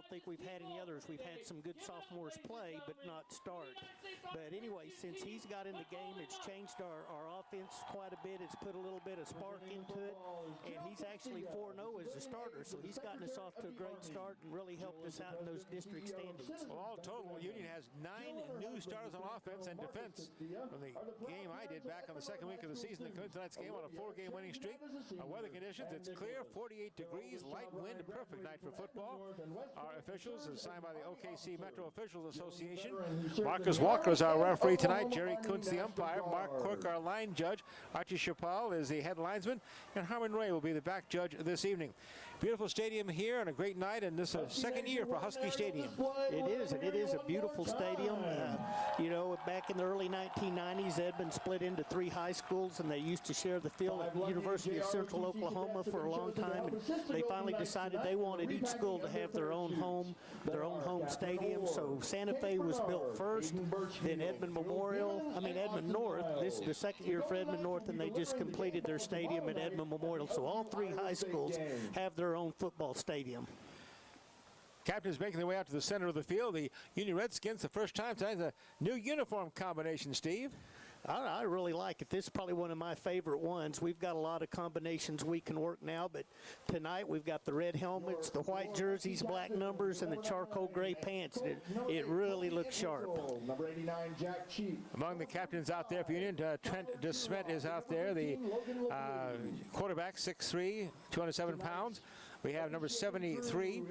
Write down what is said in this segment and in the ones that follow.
don't think we've had any others. We've had some good sophomores play, but not start. But anyway, since he's got in the game, it's changed our offense quite a bit. It's put a little bit of spark into it, and he's actually 4-0 as a starter, so he's gotten us off to a great start and really helped us out in those district standings. Well, all total, Union has 9 new starters on offense and defense from the game I did back on the second week of the season. Including tonight's game on a 4-game winning streak. Our weather conditions, it's clear, 48 degrees, light wind, perfect night for football. Our officials, as signed by the OKC Metro Officials Association. Marcus Walker is our referee tonight. Jerry Kuntz, the umpire. Mark Quirk, our line judge. Archie Chappell is the head linesman. And Harmon Ray will be the back judge this evening. Beautiful stadium here and a great night, and this is a second year for Husky Stadium. It is, and it is a beautiful stadium. You know, back in the early 1990s, Edmond split into 3 high schools, and they used to share the field at the University of Central Oklahoma for a long time. And they finally decided they wanted each school to have their own home stadium. So Santa Fe was built first, then Edmond North. This is the second year for Edmond North, and they just completed their stadium at Edmond Memorial. So all 3 high schools have their own football stadium. Captains making their way out to the center of the field. The Union Redskins, the first time tonight, a new uniform combination, Steve. I really like it. This is probably one of my favorite ones. We've got a lot of combinations we can work now, but tonight we've got the red helmets, the white jerseys, black numbers, and the charcoal gray pants. It really looks sharp. Number 89, Jack Cheap. Among the captains out there for Union, Trent DeSmet is out there, the quarterback, 6'3", 207 pounds. We have number 73,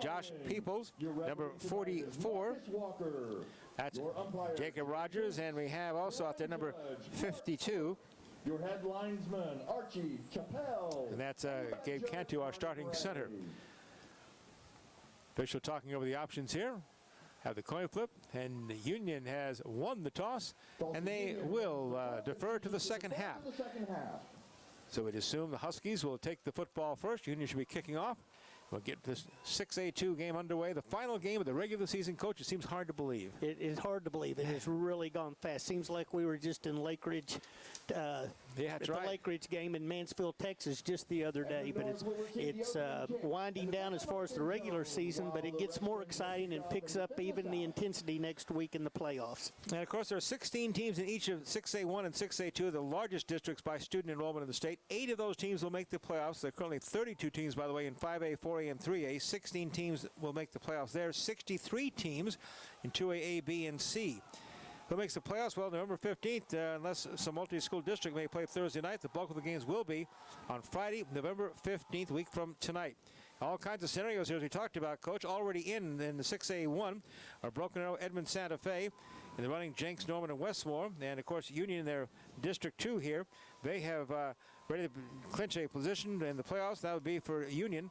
Josh Peoples, number 44. That's Jacob Rogers, and we have also out there number 52. Your head linesman, Archie Chappell. And that's Gabe Cantu, our starting center. Official talking over the options here. Have the coin flip, and the Union has won the toss, and they will defer to the second half. So we'd assume the Huskies will take the football first. Union should be kicking off. We'll get this 6A2 game underway. The final game of the regular season, Coach. It seems hard to believe. It is hard to believe. It has really gone fast. Seems like we were just in Lake Ridge. That's the right. Lake Ridge game in Mansfield, Texas, just the other day. But it's winding down as far as the regular season, but it gets more exciting and picks up even the intensity next week in the playoffs. And, of course, there are 16 teams in each of 6A1 and 6A2, the largest districts by student enrollment in the state. 8 of those teams will make the playoffs. There are currently 32 teams, by the way, in 5A, 4A, and 3A. 16 teams will make the playoffs there. 63 teams in 2A, A, B, and C. Who makes the playoffs? Well, November 15th, unless some multi-school district may play Thursday night, the bulk of the games will be on Friday, November 15th, a week from tonight. All kinds of scenarios here, as we talked about, Coach. Already in the 6A1 are Broken Arrow, Edmond, Santa Fe. In the running, Jenks, Norman, and Westmore. And, of course, Union in their District 2 here. They have ready to clinch a position in the playoffs. That would be for Union.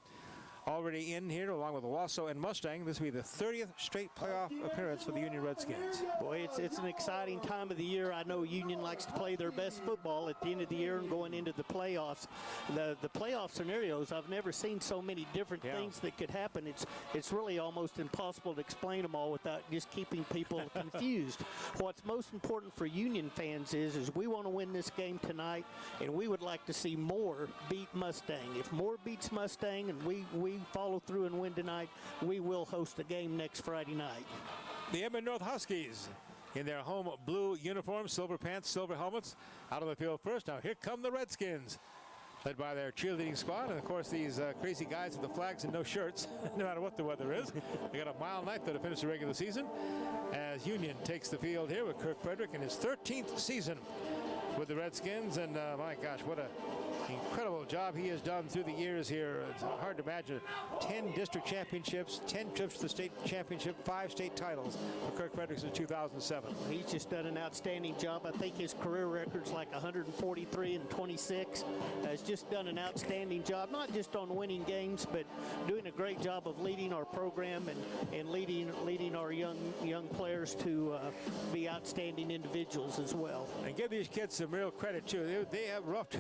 Already in here, along with Owasso and Mustang. This will be the 30th straight playoff appearance for the Union Redskins. Boy, it's an exciting time of the year. I know Union likes to play their best football at the end of the year and going into the playoffs. The playoff scenarios, I've never seen so many different things that could happen. It's really almost impossible to explain them all without just keeping people confused. What's most important for Union fans is we want to win this game tonight, and we would like to see Moore beat Mustang. If Moore beats Mustang and we follow through and win tonight, we will host a game next Friday night. The Edmond North Huskies in their home blue uniforms, silver pants, silver helmets, out on the field first. Now here come the Redskins, led by their cheerleading squad. And, of course, these crazy guys with the flags and no shirts, no matter what the weather is. They got a mild night, though, to finish the regular season, as Union takes the field here with Kirk Frederick in his 13th season with the Redskins. And, my gosh, what a incredible job he has done through the years here. It's hard to imagine. 10 district championships, 10 trips to the state championship, 5 state titles for Kirk Fredericks in 2007. He's just done an outstanding job. I think his career record's like 143 and 26. Has just done an outstanding job, not just on winning games, but doing a great job of leading our program and leading our young players to be outstanding individuals as well. And give these kids some real credit, too. They have roughed,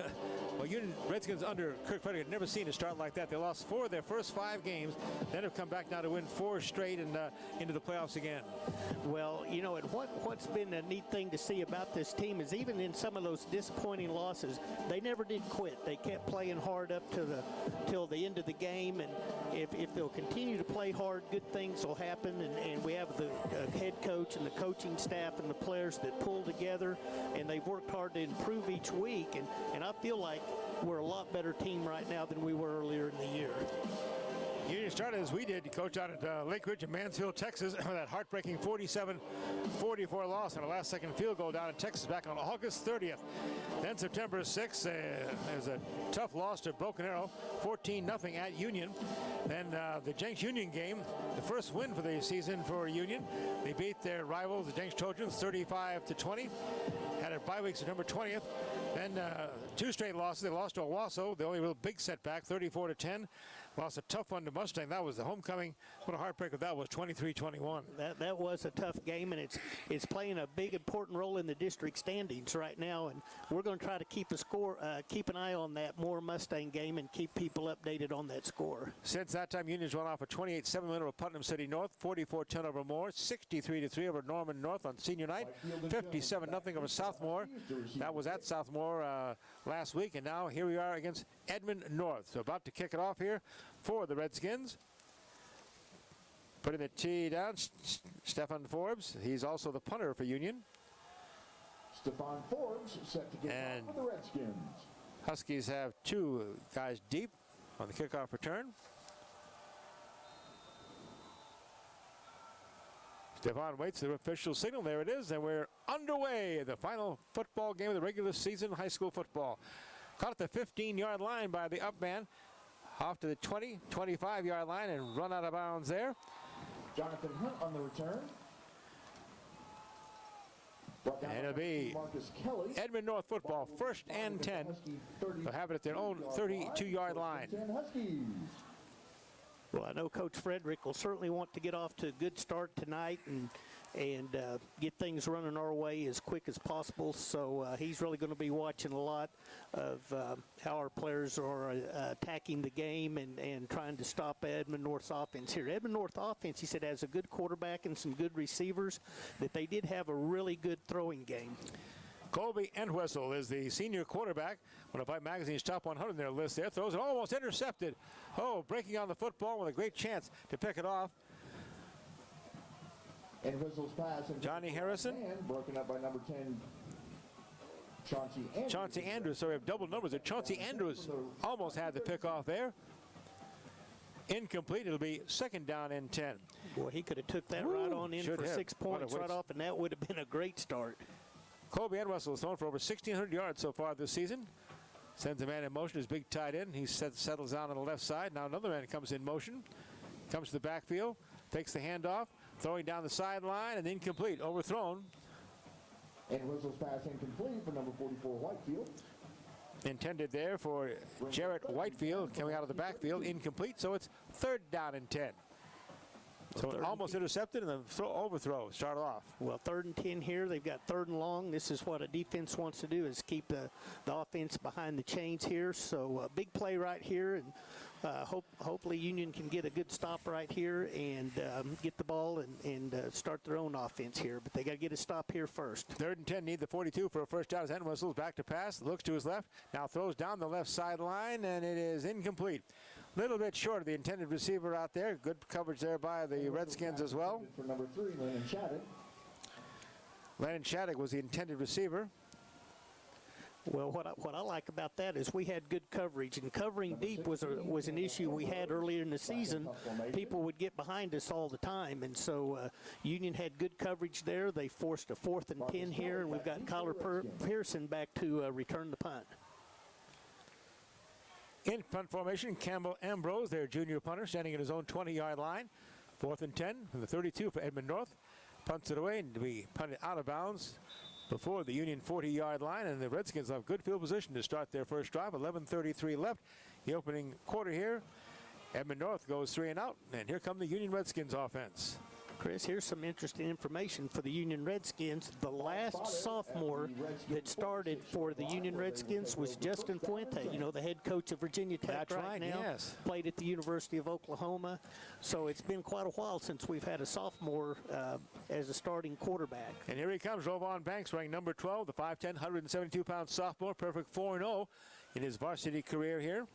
well, Union Redskins under Kirk Frederick had never seen a start like that. They lost 4 of their first 5 games, then have come back now to win 4 straight and into the playoffs again. Well, you know, and what's been a neat thing to see about this team is even in some of those disappointing losses, they never did quit. They kept playing hard up to till the end of the game, and if they'll continue to play hard, good things will happen. And we have the head coach and the coaching staff and the players that pull together, and they've worked hard to improve each week. And I feel like we're a lot better team right now than we were earlier in the year. Union started as we did, Coach, out at Lake Ridge in Mansfield, Texas, with that heartbreaking 47-44 loss on a last-second field goal down in Texas back on August 30th. Then September 6th, there's a tough loss to Broken Arrow, 14-0 at Union. Then the Jenks Union game, the first win for the season for Union. They beat their rivals, the Jenks Trojans, 35-20. Had a bye week September 20th. Then 2 straight losses. They lost to Owasso, the only real big setback, 34-10. Lost a tough one to Mustang. That was the homecoming. What a heartbreaker that was, 23-21. That was a tough game, and it's playing a big important role in the district standings right now. And we're going to try to keep an eye on that more Mustang game and keep people updated on that score. Since that time, Union's run off a 28-7 win over Putnam City North, 44-10 over Moore, 63-3 over Norman North on senior night, 57-0 over Southmore. That was at Southmore last week, and now here we are against Edmond North. So about to kick it off here for the Redskins. Putting the tee down, Stefan Forbes. He's also the punter for Union. Stefan Forbes set to get off for the Redskins. Huskies have 2 guys deep on the kickoff return. Stefan waits the official signal. There it is, and we're underway. The final football game of the regular season, high school football. Caught at the 15-yard line by the up man. Off to the 20, 25-yard line and run out of bounds there. Jonathan Hunt on the return. And it'll be Edmond North football, 1st and 10. They'll have it at their own 32-yard line. Well, I know Coach Frederick will certainly want to get off to a good start tonight and get things running our way as quick as possible. So he's really going to be watching a lot of how our players are attacking the game and trying to stop Edmond North's offense here. Edmond North offense, he said, has a good quarterback and some good receivers, that they did have a really good throwing game. Colby Entwistle is the senior quarterback. One of Pipe Magazine's top 100 in their list there. Throws it almost intercepted. Oh, breaking on the football with a great chance to pick it off. And Whistle's pass. Johnny Harrison. Broken up by number 10, Chauncey Andrews. Chauncey Andrews. So we have double numbers there. Chauncey Andrews almost had the pick off there. Incomplete. It'll be 2nd down and 10. Boy, he could have took that right on in for 6 points right off, and that would have been a great start. Colby Entwistle has thrown for over 1,600 yards so far this season. Sends a man in motion, his big tight end. He settles down on the left side. Now another man comes in motion. Comes to the backfield. Takes the handoff. Throwing down the sideline and incomplete. Overthrown. And Whistle's pass incomplete for number 44, Whitefield. Intended there for Jarrett Whitefield coming out of the backfield. Incomplete. So it's 3rd down and 10. So almost intercepted and then overthrow. Start off. Well, 3rd and 10 here. They've got 3rd and long. This is what a defense wants to do, is keep the offense behind the chains here. So big play right here, and hopefully Union can get a good stop right here and get the ball and start their own offense here. But they got to get a stop here first. 3rd and 10, need the 42 for a first down. As Entwistle's back to pass, looks to his left, now throws down the left sideline, and it is incomplete. Little bit short of the intended receiver out there. Good coverage there by the Redskins as well. For number 3, Landon Shattuck. Landon Shattuck was the intended receiver. Well, what I like about that is we had good coverage, and covering deep was an issue we had earlier in the season. People would get behind us all the time, and so Union had good coverage there. They forced a 4th and 10 here, and we've got Kyler Pearson back to return the punt. In punt formation, Campbell Ambrose, their junior punter, standing at his own 20-yard line. 4th and 10 from the 32 for Edmond North. Punts it away and to be punted out of bounds before the Union 40-yard line, and the Redskins have good field position to start their first drive. 11:33 left. The opening quarter here. Edmond North goes 3 and out, and here come the Union Redskins offense. Chris, here's some interesting information for the Union Redskins. The last sophomore that started for the Union Redskins was Justin Fuente, you know, the head coach of Virginia Tech. That's right now. Yes. Played at the University of Oklahoma. So it's been quite a while since we've had a sophomore as a starting quarterback. And here he comes, Rovon Banks, ranked number 12, the 5'10", 172-pound sophomore, perfect 4-0 in his varsity career here.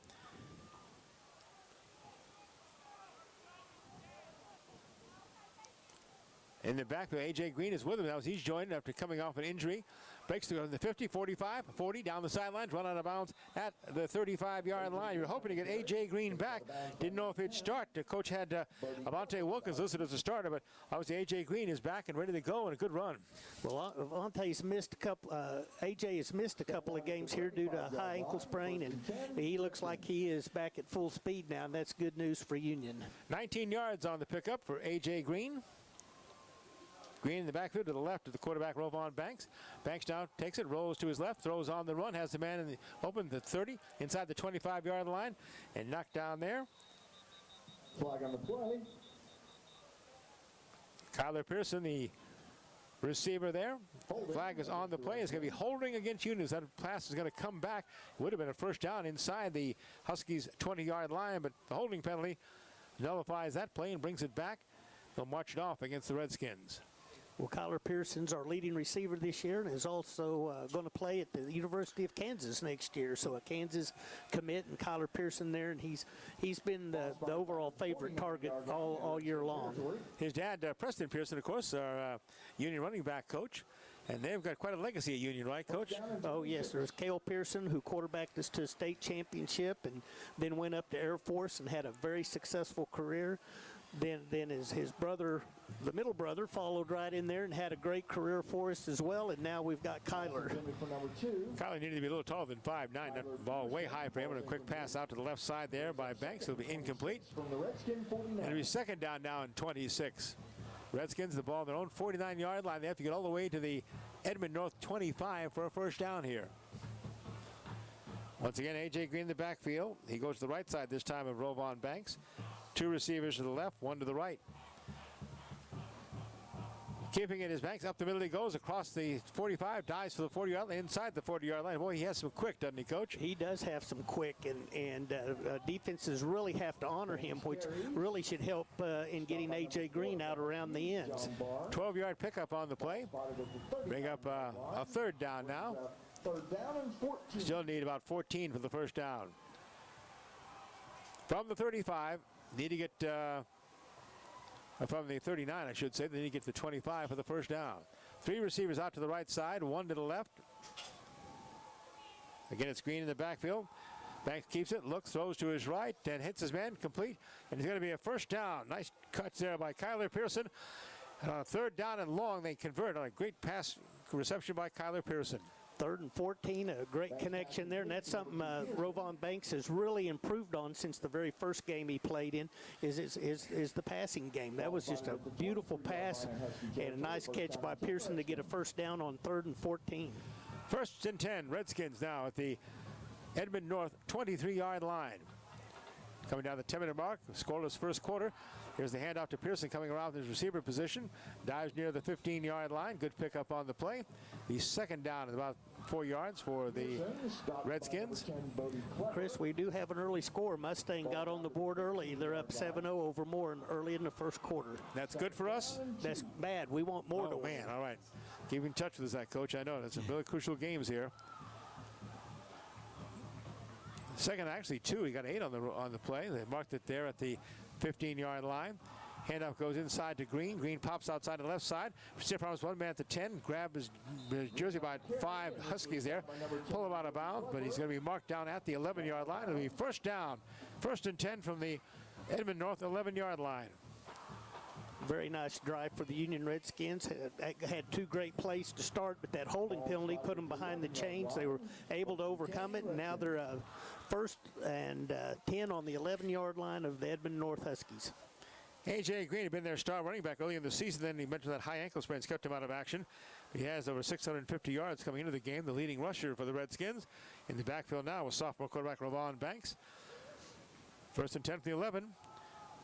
In the backfield, A.J. Green is with him now as he's joined after coming off an injury. Breaks to the 50, 45, 40, down the sidelines, run out of bounds at the 35-yard line. You're hoping to get A.J. Green back. Didn't know if he'd start. The coach had Avante Wilkins listed as a starter, but obviously A.J. Green is back and ready to go and a good run. Well, Avante's missed a couple. A.J. has missed a couple of games here due to a high ankle sprain, and he looks like he is back at full speed now, and that's good news for Union. 19 yards on the pickup for A.J. Green. Green in the backfield to the left of the quarterback, Rovon Banks. Banks now takes it, rolls to his left, throws on the run, has the man in the open, the 30, inside the 25-yard line, and knocked down there. Flag on the play. Kyler Pearson, the receiver there. Flag is on the play. It's going to be holding against Union. That pass is going to come back. Would have been a first down inside the Huskies' 20-yard line, but the holding penalty nullifies that play and brings it back. They'll march it off against the Redskins. Well, Kyler Pearson's our leading receiver this year and is also going to play at the University of Kansas next year. So a Kansas commit and Kyler Pearson there, and he's been the overall favorite target all year long. His dad, Preston Pearson, of course, our Union running back coach. And they've got quite a legacy at Union, right, Coach? Oh, yes. There's Cale Pearson, who quarterbacked us to a state championship and then went up to Air Force and had a very successful career. Then his brother, the middle brother, followed right in there and had a great career for us as well. And now we've got Kyler. Kyler needed to be a little taller than 5'9". That ball way high for him, and a quick pass out to the left side there by Banks. It'll be incomplete. And it'll be second down now in 26. Redskins, the ball on their own 49-yard line. They have to get all the way to the Edmond North 25 for a first down here. Once again, A.J. Green in the backfield. He goes to the right side this time of Rovon Banks. Two receivers to the left, one to the right. Keeping it is Banks. Up the middle he goes, across the 45, dives for the 40-yard line, inside the 40-yard line. Boy, he has some quick, doesn't he, Coach? He does have some quick, and defenses really have to honor him, which really should help in getting A.J. Green out around the ends. 12-yard pickup on the play. Bring up a third down now. Third down and 14. Still need about 14 for the first down. From the 35, need to get, from the 39, I should say, they need to get to the 25 for the first down. Three receivers out to the right side, one to the left. Again, it's Green in the backfield. Banks keeps it, looks, throws to his right, and hits his man, complete. And it's going to be a first down. Nice cuts there by Kyler Pearson. And on a third down and long, they convert on a great pass reception by Kyler Pearson. 3rd and 14, a great connection there, and that's something Rovon Banks has really improved on since the very first game he played in, is the passing game. That was just a beautiful pass and a nice catch by Pearson to get a first down on 3rd and 14. 1st and 10, Redskins now at the Edmond North 23-yard line. Coming down the 10-minute mark, scoreless first quarter. Here's the handoff to Pearson coming around his receiver position. Dives near the 15-yard line. Good pickup on the play. The second down is about 4 yards for the Redskins. Chris, we do have an early score. Mustang got on the board early. They're up 7-0 over Moore early in the first quarter. That's good for us? That's bad. We want more to win. Man, all right. Keep in touch with us, that Coach. I know that's some really crucial games here. Second, actually, 2. He got 8 on the play. They marked it there at the 15-yard line. Handoff goes inside to Green. Green pops outside the left side. Stiff arms one man at the 10. Grab his jersey by 5 Huskies there. Pull him out of bounds, but he's going to be marked down at the 11-yard line. It'll be first down. 1st and 10 from the Edmond North 11-yard line. Very nice drive for the Union Redskins. Had 2 great plays to start, but that holding penalty put them behind the chains. They were able to overcome it, and now they're 1st and 10 on the 11-yard line of the Edmond North Huskies. A.J. Green had been their star running back early in the season. Then he mentioned that high ankle sprain kept him out of action. He has over 650 yards coming into the game, the leading rusher for the Redskins. In the backfield now with sophomore quarterback Rovon Banks. 1st and 10 from the 11.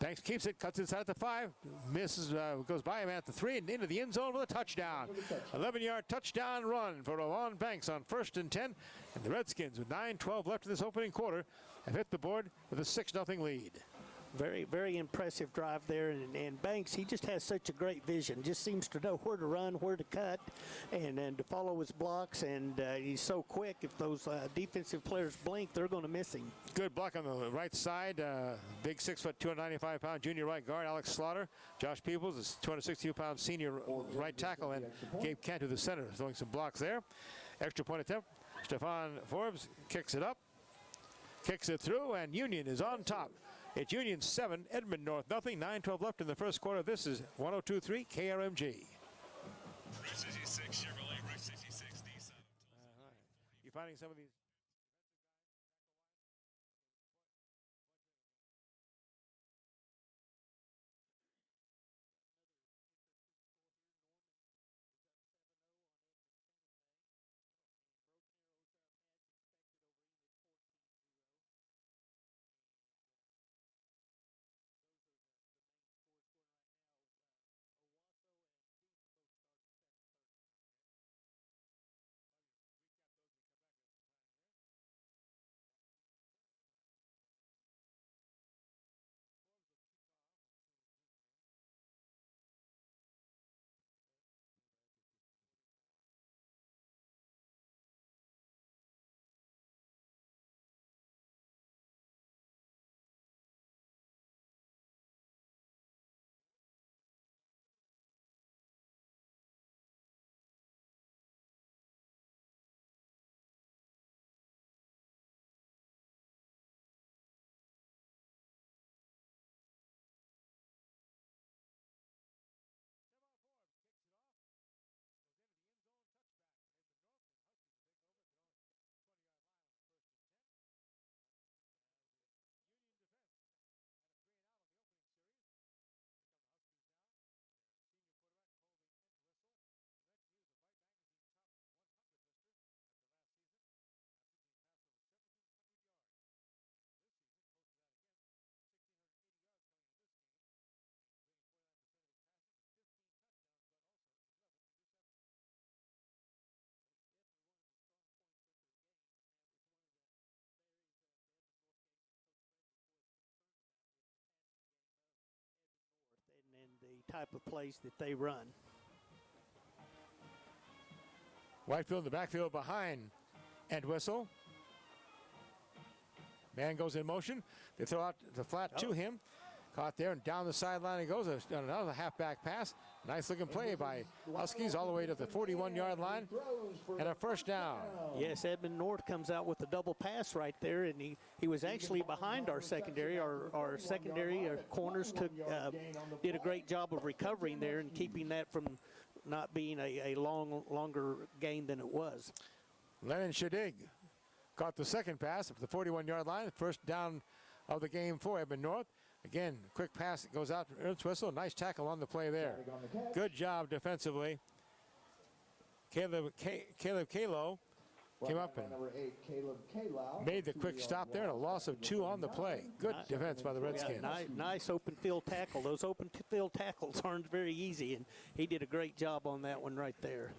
Banks keeps it, cuts inside at the 5, misses, goes by him at the 3, and into the end zone with a touchdown. 11-yard touchdown run for Ron Banks on 1st and 10. And the Redskins, with 9:12 left in this opening quarter, have hit the board with a 6-0 lead. Very, very impressive drive there, and Banks, he just has such a great vision. Just seems to know where to run, where to cut, and to follow his blocks, and he's so quick. If those defensive players blink, they're going to miss him. Good block on the right side. Big 6', 295-pound junior right guard, Alex Slaughter. Josh Peebles is 262-pound senior right tackle, and Gabe Cantu, the center, throwing some blocks there. Extra point attempt. Stephon Forbes kicks it up, kicks it through, and Union is on top. It's Union 7, Edmond North nothing. 9:12 left in the first quarter. This is 102.3 KRMG. Route 66 Chevrolet, Route 66 Nissan. You finding some of these? And the type of plays that they run. Whitefield in the backfield behind Entwistle. Man goes in motion. They throw out the flat to him. Caught there and down the sideline he goes. Another halfback pass. Nice looking play by Huskies all the way to the 41-yard line. And a first down. Yes, Edmond North comes out with a double pass right there, and he was actually behind our secondary. Our secondary, our corners did a great job of recovering there and keeping that from not being a longer gain than it was. Lennon Shadig caught the second pass at the 41-yard line. First down of the game for Edmond North. Again, quick pass goes out to Entwistle. Nice tackle on the play there. Good job defensively. Caleb Kalo came up and made the quick stop there, and a loss of 2 on the play. Good defense by the Redskins. Nice open field tackle. Those open field tackles aren't very easy, and he did a great job on that one right there.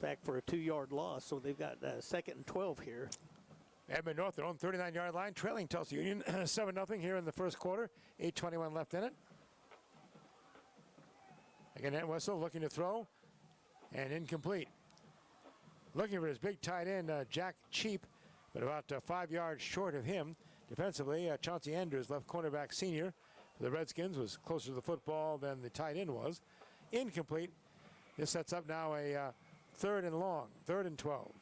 Back for a 2-yard loss, so they've got 2nd and 12 here. Edmond North, their own 39-yard line, trailing Tulsa Union 7-0 here in the first quarter. 8:21 left in it. Again, Entwistle looking to throw, and incomplete. Looking for his big tight end, Jack Cheap, but about 5 yards short of him. Defensively, Chauncey Andrews, left cornerback senior for the Redskins, was closer to the football than the tight end was. Incomplete. This sets up now a 3rd and long, 3rd and 12.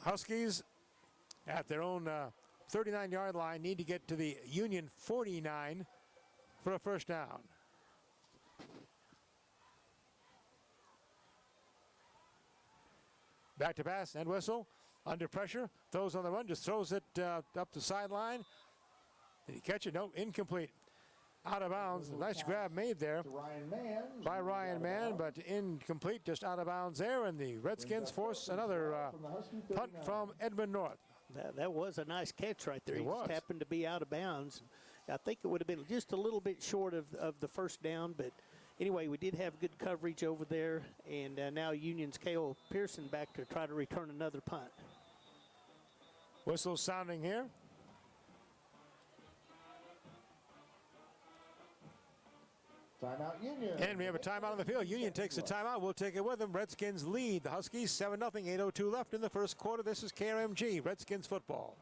Huskies at their own 39-yard line need to get to the Union 49 for a first down. Back to pass, Entwistle under pressure, throws on the run, just throws it up the sideline. Did he catch it? No, incomplete. Out of bounds. Nice grab made there by Ryan Mann, but incomplete, just out of bounds there. And the Redskins force another punt from Edmond North. That was a nice catch right there. It He was. just happened to be out of bounds. I think it would have been just a little bit short of the first down, but anyway, we did have good coverage over there, and now Union's Cale Pearson back to try to return another punt. Whistle sounding here. Timeout Union. And we have a timeout on the field. Union takes a timeout. We'll take it with them. Redskins lead the Huskies 7-0, 8:02 left in the first quarter. This is KRMG, Redskins football.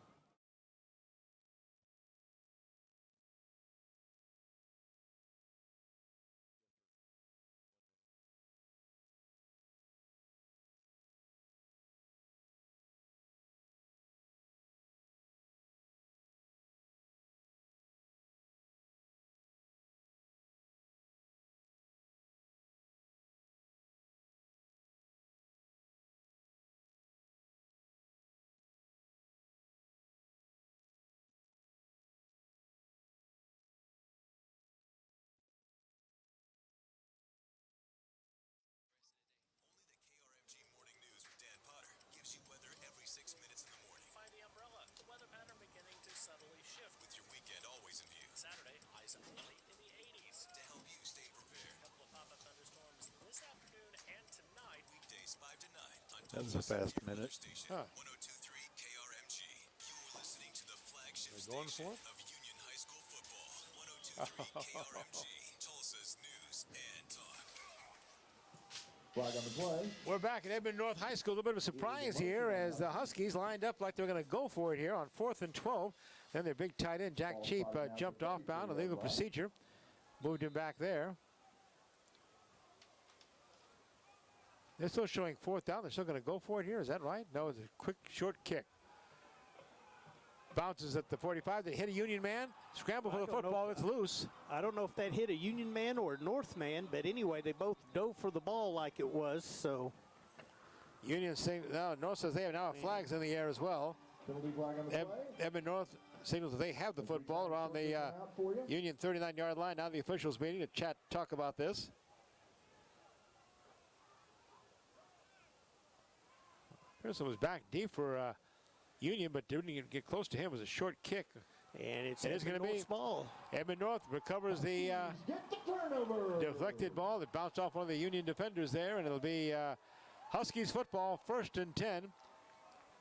Only the KRMG Morning News with Dan Potter gives you weather every 6 minutes in the morning. Find the umbrella. The weather pattern beginning to subtly shift. With your weekend always in view. Saturday, highs up late in the 80s. To help you stay prepared. A couple of pop-up thunderstorms this afternoon and tonight. Weekdays 5 to 9 on That was a fast minute. Station Huh. 1023 KRMG. You're listening to the flagship They're going station for it? of Union High School football. 1023 KRMG. Tulsa's news and talk. Flag on the play. We're back at Edmond North High School. A little bit of a surprise here as the Huskies lined up like they're going to go for it here on 4th and 12. Then their big tight end, Jack Cheap, jumped off bound. Illegal procedure. Moved him back there. They're still showing 4th down. They're still going to go for it here. Is that right? No, it's a quick, short kick. Bounces at the 45. They hit a Union man. Scramble for the football. It's loose. I don't know if that hit a Union man or a North man, but anyway, they both dove for the ball like it was, so. Union saying, no, North says they have now flags in the air as well. Penalty flag on the play. Edmond North signals that they have the football around the Union 39-yard line. Now the officials meeting to talk about this. Pearson was back deep for Union, but didn't get close to him. It was a short kick. And it's It is going to be ball. Edmond North recovers the Get the turnover. deflected ball that bounced off one of the Union defenders there, and it'll be Huskies football, 1st and 10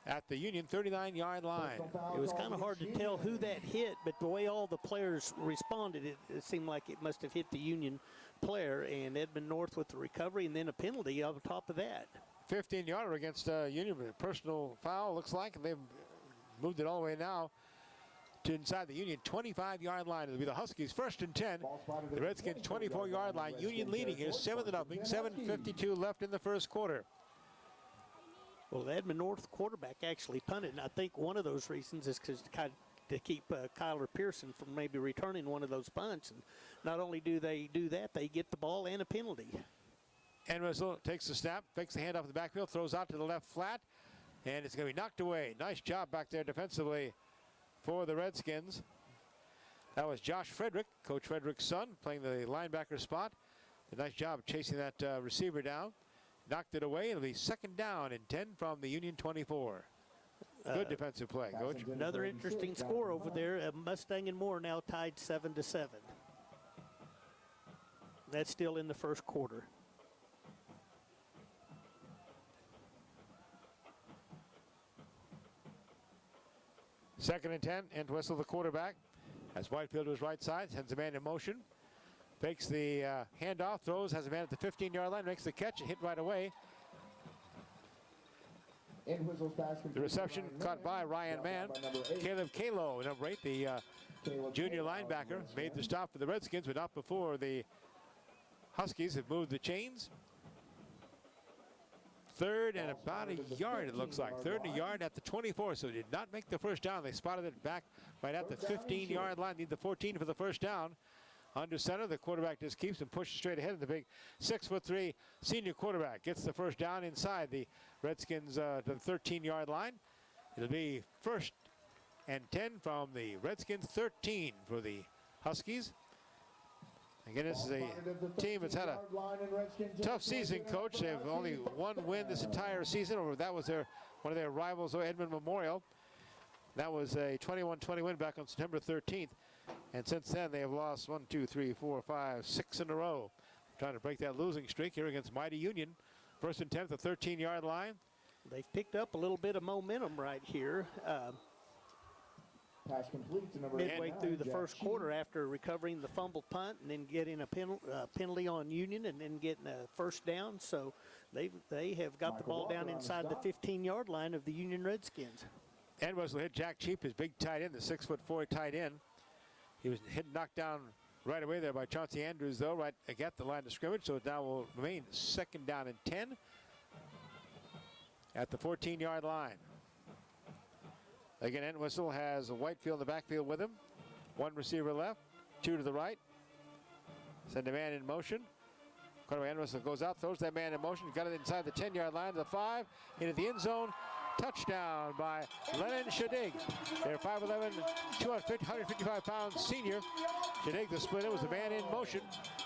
at the Union 39-yard line. It was kind of hard to tell who that hit, but the way all the players responded, it seemed like it must have hit the Union player, and Edmond North with the recovery and then a penalty on top of that. 15-yarder against Union, a personal foul, looks like, and they've moved it all the way now to inside the Union 25-yard line. It'll be the Huskies 1st and 10. The Redskins 24-yard line. Union leading here 7-0. 7:52 left in the first quarter. Well, the Edmond North quarterback actually punted, and I think one of those reasons is because to keep Kyler Pearson from maybe returning one of those punts. And not only do they do that, they get the ball and a penalty. Entwistle takes the snap, fakes the hand off the backfield, throws out to the left flat, and it's going to be knocked away. Nice job back there defensively for the Redskins. That was Josh Frederick, Coach Frederick's son, playing the linebacker spot. A nice job chasing that receiver down. Knocked it away. It'll be 2nd down and 10 from the Union 24. Good defensive play, Coach. Another interesting score over there. Mustang and Moore now tied 7-7. That's still in the first quarter. Second and 10, Entwistle the quarterback. As Whitefield to his right side, sends a man in motion. Fakes the handoff, throws, has a man at the 15-yard line, makes the catch, and hit right away. The reception caught by Ryan Mann. Caleb Kalo, number 8, the junior linebacker, made the stop for the Redskins, but not before the Huskies have moved the chains. 3rd and about a yard, it looks like. 3rd and a yard at the 24, so did not make the first down. They spotted it back right at the 15-yard line. Need the 14 for the first down. Under center, the quarterback just keeps him pushed straight ahead. The big 6'3" senior quarterback gets the first down inside the Redskins to the 13-yard line. It'll be 1st and 10 from the Redskins, 13 for the Huskies. Again, this is a team that's had a tough season, Coach. They have only one win this entire season. That was one of their rivals, Edmond Memorial. That was a 21-20 win back on September 13th. And since then, they have lost 1, 2, 3, 4, 5, 6 in a row. Trying to break that losing streak here against Mighty Union. First and 10 at the 13-yard line. They've picked up a little bit of momentum right here. Pass complete to number Midway 89, through the Jack first Sheen. quarter after recovering the fumbled punt and then getting a penalty on Union and then getting a first down. So they have got the ball down inside the 15-yard line of the Union Redskins. Edwards will hit Jack Cheap, his big tight end, the 6'4" tight end. He was knocked down right away there by Chauncey Andrews, though, right at the line of scrimmage. So it now will remain second down and 10 at the 14-yard line. Again, Entwistle has a Whitefield in the backfield with him. One receiver left, two to the right. Send a man in motion. Quarterback Entwistle goes out, throws that man in motion. Got it inside the 10-yard line to the 5, into the end zone. Touchdown by Lennon Shadig. Their 5'11", 155-pound senior. Shadig, the split, it was the man in motion.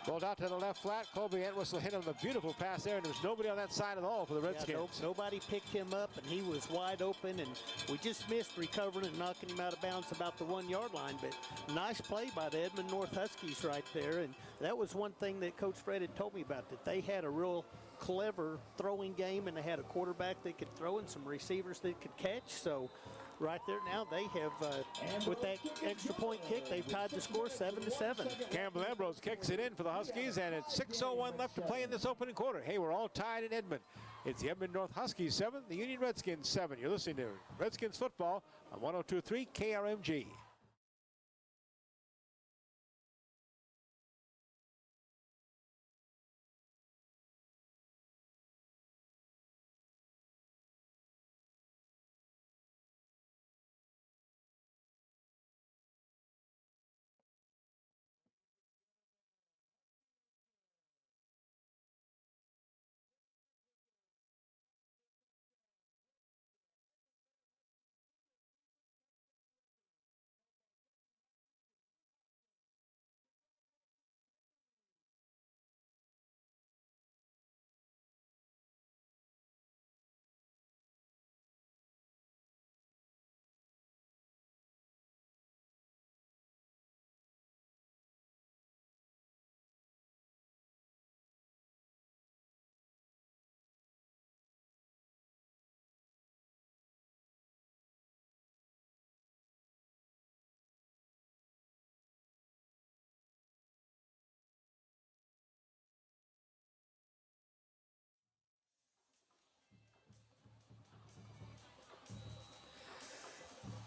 Rolled out to the left flat. Colby Entwistle hit him the beautiful pass there, and there was nobody on that side at all for the Redskins. Nobody picked him up, and he was wide open, and we just missed recovering and knocking him out of bounds about the 1-yard line. But nice play by the Edmond North Huskies right there, and that was one thing that Coach Fred had told me about, that they had a real clever throwing game, and they had a quarterback that could throw and some receivers that could catch. So right there now they have, with that extra point kick, they've tied the score 7-7. Campbell Ambrose kicks it in for the Huskies, and it's 6:01 left to play in this opening quarter. Hey, we're all tied in Edmond. It's the Edmond North Huskies 7, the Union Redskins 7. You're listening to Redskins football on 102.3 KRMG.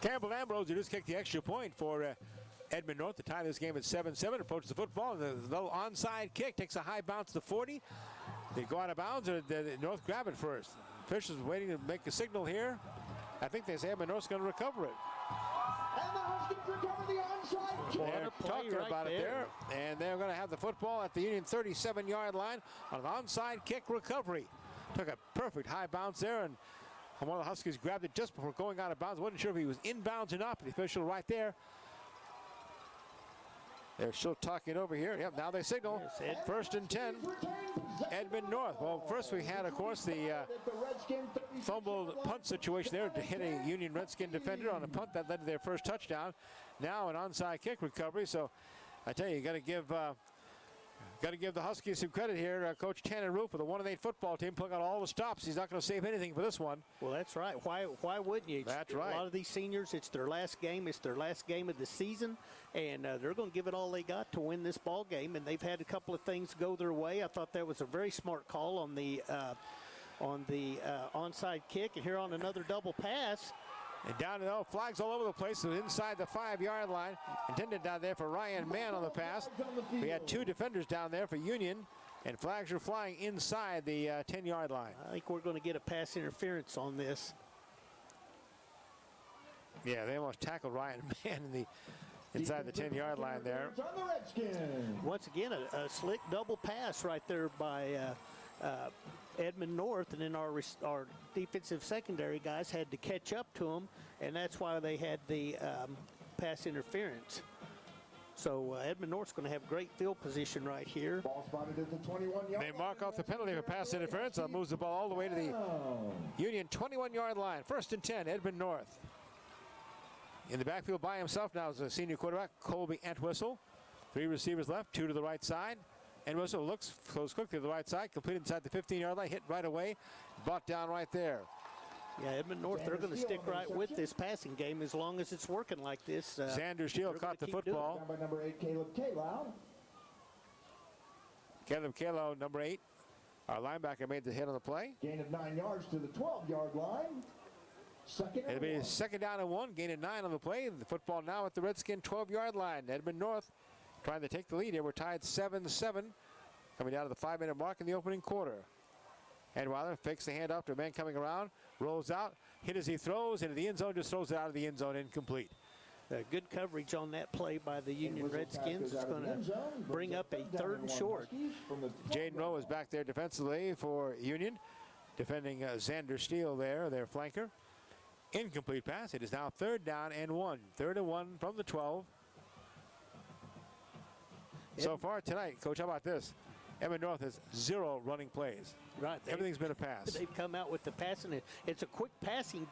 Campbell Ambrose, who just kicked the extra point for Edmond North to tie this game at 7-7. Approaches the football, and the little onside kick takes a high bounce to 40. They go out of bounds, or did North grab it first? Officials waiting to make a signal here. I think they say Edmond North's going to recover it. And the Huskies recover the onside kick. They're talking about it there, and they're going to have the football at the Union 37-yard line on an onside kick recovery. Took a perfect high bounce there, and one of the Huskies grabbed it just before going out of bounds. Wasn't sure if he was inbounds or not, but the official right there. They're still talking over here. Yep, now they signal. First and 10, Edmond North. Well, first we had, of course, the fumbled punt situation there to hit a Union Redskin defender on a punt that led to their first touchdown. Now an onside kick recovery. So I tell you, you got to give the Huskies some credit here. Coach Tanner Roof with a 1-8 football team pulling out all the stops. He's not going to save anything for this one. Well, that's right. Why wouldn't you? That's right. A lot of these seniors, it's their last game. It's their last game of the season, and they're going to give it all they got to win this ball game. And they've had a couple of things go their way. I thought that was a very smart call on the onside kick. And here on another double pass. And down, flags all over the place. So inside the 5-yard line. Intended down there for Ryan Mann on the pass. We had two defenders down there for Union. And flags are flying inside the 10-yard line. I think we're going to get a pass interference on this. Yeah, they almost tackled Ryan Mann inside the 10-yard line there. Once again, a slick double pass right there by Edmond North, and then our defensive secondary guys had to catch up to them, and that's why they had the pass interference. So Edmond North's going to have great field position right here. Ball spotted at the 21-yard They mark off the penalty for pass interference. That moves the ball all the way to the Union 21-yard line. 1st and 10, Edmond North. In the backfield by himself now is a senior quarterback, Colby Entwistle. 3 receivers left, 2 to the right side. Entwistle goes quickly to the right side, completed inside the 15-yard line, hit right away, brought down right there. Yeah, Edmond North, they're going to stick right with this passing game as long as it's working like this. Xander Steele caught the football. Down by number 8, Caleb Kalow. Caleb Kalo, number 8. Our linebacker made the hit on the play. Gain of 9 yards to the 12-yard line. Second and It'll be 1. 2nd down and 1, gain of 9 on the play. The football now at the Redskin 12-yard line. Edmond North trying to take the lead here. We're tied 7-7, coming down to the 5-minute mark in the opening quarter. Edweiler fakes the handoff to a man coming around, rolls out, hit as he throws into the end zone, just throws it out of the end zone, incomplete. Good coverage on that play by the Union Redskins. It's going to bring up a 3rd and short. Jaden Rowe is back there defensively for Union, defending Xander Steele there, their flanker. Incomplete pass. It is now 3rd down and 1. 3rd and 1 from the 12. So far tonight, Coach, how about this? Edmond North has 0 running plays. Right. Everything's been a pass. They've come out with the passing. It's a quick passing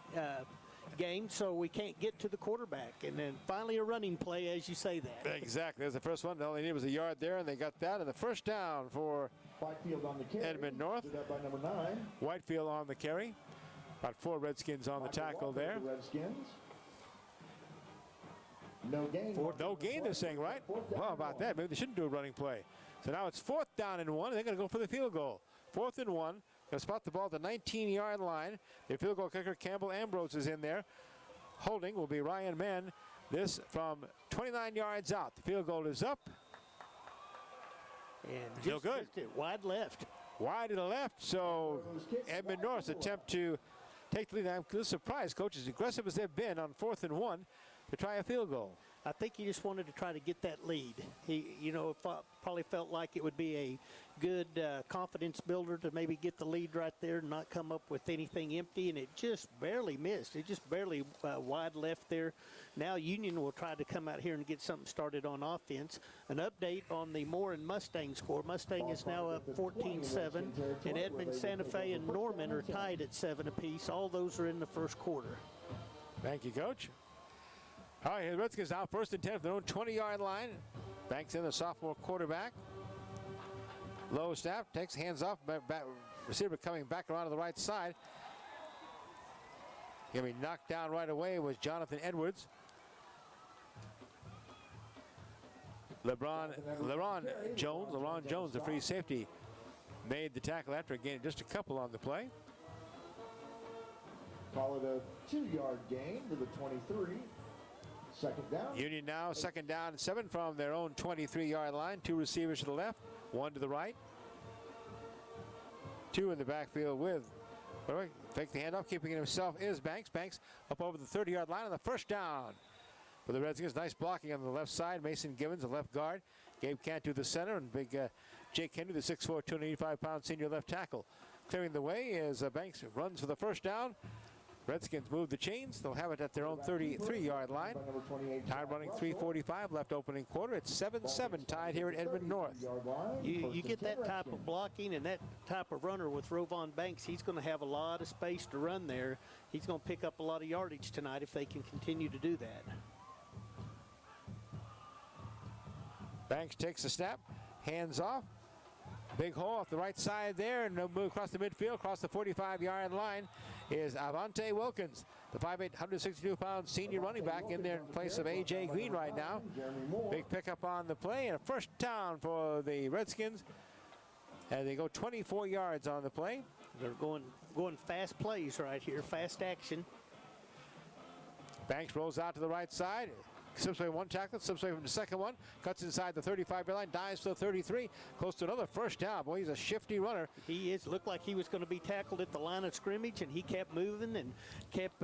game, so we can't get to the quarterback. And then finally a running play as you say that. Exactly. There's the first one. All they needed was a yard there, and they got that. And the 1st down for Whitefield on the carry. Edmond North. Stood up by number 9. Whitefield on the carry. About 4 Redskins on the tackle there. The Redskins. No gain. No gain, they're saying, right? Well, about that, maybe they shouldn't do a running play. So now it's 4th down and 1, and they're going to go for the field goal. 4th and 1, going to spot the ball at the 19-yard line. The field goal kicker, Campbell Ambrose, is in there. Holding will be Ryan Mann. This from 29 yards out. The field goal is up. And No good. Just wide left. Wide to the left, so Edmond North's attempt to take the lead. I'm a little surprised, Coach, as aggressive as they've been on 4th and 1 to try a field goal. I think he just wanted to try to get that lead. He, probably felt like it would be a good confidence builder to maybe get the lead right there and not come up with anything empty, and it just barely missed. It just barely wide left there. Now Union will try to come out here and get something started on offense. An update on the Moore and Mustang score. Mustang is now up 14-7, and Edmond, Santa Fe, and Norman are tied at 7 apiece. All those are in the 1st quarter. Thank you, Coach. All right, the Redskins now 1st and 10 from their own 20-yard line. Banks in the sophomore quarterback. Low snap, takes hands off. Back, receiver coming back around to the right side. Going to be knocked down right away was Jonathan Edwards. LeBron Jones, the free safety, made the tackle after gaining just a couple on the play. Call it a 2-yard gain to the 23. 2nd down. Union now 2nd down and 7 from their own 23-yard line. 2 receivers to the left, 1 to the right. 2 in the backfield with, fake the handoff, keeping it himself is Banks. Banks up over the 30-yard line on the 1st down. For the Redskins, nice blocking on the left side. Mason Gibbons, the left guard. Gabe Cantu, the center, and big Jake Henry, the 6'4", 285-pound senior left tackle. Clearing the way as Banks runs for the 1st down. Redskins move the chains. They'll have it at their own 33-yard line. Time running 3:45 left opening quarter. It's 7-7 tied here at Edmond North. You get that type of blocking and that type of runner with Rovon Banks, he's going to have a lot of space to run there. He's going to pick up a lot of yardage tonight if they can continue to do that. Banks takes a snap, hands off. Big hole off the right side there, and no move across the midfield, across the 45-yard line is Avante Wilkins, the 5'8", 162-pound senior running back in there in place of A.J. Green right now. Big pickup on the play, and a 1st down for the Redskins. And they go 24 yards on the play. They're going fast plays right here, fast action. Banks rolls out to the right side. Slips away 1 tackle, slips away from the 2nd one, cuts inside the 35-yard line, dives to the 33, close to another 1st down. Boy, he's a shifty runner. He is. Looked like he was going to be tackled at the line of scrimmage, and he kept moving and kept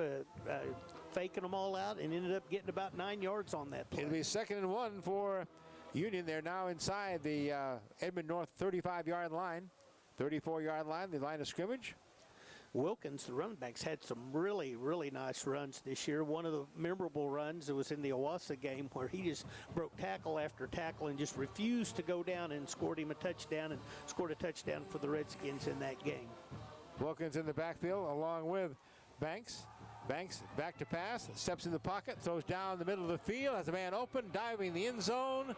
faking them all out and ended up getting about 9 yards on that play. It'll be 2nd and 1 for Union. They're now inside the Edmond North 35-yard line, 34-yard line, the line of scrimmage. Wilkins, the running backs, had some really, really nice runs this year. One of the memorable runs, it was in the Owasso game where he just broke tackle after tackle and just refused to go down and scored him a touchdown and scored a touchdown for the Redskins in that game. Wilkins in the backfield along with Banks. Banks back to pass, steps in the pocket, throws down the middle of the field, has a man open, diving in the end zone.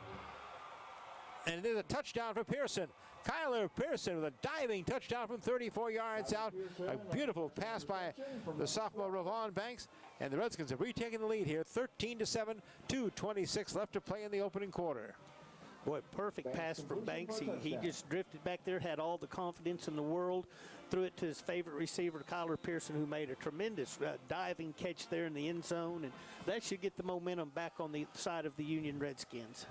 And it is a touchdown for Pearson. Kyler Pearson with a diving touchdown from 34 yards out. A beautiful pass by the sophomore Ravon Banks. And the Redskins have retaken the lead here, 13-7, 2:26 left to play in the opening quarter. Boy, perfect pass from Banks. He just drifted back there, had all the confidence in the world, threw it to his favorite receiver, Kyler Pearson, who made a tremendous diving catch there in the end zone. And that should get the momentum back on the side of the Union Redskins.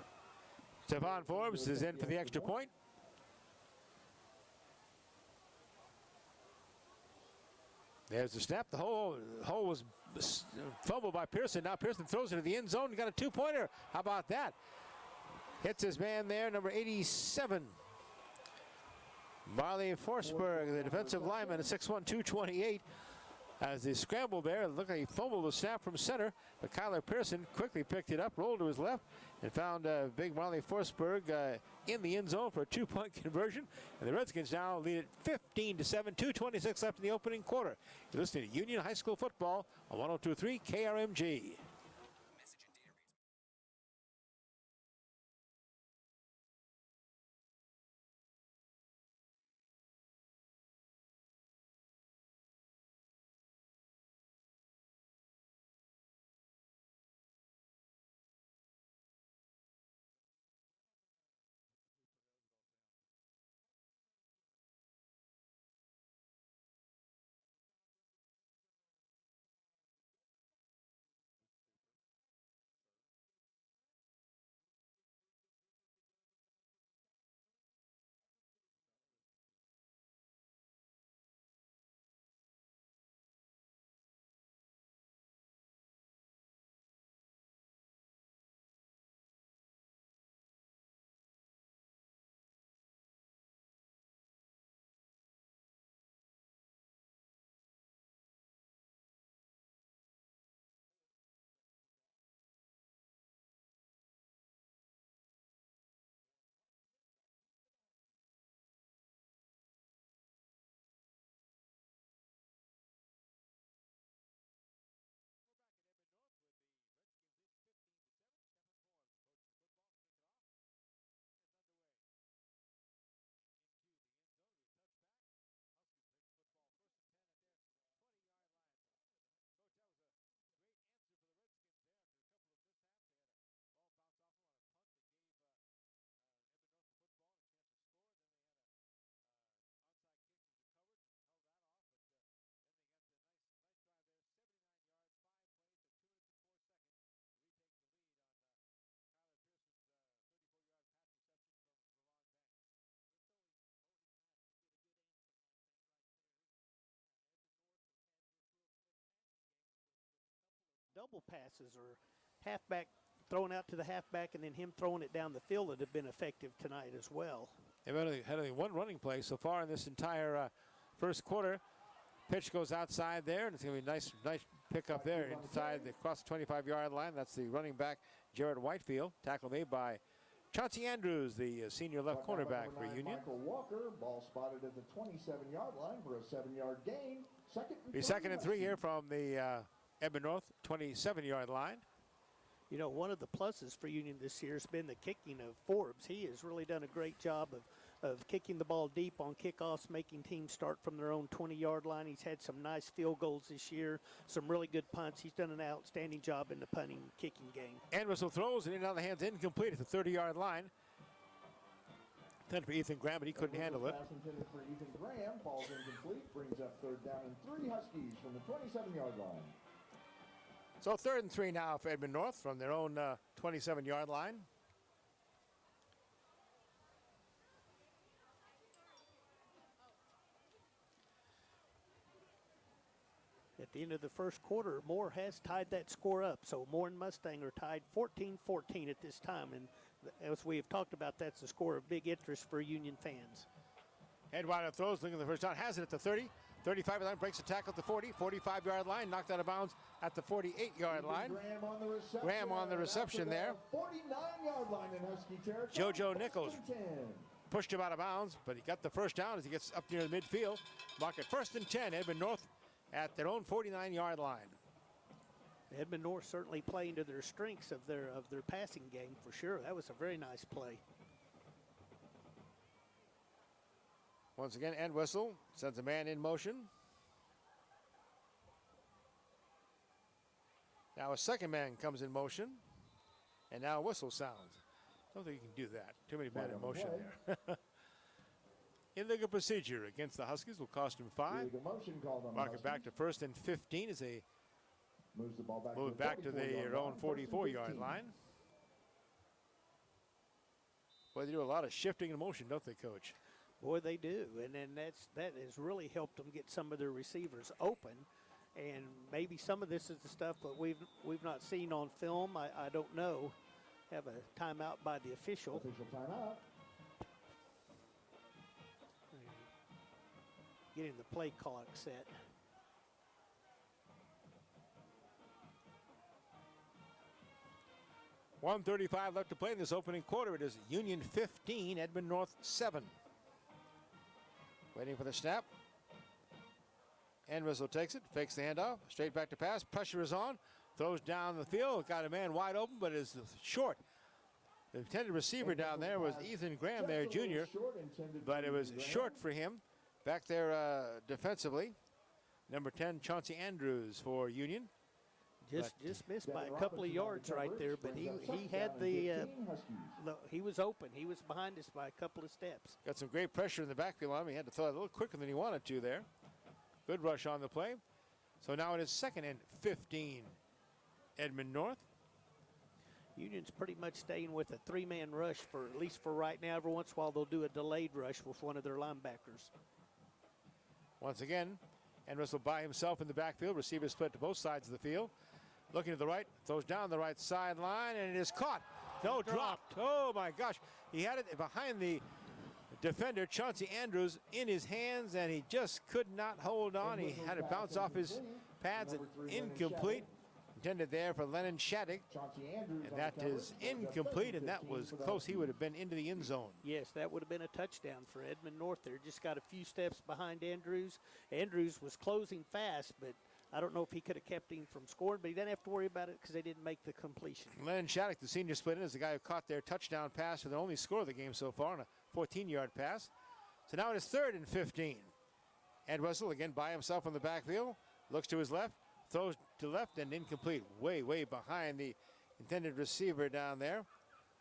Stephon Forbes is in for the extra point. There's the snap. The hole was fumbled by Pearson. Now Pearson throws it to the end zone. He got a two-pointer. How about that? Hits his man there, number 87. Marley Forsberg, the defensive lineman, at 6'1", 228. As he scrambled there, it looked like he fumbled the snap from center, but Kyler Pearson quickly picked it up, rolled to his left, and found big Marley Forsberg in the end zone for a two-point conversion. And the Redskins now lead it 15-7, 2:26 left in the opening quarter. You're listening to Union High School football on 102.3 KRMG. Double passes or halfback thrown out to the halfback and then him throwing it down the field that have been effective tonight as well. They've had only one running play so far in this entire first quarter. Pitch goes outside there, and it's going to be a nice pickup there inside across the 25-yard line. That's the running back, Jared Whitefield. Tackle made by Chauncey Andrews, the senior left cornerback for Union. Michael Walker, ball spotted at the 27-yard line for a 7-yard gain. Second and 3 here from the Edmond North 27-yard line. You know, one of the pluses for Union this year has been the kicking of Forbes. He has really done a great job of kicking the ball deep on kickoffs, making teams start from their own 20-yard line. He's had some nice field goals this year, some really good punts. He's done an outstanding job in the punting kicking game. And whistle throws and in out of the hands, incomplete at the 30-yard line. Then for Ethan Graham, but he couldn't handle it. Pass intended for Ethan Graham, ball's incomplete, brings up 3rd down and 3 Huskies from the 27-yard line. So 3rd and 3 now for Edmond North from their own 27-yard line. At the end of the first quarter, Moore has tied that score up. So Moore and Mustang are tied 14-14 at this time. And as we have talked about, that's a score of big interest for Union fans. Head wide throws, looking at the first down, has it at the 30, 35-yard line, breaks the tackle at the 40, 45-yard line, knocked out of bounds at the 48-yard line. Graham on the reception there. 49-yard line in Husky territory. JoJo Nichols pushed him out of bounds, but he got the first down as he gets up near the midfield. Mark it 1st and 10, Edmond North at their own 49-yard line. Edmond North certainly playing to their strengths of their passing game for sure. That was a very nice play. Once again, end whistle sends a man in motion. Now a second man comes in motion, and now a whistle sounds. Don't think you can do that. Too many men in motion there. Illegal procedure against the Huskies will cost him 5. Mark it back to 1st and 15 as they moves the ball back move back to their own 44-yard line. Well, they do a lot of shifting in motion, don't they, Coach? Boy, they do, and then that has really helped them get some of their receivers open. And maybe some of this is the stuff that we've not seen on film. I don't know. Have a timeout by the official. Official timeout. Getting the play clock set. .135 left to play in this opening quarter. It is Union 15, Edmond North 7. Waiting for the snap. End whistle takes it, fakes the handoff, straight back to pass. Pressure is on, throws down the field. Got a man wide open, but is short. The intended receiver down there was Ethan Graham there, junior, but it was short for him. Back there defensively. Number 10, Chauncey Andrews for Union. Just missed by a couple of yards right there, but he had he was open. He was behind us by a couple of steps. Got some great pressure in the backfield on him. He had to throw it a little quicker than he wanted to there. Good rush on the play. So now it is 2nd and 15, Edmond North. Union's pretty much staying with a 3-man rush for at least for right now. Every once in a while they'll do a delayed rush with one of their linebackers. Once again, Russell by himself in the backfield. Receiver split to both sides of the field. Looking to the right, throws down the right sideline, and it is caught. No, dropped. Oh my gosh. He had it behind the defender, Chauncey Andrews, in his hands, and he just could not hold on. He had it bounce off his pads and incomplete. Intended there for Lennon Shattuck, and that is incomplete, and that was close. He would have been into the end zone. Yes, that would have been a touchdown for Edmond North there. Just got a few steps behind Andrews. Andrews was closing fast, but I don't know if he could have kept him from scoring, but he didn't have to worry about it because they didn't make the completion. Lennon Shattuck, the senior, split in as the guy who caught their touchdown pass for the only score of the game so far on a 14-yard pass. So now it is 3rd and 15. Ed Russell again by himself on the backfield, looks to his left, throws to left and incomplete. Way behind the intended receiver down there.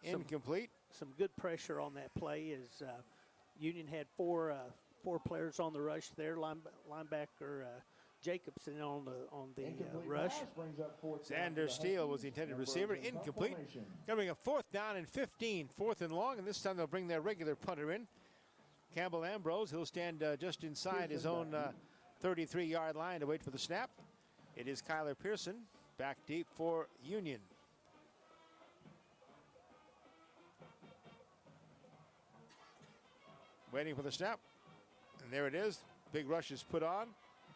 Incomplete. Some good pressure on that play as Union had four players on the rush there. Linebacker Jacobson on the rush. Xander Steele was the intended receiver. Incomplete. Coming a 4th down and 15. 4th and long, and this time they'll bring their regular punter in. Campbell Ambrose, he'll stand just inside his own 33-yard line to wait for the snap. It is Kyler Pearson back deep for Union. Waiting for the snap. And there it is. Big rush is put on.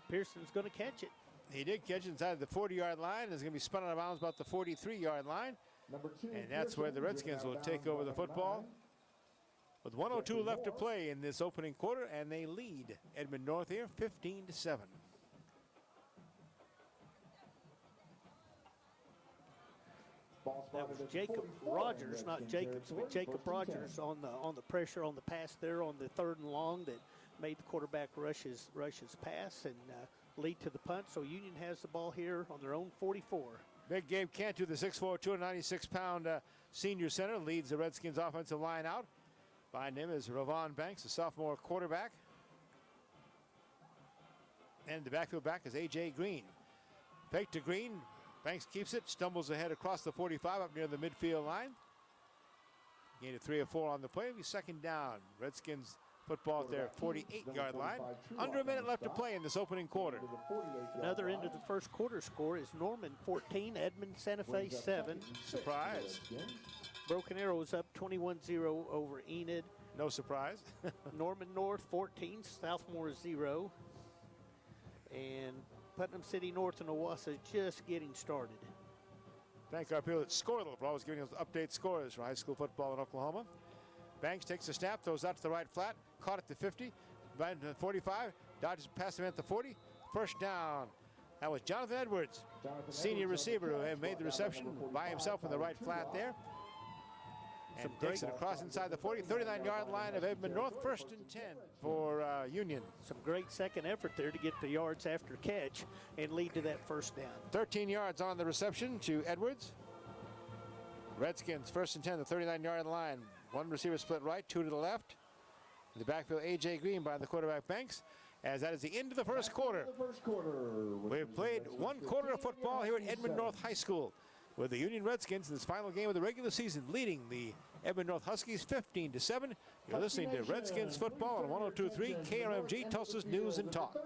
Pearson's going to catch it. He did catch it inside the 40-yard line. It's going to be spun out of bounds about the 43-yard line. And that's where the Redskins will take over the football. With 1:02 left to play in this opening quarter, and they lead Edmond North here 15-7. That was Jacob Rogers, not Jacobs, but Jacob Rogers on the pressure on the pass there on the 3rd and long that made the quarterback rush his pass and lead to the punt. So Union has the ball here on their own 44. Big Gabe Cantu, the 6'4", 296-pound senior center, leads the Redskins offensive line out. Behind him is Ravon Banks, the sophomore quarterback. And the backfield back is A.J. Green. Fake to Green. Banks keeps it, stumbles ahead across the 45 up near the midfield line. Gain of 3 or 4 on the play. It'll be 2nd down. Redskins football at their 48-yard line. Under a minute left to play in this opening quarter. Another end of the first quarter score is Norman 14, Edmond Santa Fe 7. Surprise. Broken Arrows up 21-0 over Enid. No surprise. Norman North 14, Southmore 0. And Putnam City North and Owasso just getting started. Thank our people at Scorel for always giving us update scores for high school football in Oklahoma. Banks takes the snap, throws out to the right flat, caught at the 50, right to the 45, dodges past him at the 40, first down. That was Jonathan Edwards, senior receiver, who had made the reception by himself in the right flat there. And takes it across inside the 40, 39-yard line of Edmond North, 1st and 10 for Union. Some great second effort there to get the yards after catch and lead to that first down. 13 yards on the reception to Edwards. Redskins 1st and 10, the 39-yard line. One receiver split right, two to the left. In the backfield, A.J. Green by the quarterback Banks. As that is the end of the first quarter. We've played one quarter of football here at Edmond North High School, with the Union Redskins in this final game of the regular season leading the Edmond North Huskies 15-7. You're listening to Redskins football on 102.3 KRMG, Tulsa's News and Talk.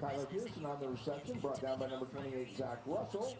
Tyler Pearson on the reception, brought down by number 28, Zach Russell.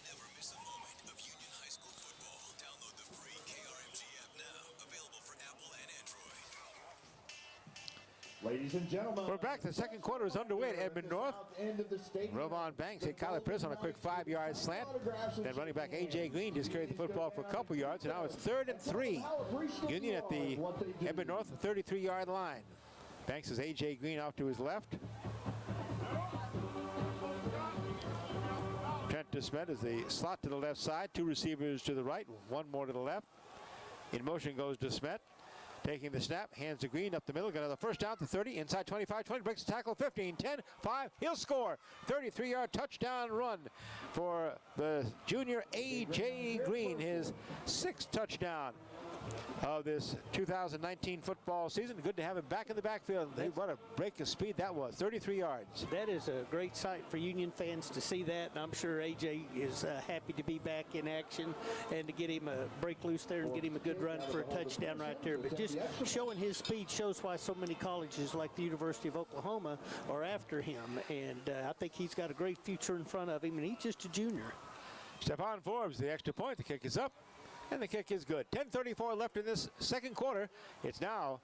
Never miss a moment of Union High School football. Download the free KRMG app now. Available for Apple and Android. Ladies and gentlemen, We're back. The second quarter is underway at Edmond North. Rovon Banks hit Kyler Priss on a quick 5-yard slant. Then running back A.J. Green just carried the football for a couple yards. And now it's 3rd and 3. Union at the Edmond North 33-yard line. Banks is A.J. Green off to his left. Trent DeSmet is the slot to the left side. Two receivers to the right, one more to the left. In motion goes DeSmet. Taking the snap, hands to Green up the middle. Got another first down to 30, inside 25, 20, breaks the tackle, 15, 10, 5. He'll score. 33-yard touchdown run for the junior A.J. Green, his 6th touchdown of this 2019 football season. Good to have him back in the backfield. What a break of speed that was, 33 yards. That is a great sight for Union fans to see that, and I'm sure A.J. is happy to be back in action and to get him a break loose there and get him a good run for a touchdown right there. But just showing his speed shows why so many colleges like the University of Oklahoma are after him, and I think he's got a great future in front of him, and he's just a junior. Stephon Forbes, the extra point. The kick is up, and the kick is good. 10:34 left in this second quarter. It's now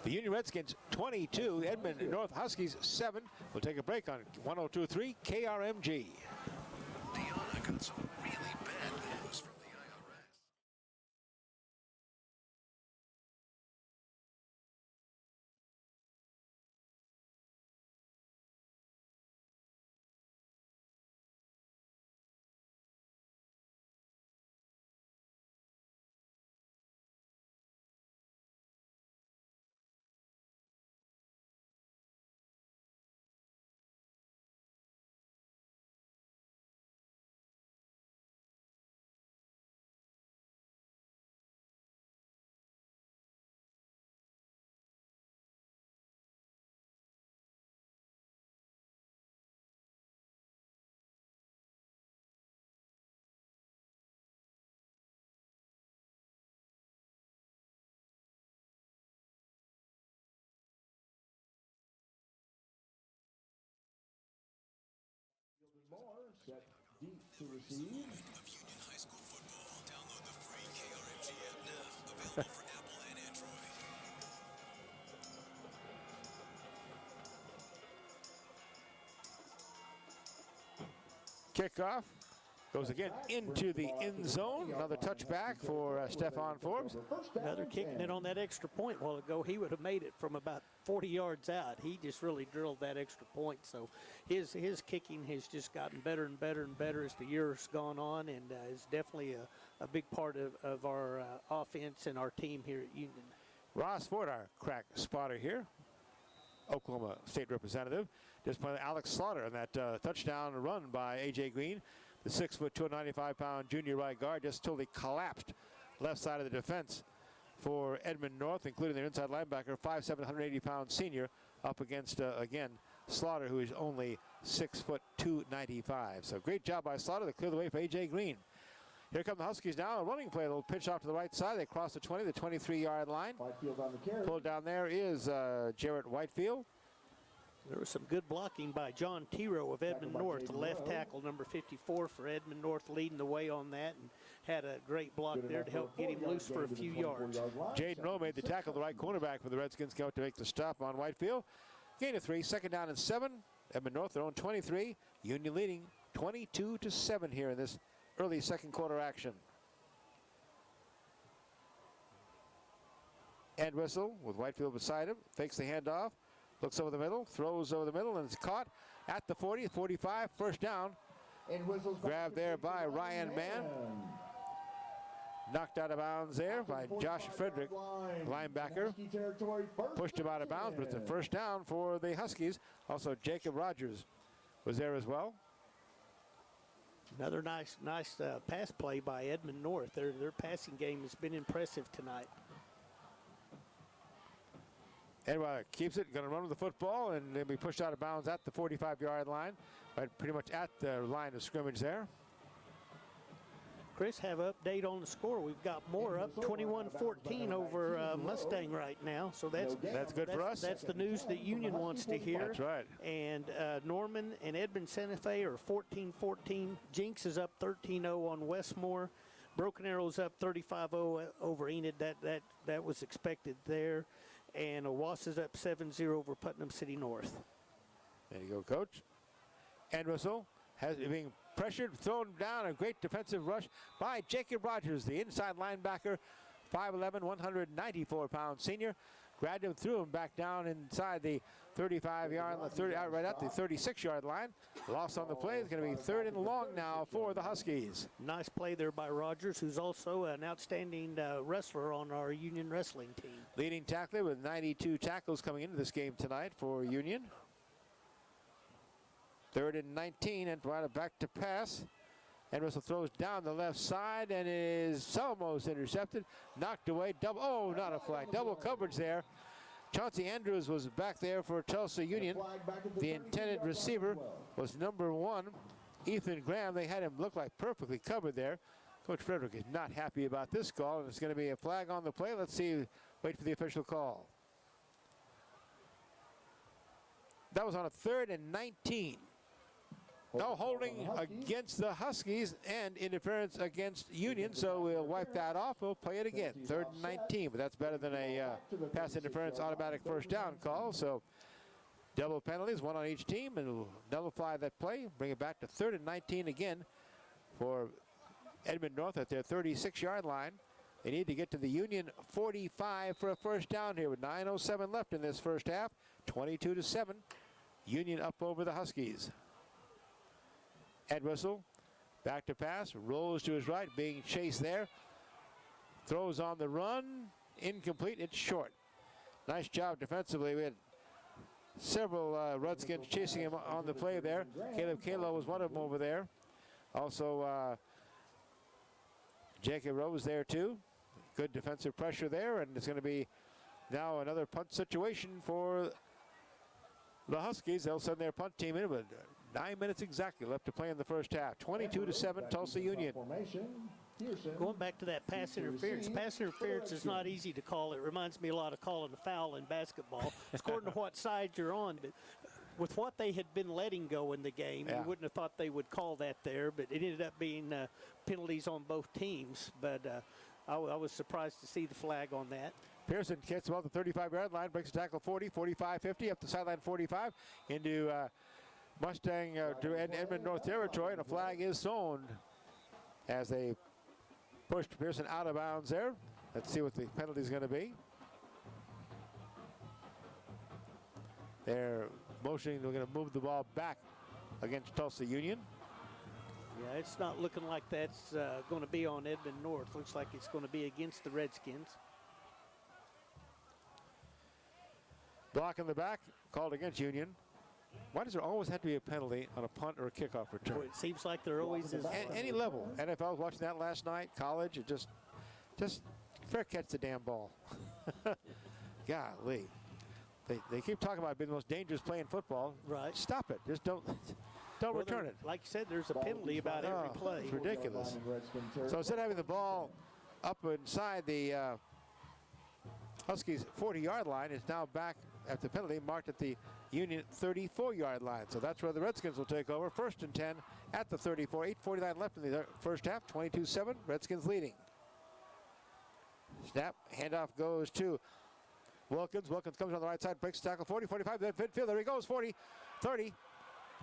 the Union Redskins 22, Edmond North Huskies 7. We'll take a break on 102.3 KRMG. Deanna got some really Set deep to receive. Of Union High School football. Download the free KRMG app now. Available for Apple and Android. Kickoff goes again into the end zone. Another touchback for Stephon Forbes. Another kicking it on that extra point a while ago. He would have made it from about 40 yards out. He just really drilled that extra point. So his kicking has just gotten better and better and better as the year's gone on, and is definitely a big part of our offense and our team here at Union. Ross Ford, our crack spotter here, Oklahoma State representative, just playing Alex Slaughter on that touchdown run by A.J. Green. The 6', 295-pound junior right guard just totally collapsed left side of the defense for Edmond North, including their inside linebacker, 5'7", 180-pound senior, up against, again, Slaughter, who is only 6', 295. So great job by Slaughter to clear the way for A.J. Green. Here come the Huskies now. A running play, a little pitch off to the right side. They cross the 20, the 23-yard line. Whitefield on the carry. Pulled down there is Jarrett Whitefield. There was some good blocking by John Tiro of Edmond North, the left tackle, number 54 for Edmond North, leading the way on that, and had a great block there to help get him loose for a few yards. Jaden Rowe made the tackle, the right cornerback for the Redskins, come out to make the stop on Whitefield. Gain of 3, second down and 7. Edmond North, their own 23. Union leading 22-7 here in this early second quarter action. And whistle with Whitefield beside him, fakes the handoff. Looks over the middle, throws over the middle, and it's caught at the 40, 45, first down. Grabbed there by Ryan Mann. Knocked out of bounds there by Josh Frederick, linebacker. Pushed him out of bounds, but it's a first down for the Huskies. Also, Jacob Rogers was there as well. Another nice pass play by Edmond North. Their passing game has been impressive tonight. Edward keeps it, going to run with the football, and then be pushed out of bounds at the 45-yard line, right pretty much at the line of scrimmage there. Chris, have an update on the score. We've got more up, 21-14 over Mustang right now. So that's good for us. That's the news that Union wants to hear. That's right. And Norman and Edmond Santa Fe are 14-14. Jinx is up 13-0 on Westmore. Broken Arrow's up 35-0 over Enid. That was expected there. And Owassa's up 7-0 over Putnam City North. There you go, Coach. And Russell has being pressured, thrown down, a great defensive rush by Jacob Rogers, the inside linebacker, 5'11", 194-pound senior. Grabbed him, threw him back down inside the 35-yard line, right at the 36-yard line. Loss on the play. It's going to be third and long now for the Huskies. Nice play there by Rogers, who's also an outstanding wrestler on our Union wrestling team. Leading tackler with 92 tackles coming into this game tonight for Union. Third and 19, and right back to pass. And Russell throws down the left side and is almost intercepted. Knocked away. Oh, not a flag. Double coverage there. Chauncey Andrews was back there for Tulsa Union. The intended receiver was number 1, Ethan Graham. They had him look like perfectly covered there. Coach Frederick is not happy about this call, and it's going to be a flag on the play. Let's see. Wait for the official call. That was on a 3rd and 19. No holding against the Huskies and interference against Union, so we'll wipe that off. We'll play it again, 3rd and 19, but that's better than a pass interference automatic first down call. So double penalties, 1 on each team, and we'll nullify that play, bring it back to 3rd and 19 again for Edmond North at their 36-yard line. They need to get to the Union 45 for a first down here with 9:07 left in this first half, 22-7. Union up over the Huskies. Ed Russell, back to pass, rolls to his right, being chased there. Throws on the run, incomplete, it's short. Nice job defensively. We had several Redskins chasing him on the play there. Caleb Kalo was one of them over there. Also, Jacob Rose there too. Good defensive pressure there, and it's going to be now another punt situation for the Huskies. They'll send their punt team in with 9 minutes exactly left to play in the first half. 22-7, Tulsa Union. Going back to that pass interference. Pass interference is not easy to call. It reminds me a lot of calling a foul in basketball. According to what side you're on. But with what they had been letting go in the game, you wouldn't have thought they would call that there, but it ended up being penalties on both teams. But I was surprised to see the flag on that. Pearson kicks above the 35-yard line, breaks the tackle 40, 45, 50, up the sideline 45, into Mustang to Edmond North territory, and a flag is thrown as they pushed Pearson out of bounds there. Let's see what the penalty is going to be. They're motioning, they're going to move the ball back against Tulsa Union. Yeah, it's not looking like that's going to be on Edmond North. Looks like it's going to be against the Redskins. Block in the back, called against Union. Why does there always have to be a penalty on a punt or a kickoff return? Well, it seems like there always is. Any level. NFL was watching that last night. College, it just fair catch the damn ball. Golly. They keep talking about it being the most dangerous play in football. Right. Stop it. Just don't return it. Like you said, there's a penalty about every play. It's ridiculous. So instead of having the ball up inside the Huskies 40-yard line, it's now back at the penalty marked at the Union 34-yard line. So that's where the Redskins will take over. 1st and 10 at the 34. 8:49 left in the first half. 22-7. Redskins leading. Snap. Handoff goes to Wilkins. Wilkins comes on the right side, breaks the tackle. 40, 45, then midfield. There he goes. 40, 30,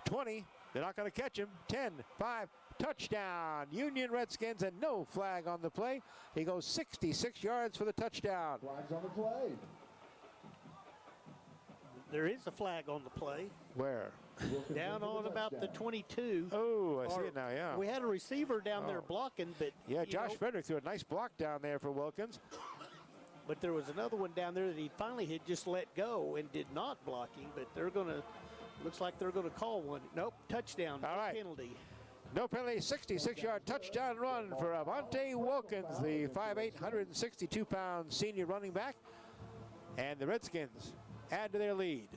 20. They're not going to catch him. 10, 5, touchdown. Union Redskins, and no flag on the play. He goes 66 yards for the touchdown. Flags on the play. There is a flag on the play. Where? Down on about the 22. Oh, I see it now, yeah. We had a receiver down there blocking, but yeah, Josh Frederick threw a nice block down there for Wilkins. But there was another one down there that he finally had just let go and did not blocking, but they're going to, looks like they're going to call one. Nope, touchdown, All right. penalty. No penalty, 66-yard touchdown run for Avante Wilkins, the 5'8", 162-pound senior running back. And the Redskins add to their lead.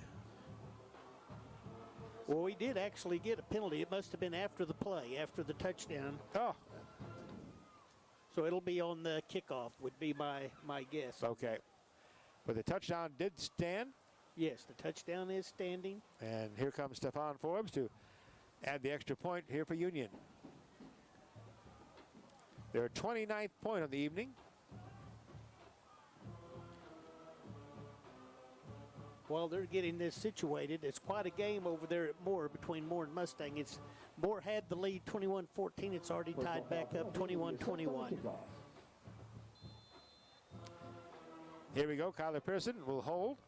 Well, we did actually get a penalty. It must have been after the play, after the touchdown. Oh, So it'll be on the kickoff, would be my guess. okay. But the touchdown did stand. Yes, the touchdown is standing. And here comes Stephon Forbes to add the extra point here for Union. Their 29th point of the evening. While they're getting this situated, it's quite a game over there at Moore, between Moore and Mustang. It's Moore had the lead 21-14. It's already tied back up 21-21. Here we go. Kyler Pearson will hold.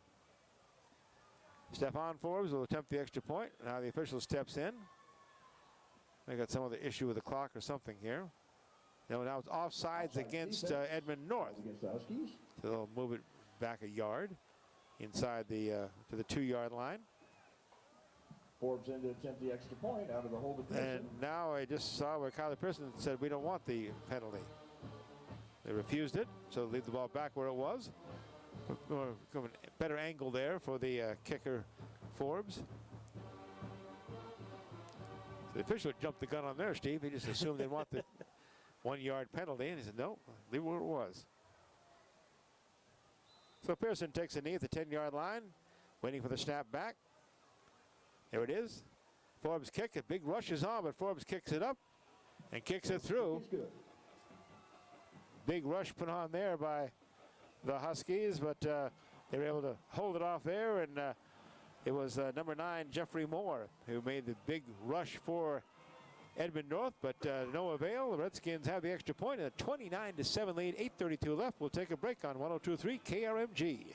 Stephon Forbes will attempt the extra point. Now the official steps in. They got some other issue with the clock or something here. No, now it's offsides against Edmond North. Against the Huskies. So they'll move it back a yard inside the to the 2-yard line. Forbes in to attempt the extra point out of the holding position. And now I just saw where Kyler Pearson said we don't want the penalty. They refused it, so leave the ball back where it was. Better angle there for the kicker Forbes. The official jumped the gun on there, Steve. He just assumed they want the 1-yard penalty, and he said, no, leave it where it was. So Pearson takes a knee at the 10-yard line, waiting for the snap back. There it is. Forbes kick, a big rush is on, but Forbes kicks it up and kicks it through. Big rush put on there by the Huskies, but they were able to hold it off there, and it was number 9, Jeffrey Moore, who made the big rush for Edmond North, but no avail. The Redskins have the extra point, and a 29-7 lead, 8:32 left. We'll take a break on 102.3 KRMG.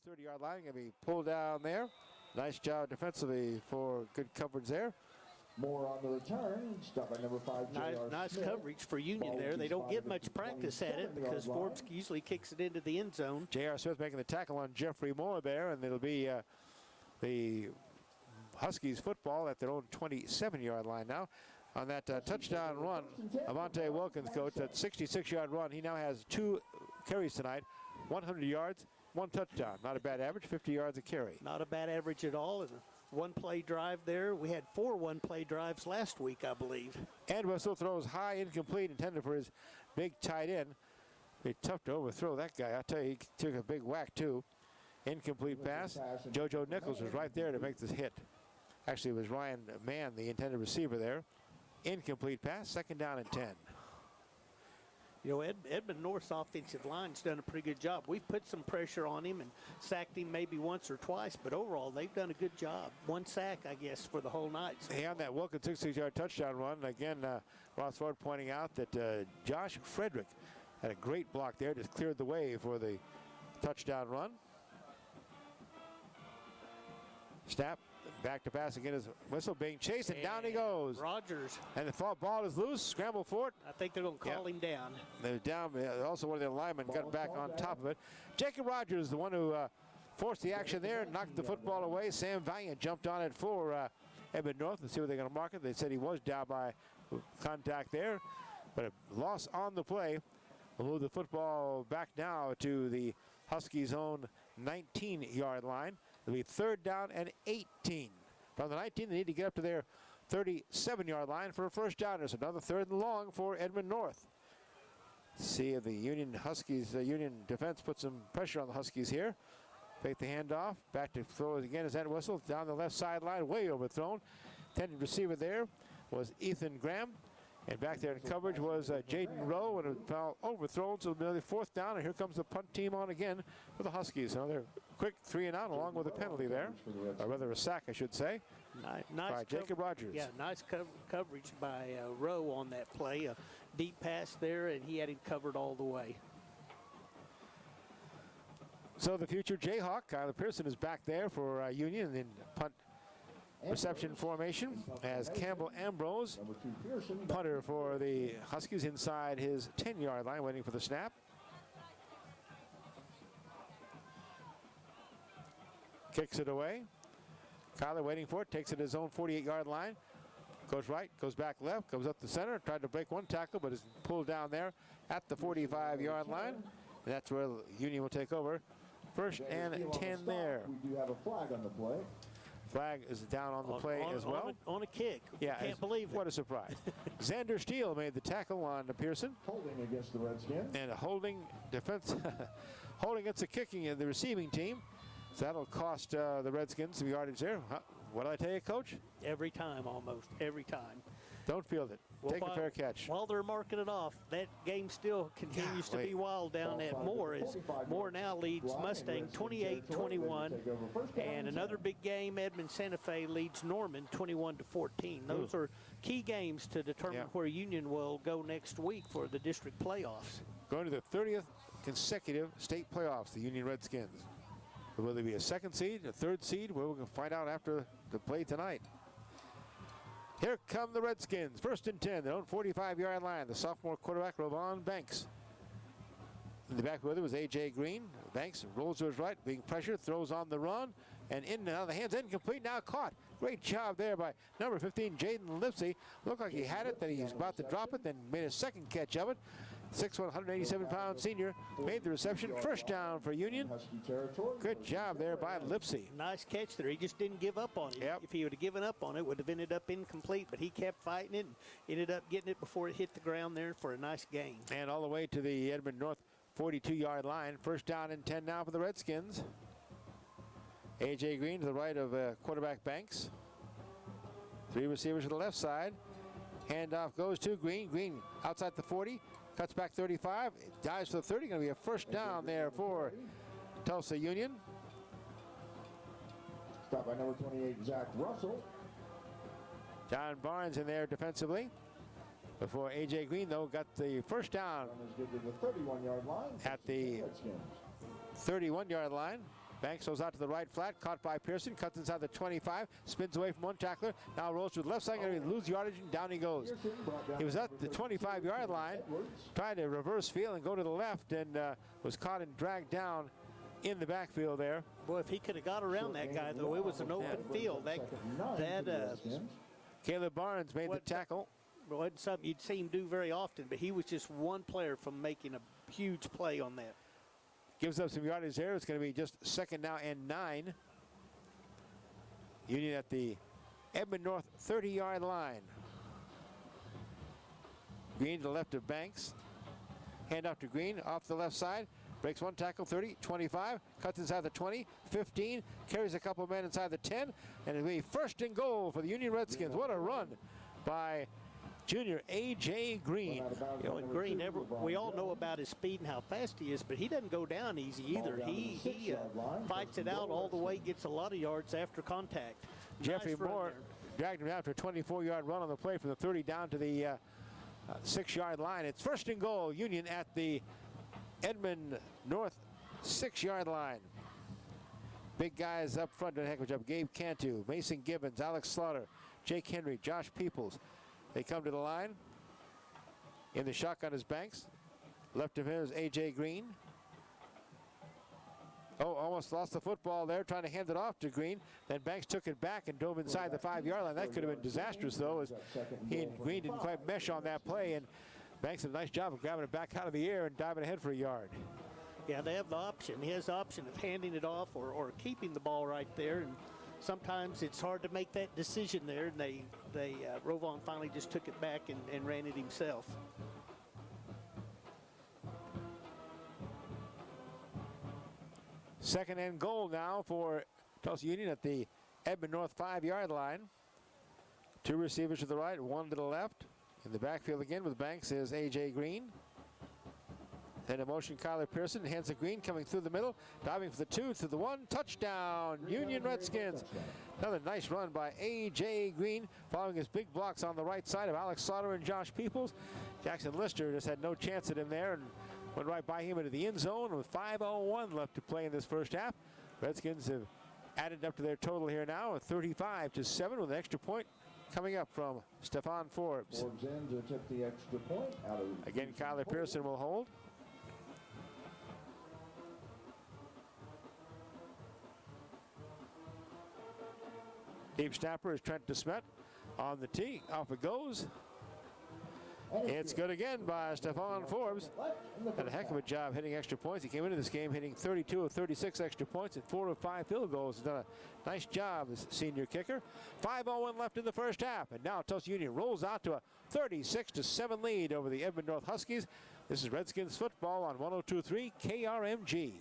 30-yard line. Going to be pulled down there. Nice job defensively for good coverage there. More on the return. Stop by number 5, Nice Smith. coverage for Union there. They don't get much practice at it because Forbes usually kicks it into the end zone. J.R. Smith making the tackle on Jeffrey Moore there, and it'll be the Huskies football at their own 27-yard line now. On that touchdown run, Avante Wilkins, coach, that 66-yard run, he now has 2 carries tonight, 100 yards, 1 touchdown. Not a bad average, 50 yards a carry. Not a bad average at all. And a one-play drive there. We had 4 one-play drives last week, I believe. And Whistle throws high, incomplete, intended for his big tight end. Be tough to overthrow that guy. I'll tell you, he took a big whack, too. Incomplete pass. JoJo Nichols was right there to make this hit. Actually, it was Ryan Mann, the intended receiver there. Incomplete pass, 2nd down and 10. You know, Edmond North's offensive line's done a pretty good job. We've put some pressure on him and sacked him maybe once or twice, but overall they've done a good job. 1 sack, I guess, for the whole night. Hey, on that Wilkins 66-yard touchdown run, again, Ross Ford pointing out that Josh Frederick had a great block there, just cleared the way for the touchdown run. Snap, back to pass again is Whistle being chased, and down he goes. Rogers. And the ball is loose, scramble for it. I think they're going to call him down. They're down. Also, one of their linemen got back on top of it. Jacob Rogers, the one who forced the action there, knocked the football away. Sam Valiant jumped on it for Edmond North. Let's see what they're going to mark it. They said he was down by contact there, but a loss on the play will move the football back now to the Huskies' own 19-yard line. It'll be 3rd down and 18. From the 19, they need to get up to their 37-yard line for a first down. There's another 3rd and long for Edmond North. See if the Union Huskies, Union defense put some pressure on the Huskies here. Fake the handoff. Back to throw it again as that Whistle down the left sideline, way overthrown. Intended receiver there was Ethan Graham. And back there in coverage was Jaden Rowe, and it foul overthrown, so nearly 4th down, and here comes the punt team on again for the Huskies. So they're quick 3 and out, along with a penalty there, or rather a sack, I should say, Nice by Jacob Rogers. Yeah, nice coverage by Rowe on that play. A deep pass there, and he had him covered all the way. So the future Jayhawk, Kyler Pearson, is back there for Union in punt reception formation as Campbell Ambrose, punter for the Huskies, inside his 10-yard line, waiting for the snap. Kicks it away. Kyler waiting for it, takes it to his own 48-yard line. Goes right, goes back left, comes up the center, tried to break one tackle, but is pulled down there at the 45-yard line. And that's where Union will take over. 1st and 10 there. We do have a flag on the play. Flag is down on the play as well. On a kick. Yeah, Can't believe it. What a surprise. Xander Steele made the tackle on Pearson. Holding against the Redskins. And a holding defense, holding against the kicking of the receiving team. So that'll cost the Redskins some yardage there. What did I tell you, Coach? Every time, almost. Every time. Don't field it. Well, Take a fair catch. While they're marking it off, that game still continues to be wild down at Moore. As Moore now leads Mustang 28-21, and another big game, Edmond Santa Fe leads Norman 21-14. Those are key games to determine where Union will go next week for the district playoffs. Going to the 30th consecutive state playoffs, the Union Redskins. Will they be a 2nd seed, a 3rd seed? Well, we're going to find out after the play tonight. Here come the Redskins. 1st and 10, their own 45-yard line. The sophomore quarterback, Ravon Banks. In the back with him was A.J. Green. Banks rolls to his right, being pressured, throws on the run, and in and out of the hands, incomplete, now caught. Great job there by number 15, Jaden Lipsey. Looked like he had it, then he was about to drop it, then made a 2nd catch of it. 6'1", 187-pound senior made the reception. 1st down for Union. Good job there by Lipsey. Nice catch there. He just didn't give up on it. Yep. If he would have given up on it, would have ended up incomplete, but he kept fighting it and ended up getting it before it hit the ground there for a nice gain. And all the way to the Edmond North 42-yard line. 1st down and 10 now for the Redskins. A.J. Green to the right of quarterback Banks. 3 receivers to the left side. Handoff goes to Green. Green outside the 40. Cuts back 35, dives to the 30. Going to be a 1st down there for Tulsa Union. Stop by number 28, Zach Russell. John Barnes in there defensively. Before A.J. Green, though, got the 1st down The 31-yard line at the 31-yard line. Banks goes out to the right flat, caught by Pearson, cuts inside the 25, spins away from one tackler, now rolls to the left side, and he loses yardage, and down he goes. He was at the 25-yard line, trying to reverse field and go to the left, and was caught and dragged down in the backfield there. Boy, if he could have got around that guy, though, it was an open field. Caleb Barnes made the tackle. It wasn't something you'd see him do very often, but he was just one player from making a huge play on that. Gives up some yardage there. It's going to be just second now and 9. Union at the Edmond North 30-yard line. Green to the left of Banks. Hand off to Green, off the left side. Breaks one tackle, 30, 25, cuts inside the 20, 15, carries a couple men inside the 10, and it'll be first and goal for the Union Redskins. What a run by junior A.J. Green. You know, and Green, we all know about his speed and how fast he is, but he doesn't go down easy either. He fights it out all the way, gets a lot of yards after contact. Jeffrey Nice Moore dragged him down for a 24-yard run on the play from the 30 down to the 6-yard line. It's first and goal, Union at the Edmond North 6-yard line. Big guys up front doing a heck of a job. Gabe Cantu, Mason Gibbons, Alex Slaughter, Jake Henry, Josh Peoples. They come to the line. In the shotgun is Banks. Left of him is A.J. Green. Oh, almost lost the football there, trying to hand it off to Green. Then Banks took it back and dove inside the 5-yard line. That could have been disastrous, though, as he and Green didn't quite mesh on that play. And Banks did a nice job of grabbing it back out of the air and diving ahead for a yard. Yeah, they have the option. He has the option of handing it off or keeping the ball right there. And sometimes it's hard to make that decision there. And Rovon finally just took it back and ran it himself. Second and goal now for Tulsa Union at the Edmond North 5-yard line. 2 receivers to the right, 1 to the left. In the backfield again with Banks is A.J. Green. Then in motion, Kyler Pearson, hands to Green, coming through the middle, diving for the 2 to the 1, touchdown, Union Redskins. Another nice run by A.J. Green, following his big blocks on the right side of Alex Slaughter and Josh Peoples. Jackson Lister just had no chance at him there and went right by him into the end zone with 5:01 left to play in this first half. Redskins have added up to their total here now, a 35-7 with an extra point coming up from Stephon Forbes. Forbes in to tip the extra point out of. Again, Kyler Pearson will hold. Deep snapper is Trent DeSmet on the tee. Off it goes. It's good again by Stephon Forbes. Had a heck of a job hitting extra points. He came into this game hitting 32 of 36 extra points and 4 of 5 field goals. He's done a nice job as senior kicker. 5:01 left in the first half. And now Tulsa Union rolls out to a 36-7 lead over the Edmond North Huskies. This is Redskins football on 102.3 KRMG.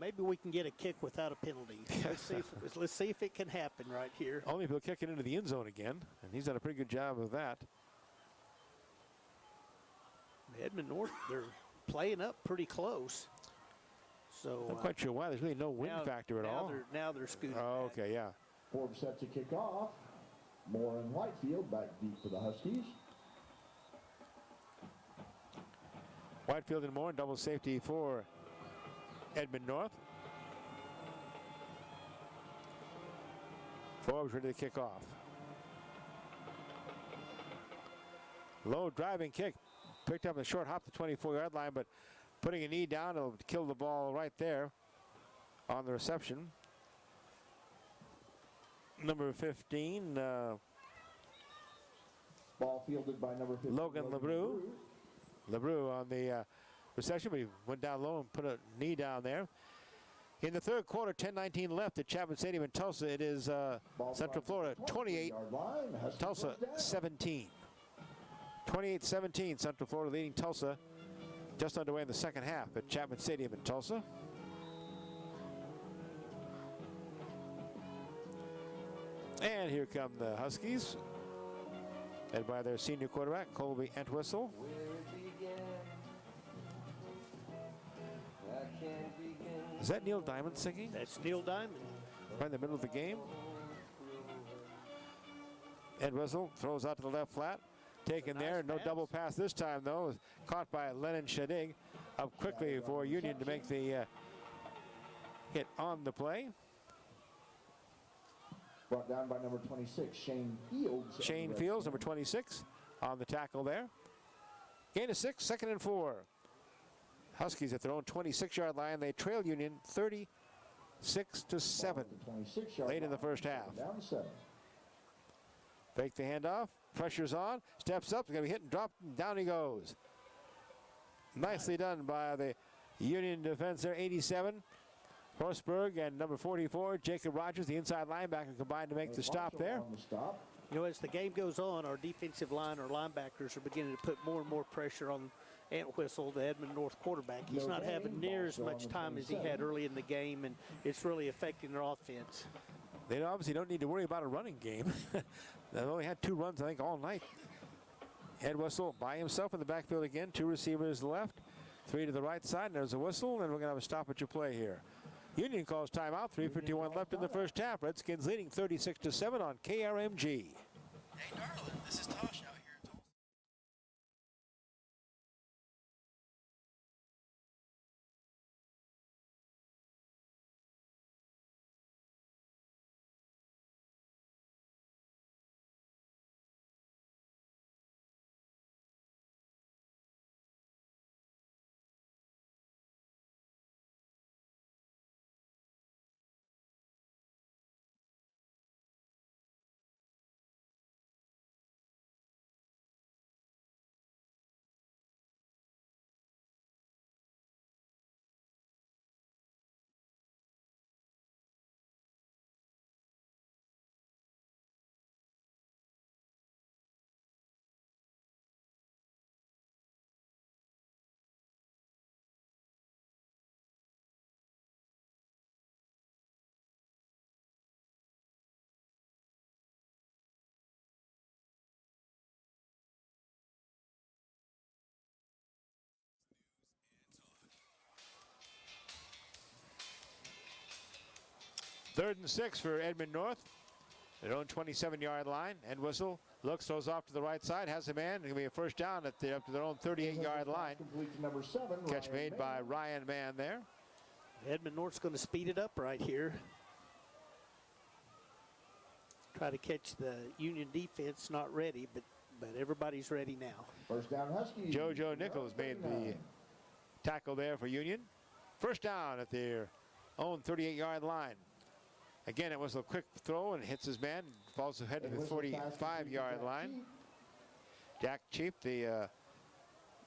maybe we can get a kick without a penalty. Let's see if it can happen right here. Only if he'll kick it into the end zone again, and he's done a pretty good job of that. Edmond North, they're playing up pretty close. So I'm quite sure why. There's really no wind factor at all. Now they're scooting. Oh, back. okay, yeah. Forbes set to kick off. Moore and Whitefield back deep for the Huskies. Whitefield and Moore, double safety for Edmond North. Forbes ready to kick off. Low driving kick. Picked up a short hop to 24-yard line, but putting a knee down, it'll kill the ball right there on the reception. Number 15. Ball fielded by number 15. Logan LeBrew. LeBrew on the reception, but he went down low and put a knee down there. In the third quarter, 10:19 left at Chapman Stadium in Tulsa. It is Central Florida 28, Tulsa 17. 28-17, Central Florida leading Tulsa. Just underway in the second half at Chapman Stadium in Tulsa. And here come the Huskies, led by their senior quarterback, Colby Entwistle. Is that Neil Diamond singing? That's Neil Diamond. Right in the middle of the game. Entwistle throws out to the left flat. Taken there, no double pass this time though. Caught by Lennon Shadig. Up quickly for Union to make the hit on the play. Brought down by number 26, Shane Fields. Shane Fields, number 26, on the tackle there. Gain of 6, 2nd and 4. Huskies at their own 26-yard line. They trail Union 36-7 late in the first half. Down 7. Fake the handoff. Pressure's on. Steps up. He's going to be hit and dropped. And down he goes. Nicely done by the Union defense there. 87. Forsberg and number 44, Jacob Rogers, the inside linebacker, combined to make the stop there. You know, as the game goes on, our defensive line, our linebackers are beginning to put more and more pressure on Entwistle, the Edmond North quarterback. He's not having near as much time as he had early in the game, and it's really affecting their offense. They obviously don't need to worry about a running game. They've only had 2 runs, I think, all night. Entwistle by himself in the backfield again. 2 receivers left, 3 to the right side. And there's a whistle, and we're going to have a stoppage of play here. Union calls timeout. 3:51 left in the first half. Redskins leading 36-7 on KRMG. Hey, darling, this is Tosh out here in Tulsa. Third and 6 for Edmond North. Their own 27-yard line. Entwistle looks, throws off to the right side, has a man. It's going to be a first down up to their own 38-yard line. Number 7, Catch made by Ryan Mann there. Edmond North's going to speed it up right here. Try to catch the Union defense, not ready, but everybody's ready now. First down Huskies. JoJo Nichols made the tackle there for Union. First down at their own 38-yard line. Again, it was a quick throw and hits his man. Falls ahead to the 45-yard line. Jack Cheap, the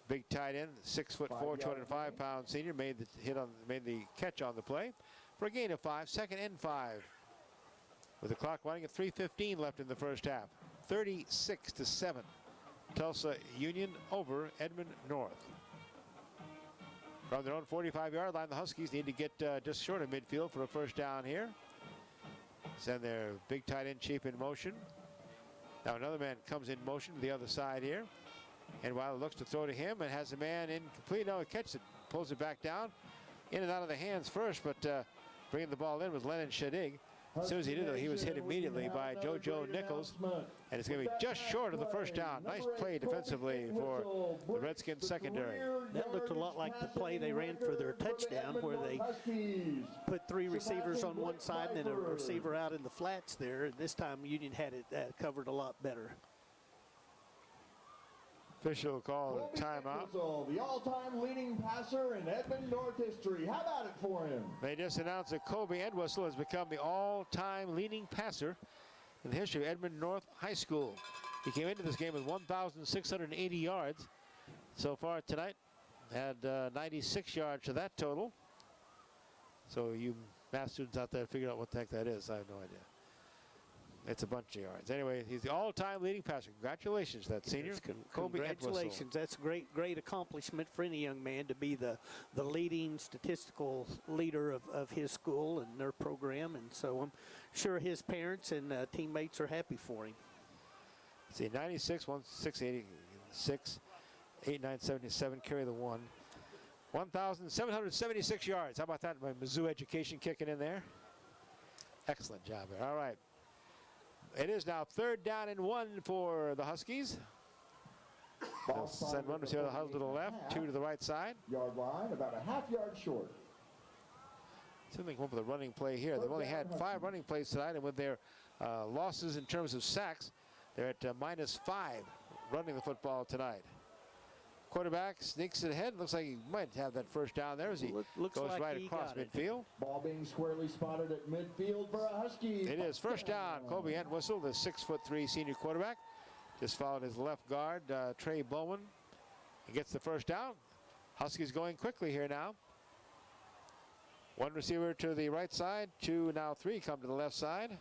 big tight end, 6'4", 205-pound senior, made the catch on the play for a gain of 5. 2nd and 5. With the clock running at 3:15 left in the first half. 36-7. Tulsa Union over Edmond North. From their own 45-yard line, the Huskies need to get just short of midfield for a first down here. Send their big tight end Cheap in motion. Now another man comes in motion to the other side here. And Wilder looks to throw to him and has a man incomplete. No, he catches it, pulls it back down. In and out of the hands first, but bringing the ball in was Lennon Shadig. As soon as he did it, he was hit immediately by JoJo Nichols. And it's going to be just short of the first down. Nice play defensively for the Redskins secondary. That looked a lot like the play they ran for their touchdown, where they put 3 receivers on one side and then a receiver out in the flats there. This time Union had it covered a lot better. Official call timeout. The all-time leading passer in Edmond North history. How about it for him? They just announced that Kobe Entwistle has become the all-time leading passer in the history of Edmond North High School. He came into this game with 1,680 yards so far tonight. Had 96 yards to that total. So you math students out there figure out what the heck that is. I have no idea. It's a bunch of yards. Anyway, he's the all-time leading passer. Congratulations to that senior, Kobe Congratulations. Entwistle. That's a great accomplishment for any young man to be the leading statistical leader of his school and their program. And so I'm sure his parents and teammates are happy for him. See, 96, 1,686, 8,977, carry the 1. 1,776 yards. How about that? My Mizzou education kicking in there. Excellent job there. All right. It is now 3rd down and 1 for the Huskies. They'll send one receiver to the left, 2 to the right side. Yard line, about a half yard short. See if they come up with a running play here. They've only had 5 running plays tonight, and with their losses in terms of sacks, they're at -5 running the football tonight. Quarterback sneaks it ahead. Looks like he might have that first down there as he Looks goes like right he across got it. midfield. Ball being squarely spotted at midfield for a Huskies. It is first down. Kobe Entwistle, the 6'3" senior quarterback, just followed his left guard, Trey Bowman. He gets the first down. Huskies going quickly here now. 1 receiver to the right side, 2, now 3 come to the left side.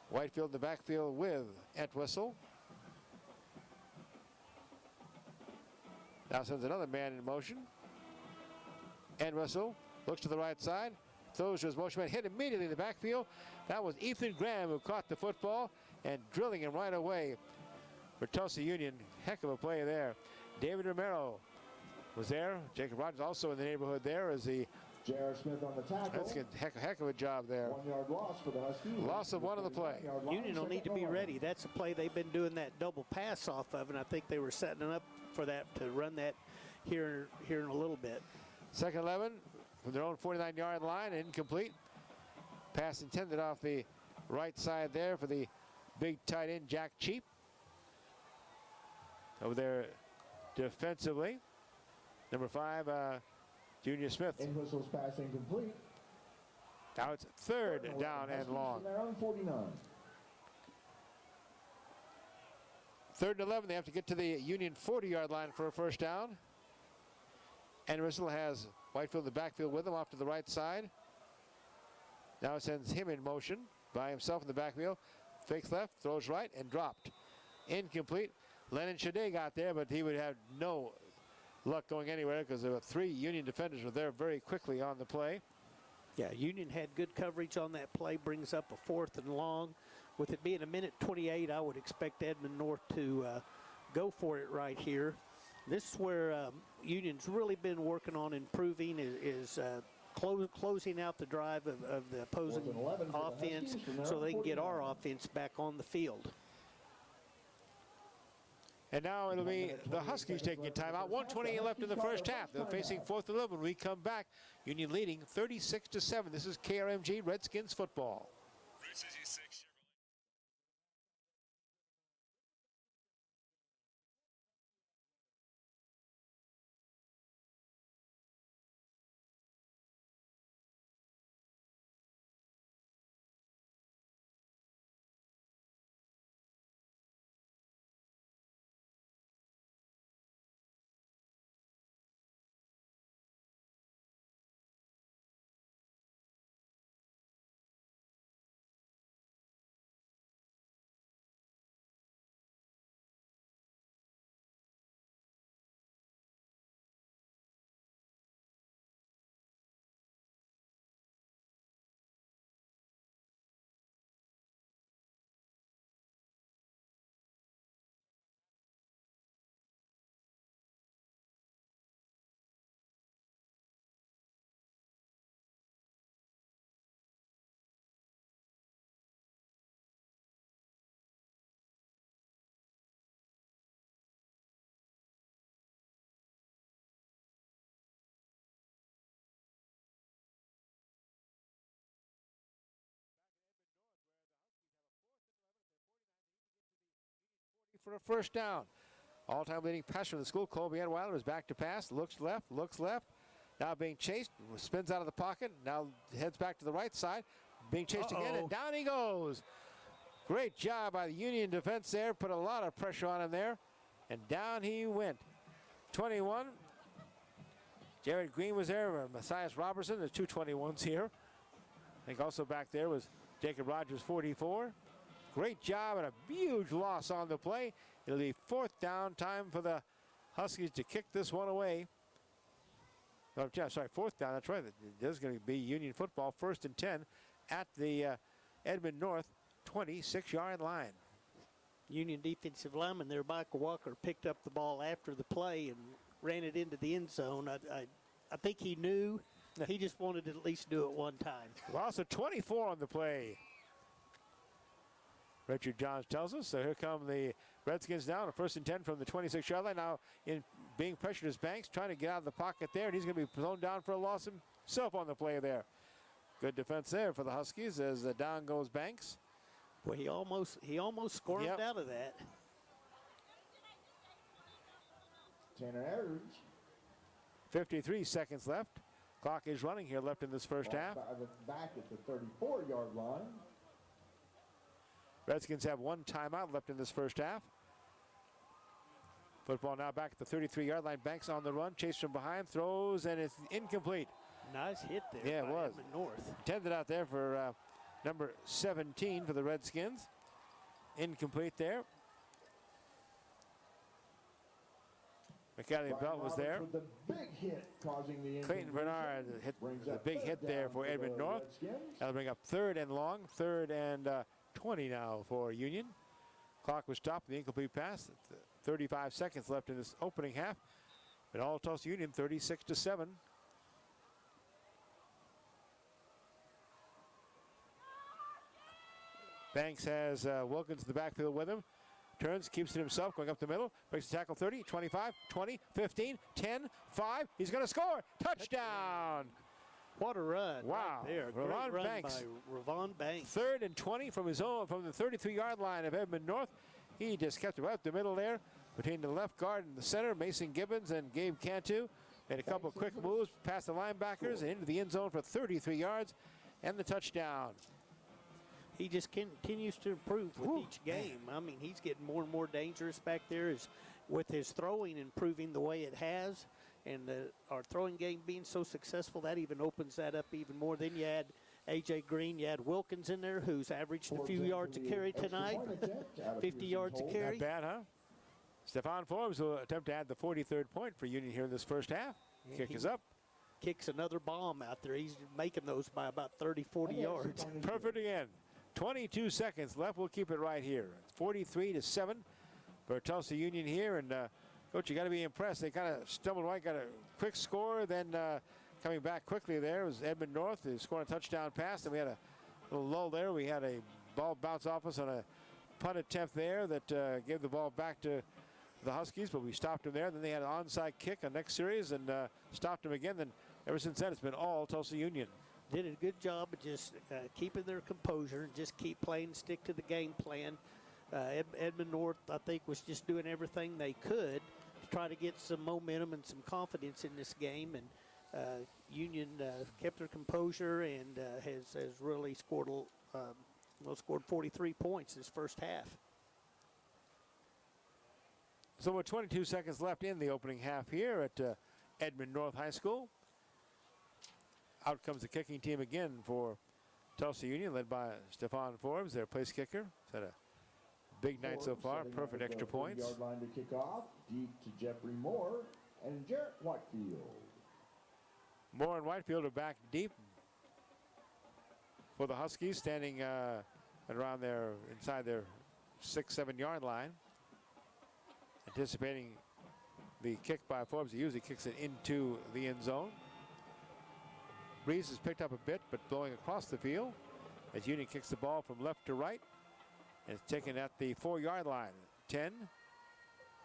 Whitefield in the backfield with Entwistle. Now sends another man in motion. Entwistle looks to the right side, throws to his motion man, hit immediately in the backfield. That was Ethan Graham who caught the football and drilling him right away for Tulsa Union. Heck of a play there. David Romero was there. Jacob Rogers also in the neighborhood there as the J.R. Smith on the tackle. That's a heck of a job there. 1 yard loss for the Huskies. Loss of 1 on the play. Union will need to be ready. That's a play they've been doing that double pass off of, and I think they were setting up for that to run that here in a little bit. 2nd 11 from their own 49-yard line, incomplete. Pass intended off the right side there for the big tight end Jack Cheap. Over there defensively, number 5, Junior Smith. Entwistle's pass incomplete. Now it's 3rd down and long. From their own 49. 3rd and 11. They have to get to the Union 40-yard line for a first down. Entwistle has Whitefield in the backfield with him off to the right side. Now sends him in motion by himself in the backfield. Fakes left, throws right, and dropped. Incomplete. Lennon Shade got there, but he would have no luck going anywhere because there were 3 Union defenders were there very quickly on the play. Yeah, Union had good coverage on that play, brings up a 4th and long. With it being 1:28, I would expect Edmond North to go for it right here. This is where Union's really been working on improving is closing out the drive of the opposing 4th and 11 for the offense Huskies so they can get 49. our offense back on the field. And now it'll be the Huskies taking a timeout. 1:28 left in the first half. They're facing 4th and 11 when we come back. Union leading 36-7. This is KRMG Redskins football. for a first down. All-time leading passer in the school, Colby Edweiler, is back to pass. Looks left. Now being chased. Spins out of the pocket. Now heads back to the right side. Being chased again, and down he goes. Great job by the Union defense there. Put a lot of pressure on him there. And down he went. 21. Jared Green was there. Matthias Robertson. There's two 21s here. I think also back there was Jacob Rogers, 44. Great job and a huge loss on the play. It'll be fourth down, time for the Huskies to kick this one away. Oh, sorry, fourth down. That's right. This is going to be Union football, 1st and 10 at the Edmond North 26-yard line. Union defensive lineman there, Michael Walker, picked up the ball after the play and ran it into the end zone. I think he knew. He just wanted to at least do it one time. Loss of 24 on the play. Richard Johns tells us. So here come the Redskins now. A 1st and 10 from the 26-yard line. Now in being pressured is Banks, trying to get out of the pocket there, and he's going to be thrown down for a loss himself on the play there. Good defense there for the Huskies as down goes Banks. Well, he almost squirmed out of that. Tanner Ayers. 53 seconds left. Clock is running here left in this first half. Back at the 34-yard line. Redskins have one timeout left in this first half. Football now back at the 33-yard line. Banks on the run, chased from behind, throws, and it's incomplete. Nice hit there. Yeah, it was. Edmond North. Intended out there for number 17 for the Redskins. Incomplete there. McAdam Belt was there. The big hit causing the Clayton Bernard hit the big hit there for Edmond North. That'll bring up 3rd and long, 3rd and 20 now for Union. Clock was stopped, the incomplete pass. 35 seconds left in this opening half. But all Tulsa Union 36-7. Banks has Wilkins in the backfield with him. Turns, keeps it himself, going up the middle. Breaks the tackle 30, 25, 20, 15, 10, 5. He's going to score. Touchdown. What a run. Wow. Right there. Great Ravon run Banks. by Ravon Banks. 3rd and 20 from his own, from the 33-yard line of Edmond North. He just kept it right up the middle there between the left guard and the center, Mason Gibbons and Gabe Cantu. Made a couple of quick moves past the linebackers and into the end zone for 33 yards and the touchdown. He just continues to improve with each game. I mean, he's getting more and more dangerous back there with his throwing improving the way it has. And our throwing game being so successful, that even opens that up even more. Then you add A.J. Green, you add Wilkins in there, who's averaged a few yards a carry tonight, 50 yards a carry. Not bad, huh? Stephon Forbes will attempt to add the 43rd point for Union here in this first half. Kick is up. Kicks another bomb out there. He's making those by about 30, 40 yards. Perfect again. 22 seconds left. We'll keep it right here. 43-7 for Tulsa Union here. And, Coach, you got to be impressed. They kind of stumbled right, got a quick score. Then coming back quickly there was Edmond North, who scored a touchdown pass. And we had a little lull there. We had a ball bounce off us on a punt attempt there that gave the ball back to the Huskies, but we stopped them there. Then they had an onside kick on next series and stopped them again. Then ever since then, it's been all Tulsa Union. Did a good job of just keeping their composure and just keep playing, stick to the game plan. Edmond North, I think, was just doing everything they could to try to get some momentum and some confidence in this game. And Union kept their composure and has really scored 43 points this first half. So with 22 seconds left in the opening half here at Edmond North High School. Out comes the kicking team again for Tulsa Union, led by Stephon Forbes, their place kicker. He's had a big night so far, perfect extra points. Yard line to kick off, deep to Jeffrey Moore and Jarrett Whitefield. Moore and Whitefield are back deep for the Huskies, standing around there inside their 6-7 yard line. Anticipating the kick by Forbes. He usually kicks it into the end zone. Breeze has picked up a bit, but blowing across the field as Union kicks the ball from left to right. And it's taken at the 4-yard line. 10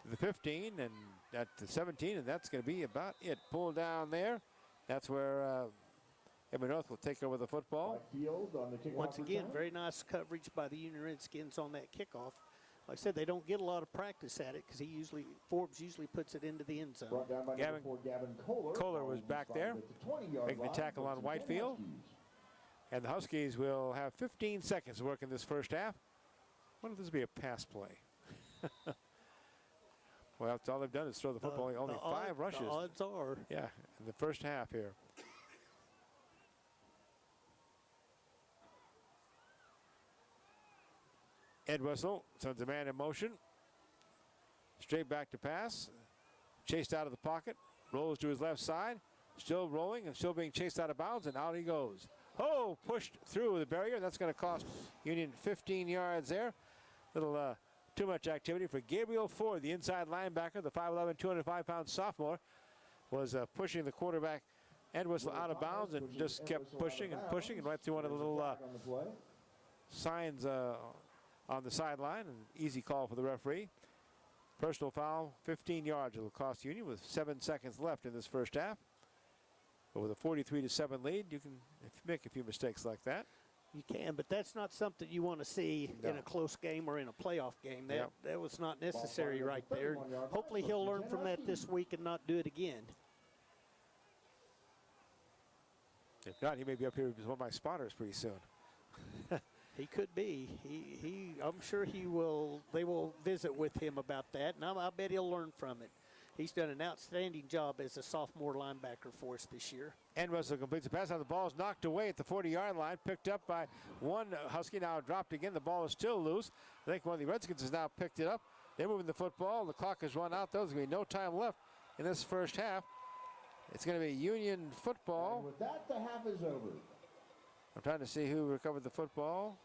to the 15 and at the 17, and that's going to be about it. Pulled down there. That's where Edmond North will take over the football. On the Once again, very nice coverage by the Union Redskins on that kickoff. Like I said, they don't get a lot of practice at it because Forbes usually puts it into the end zone. Brought down by Gavin- number 4, Gavin Kohler. Kohler was back there, At the 20-yard making the line tackle for on the Whitefield. Huskies. And the Huskies will have 15 seconds to work in this first half. What if this be a pass play? Well, that's all they've done is throw the football. Only 5 rushes. The odds are. Yeah, in the first half here. Ed Whistle sends a man in motion. Straight back to pass. Chased out of the pocket. Rolls to his left side. Still rolling and still being chased out of bounds, and out he goes. Oh, pushed through the barrier. That's going to cost Union 15 yards there. Little too much activity for Gabriel Ford, the inside linebacker, the 5'11", 205-pound sophomore, was pushing the quarterback Ed Whistle out of bounds and just kept pushing and right through one of the little signs on the sideline. An easy call for the referee. Personal foul, 15 yards. It'll cost Union with 7 seconds left in this first half. But with a 43-7 lead, you can make a few mistakes like that. You can, but that's not something you want to see in a close game or in a playoff game. That was not necessary right there. Hopefully he'll learn from that this week and not do it again. If not, he may be up here as one of my spotters pretty soon. He could be. I'm sure he will. They will visit with him about that, and I bet he'll learn from it. He's done an outstanding job as a sophomore linebacker for us this year. And Russell completes the pass. Now the ball is knocked away at the 40-yard line, picked up by one Husky. Now dropped again. The ball is still loose. I think one of the Redskins has now picked it up. They're moving the football. The clock has run out. There's going to be no time left in this first half. It's going to be Union football. And with that, the half is over. I'm trying to see who recovered the football.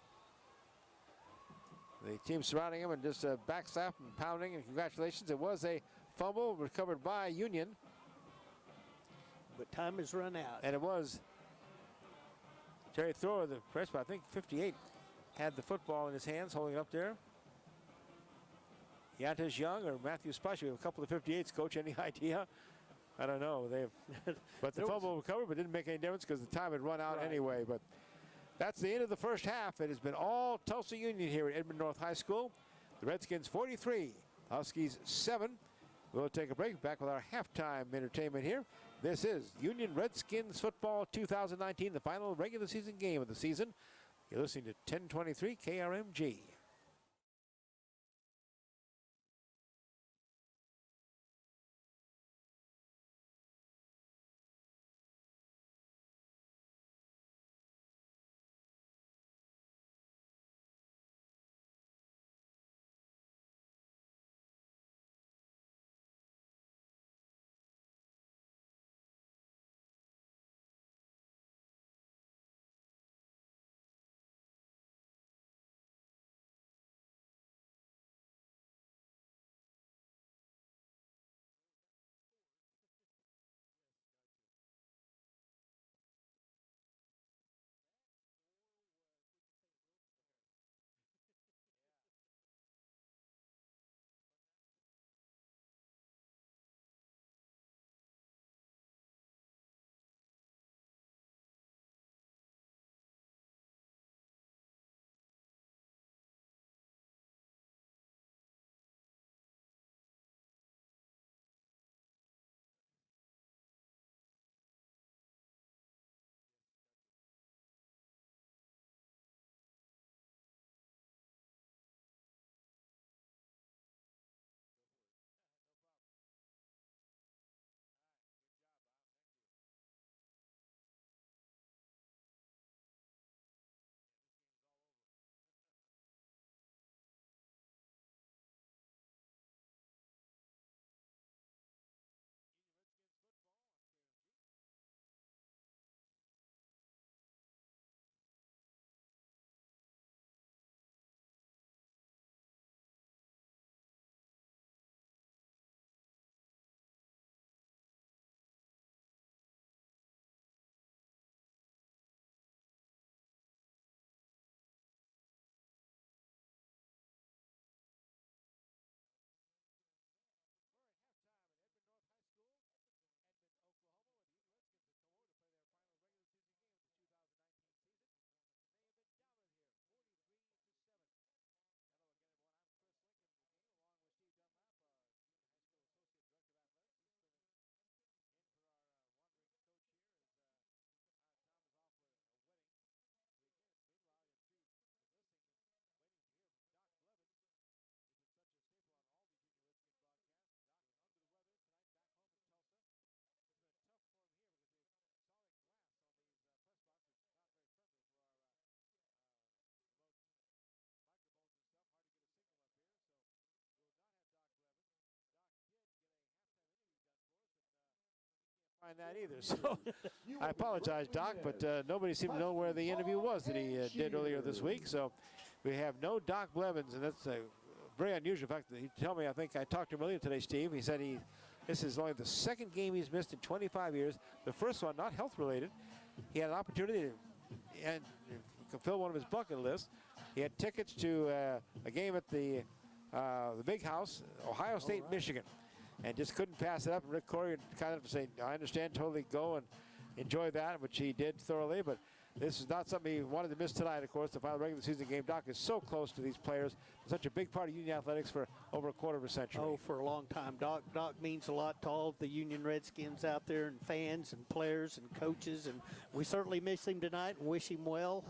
The team surrounding him and just backslap and pounding. And congratulations. It was a fumble recovered by Union. But time has run out. And it was Terry Thrower, the press, but I think 58 had the football in his hands, holding it up there. Yantas Young or Matthew Spush. We have a couple of 58s, Coach. Any idea? I don't know. But the fumble recovered, but didn't make any difference because the time had run out anyway. But that's the end of the first half. It has been all Tulsa Union here at Edmond North High School. The Redskins 43, Huskies 7. We'll take a break. Back with our halftime entertainment here. This is Union Redskins Football 2019, the final regular season game of the season. You're listening to 1023 KRMG. find that either. So I apologize, Doc, but nobody seemed to know where the interview was that he did earlier this week. So we have no Doc Blevins, and that's a very unusual fact. That he told me, I think I talked to him earlier today, Steve. He said this is only the second game he's missed in 25 years. The first one, not health-related. He had an opportunity to fulfill one of his bucket lists. He had tickets to a game at the Big House, Ohio State, Michigan, and just couldn't pass it up. And Rick Corey kind of said, I understand, totally go and enjoy that, which he did thoroughly. But this is not something he wanted to miss tonight, of course. The final regular season game. Doc is so close to these players. Such a big part of Union athletics for over a quarter of a century. Oh, for a long time. Doc means a lot to all of the Union Redskins out there, and fans and players and coaches. And we certainly miss him tonight and wish him well.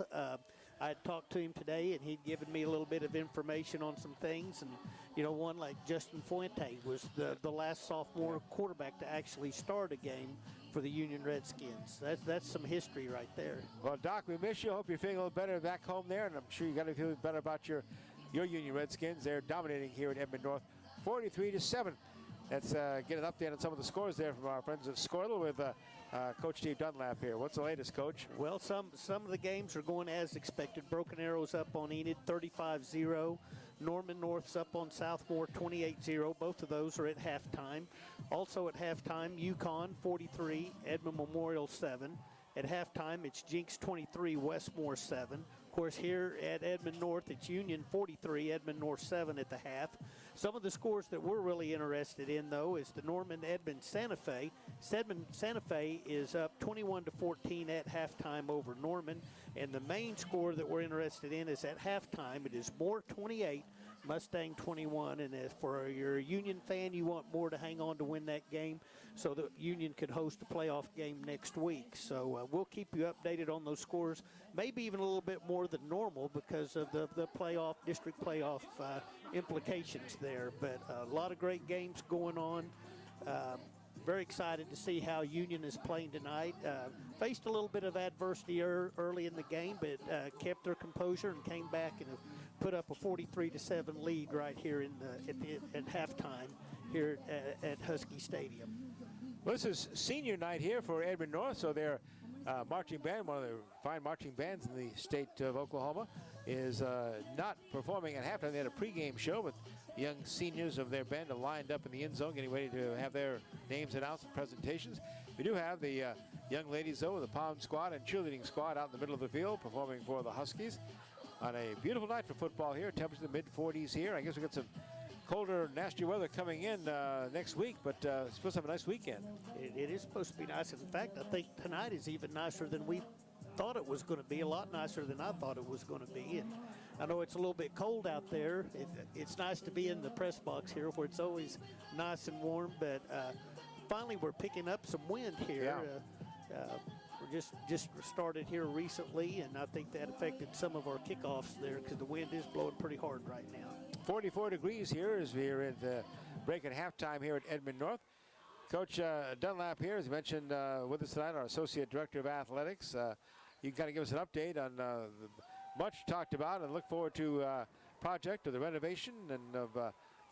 I had talked to him today, and he'd given me a little bit of information on some things. And, you know, one like Justin Fuente was the last sophomore quarterback to actually start a game for the Union Redskins. That's some history right there. Well, Doc, we miss you. Hope you're feeling a little better back home there, and I'm sure you got to feel better about your Union Redskins. They're dominating here at Edmond North, 43-7. Let's get an update on some of the scores there from our friends at Scorler with Coach Steve Dunlap here. What's the latest, Coach? Well, some of the games are going as expected. Broken Arrow's up on Enid, 35-0. Norman North's up on Southmore, 28-0. Both of those are at halftime. Also at halftime, Yukon, 43, Edmond Memorial, 7. At halftime, it's Jinx, 23, Westmore, 7. Of course, here at Edmond North, it's Union 43, Edmond North 7 at the half. Some of the scores that we're really interested in, though, is the Norman Edmond Santa Fe. Santa Fe is up 21-14 at halftime over Norman. And the main score that we're interested in is at halftime. It is Moore 28, Mustang 21. And as for your Union fan, you want Moore to hang on to win that game so that Union could host a playoff game next week. So we'll keep you updated on those scores, maybe even a little bit more than normal because of the playoff, district playoff implications there. But a lot of great games going on. Very excited to see how Union is playing tonight. Faced a little bit of adversity early in the game, but kept their composure and came back and put up a 43-7 lead right here at halftime here at Husky Stadium. Well, this is senior night here for Edmond North, so their marching band, one of the fine marching bands in the state of Oklahoma, is not performing at halftime. They had a pregame show with young seniors of their band are lined up in the end zone, getting ready to have their names announced and presentations. We do have the young ladies, though, the Pound Squad and cheerleading squad out in the middle of the field performing for the Huskies on a beautiful night for football here. Temperature in the mid-40s here. I guess we got some colder, nasty weather coming in next week, but it's supposed to have a nice weekend. It is supposed to be nice. In fact, I think tonight is even nicer than we thought it was going to be, a lot nicer than I thought it was going to be. And I know it's a little bit cold out there. It's nice to be in the press box here where it's always nice and warm, but finally we're picking up some wind here. Yeah. We're just started here recently, and I think that affected some of our kickoffs there because the wind is blowing pretty hard right now. 44 degrees here as we're at the break at halftime here at Edmond North. Coach Dunlap here, as mentioned with us tonight, our Associate Director of Athletics. You can kind of give us an update on the much talked about and look forward to project of the renovation and of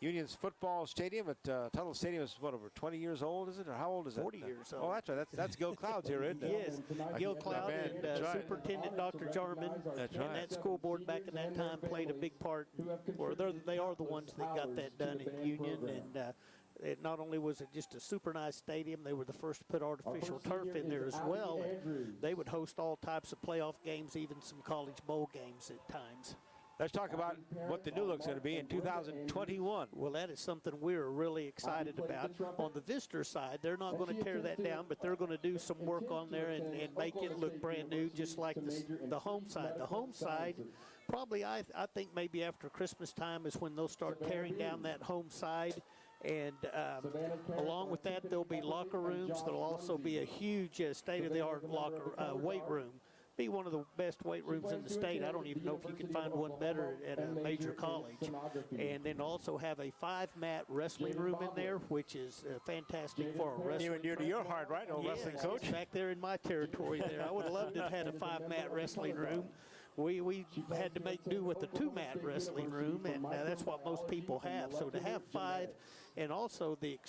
Union's football stadium. Tuttle Stadium is, what, over 20 years old, is it? Or how old is it? 40 years old. Oh, that's right. That's Gil Cloud's here, isn't it? Yes, Gil Cloud and right. Superintendent Dr. Jarman. That's and right. that school board back in that time played a big part. Or they are the ones that got that done at Union. And it not only was it just a super nice stadium, they were the first to put artificial turf in there as well. And they would host all types of playoff games, even some college bowl games at times. Let's talk about what the new look's going to be in 2021. Well, that is something we're really excited about. On the visitor side, they're not going to tear that down, but they're going to do some work on there and make it look brand new, just like the home side. The home side, probably I think maybe after Christmas time is when they'll start tearing down that home side. And along with that, there'll be locker rooms. There'll also be a huge state-of-the-art weight room. Be one of the best weight rooms in the state. I don't even know if you can find one better at a major college. And then also have a 5-mat wrestling room in there, which is fantastic for a wrestling. Near and dear to your heart, right, old wrestling coach? Back there in my territory there. I would love to have had a 5-mat wrestling room. we had to make do with the 2-mat wrestling room, and that's what most people have. So to have 5, and also the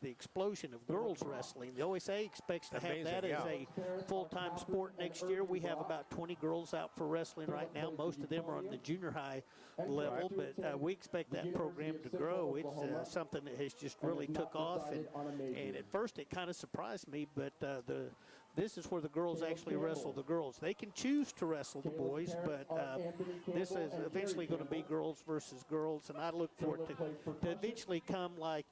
explosion of girls wrestling. The OSA expects to have that as a full-time sport next year. We have about 20 girls out for wrestling right now. Most of them are on the junior high level, but we expect that program to grow. It's something that has just really took off, and at first it kind of surprised me, but this is where the girls actually wrestle the girls. They can choose to wrestle the boys, but this is eventually going to be girls versus girls, and I look for it to eventually come like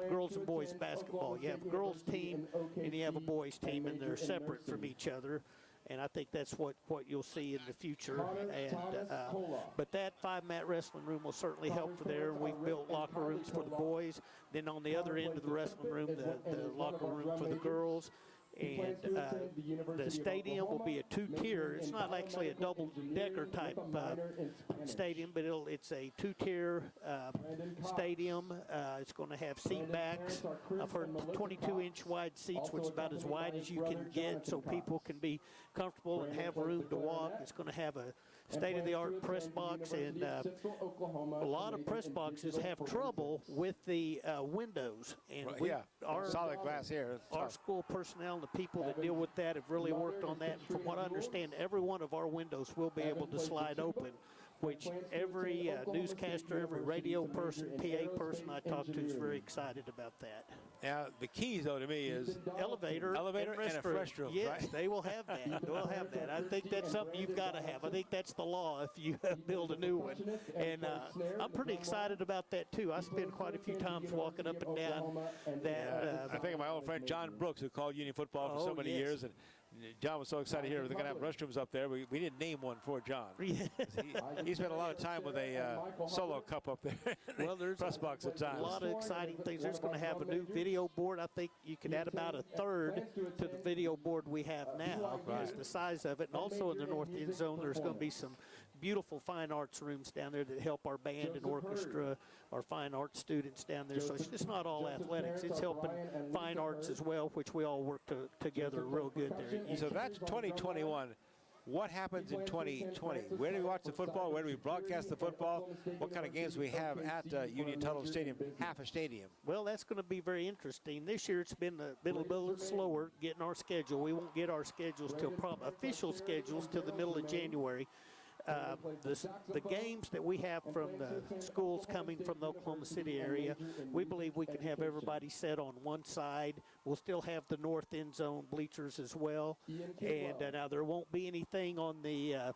girls and boys basketball. You have a girls team and you have a boys team, and they're separate from each other. And I think that's what you'll see in the future. And but that 5-mat wrestling room will certainly help for there. We've built locker rooms for the boys. Then on the other end of the wrestling room, the locker room for the girls. And the stadium will be a 2-tier. It's not actually a double-decker type stadium, but it's a 2-tier stadium. It's going to have seat backs. I've heard 22-inch wide seats, which is about as wide as you can get, so people can be comfortable and have room to walk. It's going to have a state-of-the-art press box, and a lot of press boxes have trouble with the windows. And our solid glass here. Our school personnel and the people that deal with that have really worked on that. And from what I understand, every one of our windows will be able to slide open, which every newscaster, every radio person, PA person I talk to is very excited about that. Now, the keys, though, to me is elevator and a restroom. Yes, right? they will have that. They'll have that. I think that's something you've got to have. I think that's the law if you build a new one. And I'm pretty excited about that, too. I spend quite a few times walking up and down that. I think of my old friend John Brooks, who called Union football for so many years. And John was so excited here. They're going to have restrooms up there. We didn't name one for John. He spent a lot of time with a solo cup up there. Well, there's press box at times. A lot of exciting things. There's going to have a new video board. I think you can add about a third to the video board we have now. Is the size of it. And also in the north end zone, there's going to be some beautiful fine arts rooms down there that help our band and orchestra, our fine arts students down there. So it's just not all athletics. It's helping fine arts as well, which we all work together real good there. So that's 2021. What happens in 2020? Where do we watch the football? Where do we broadcast the football? What kind of games do we have at Union Tuttle Stadium, half a stadium? Well, that's going to be very interesting. This year it's been a little slower getting our schedule. We won't get our schedules till official schedules till the middle of January. The games that we have from the schools coming from the Oklahoma City area, we believe we can have everybody set on one side. We'll still have the north end zone bleachers as well. And now there won't be anything on the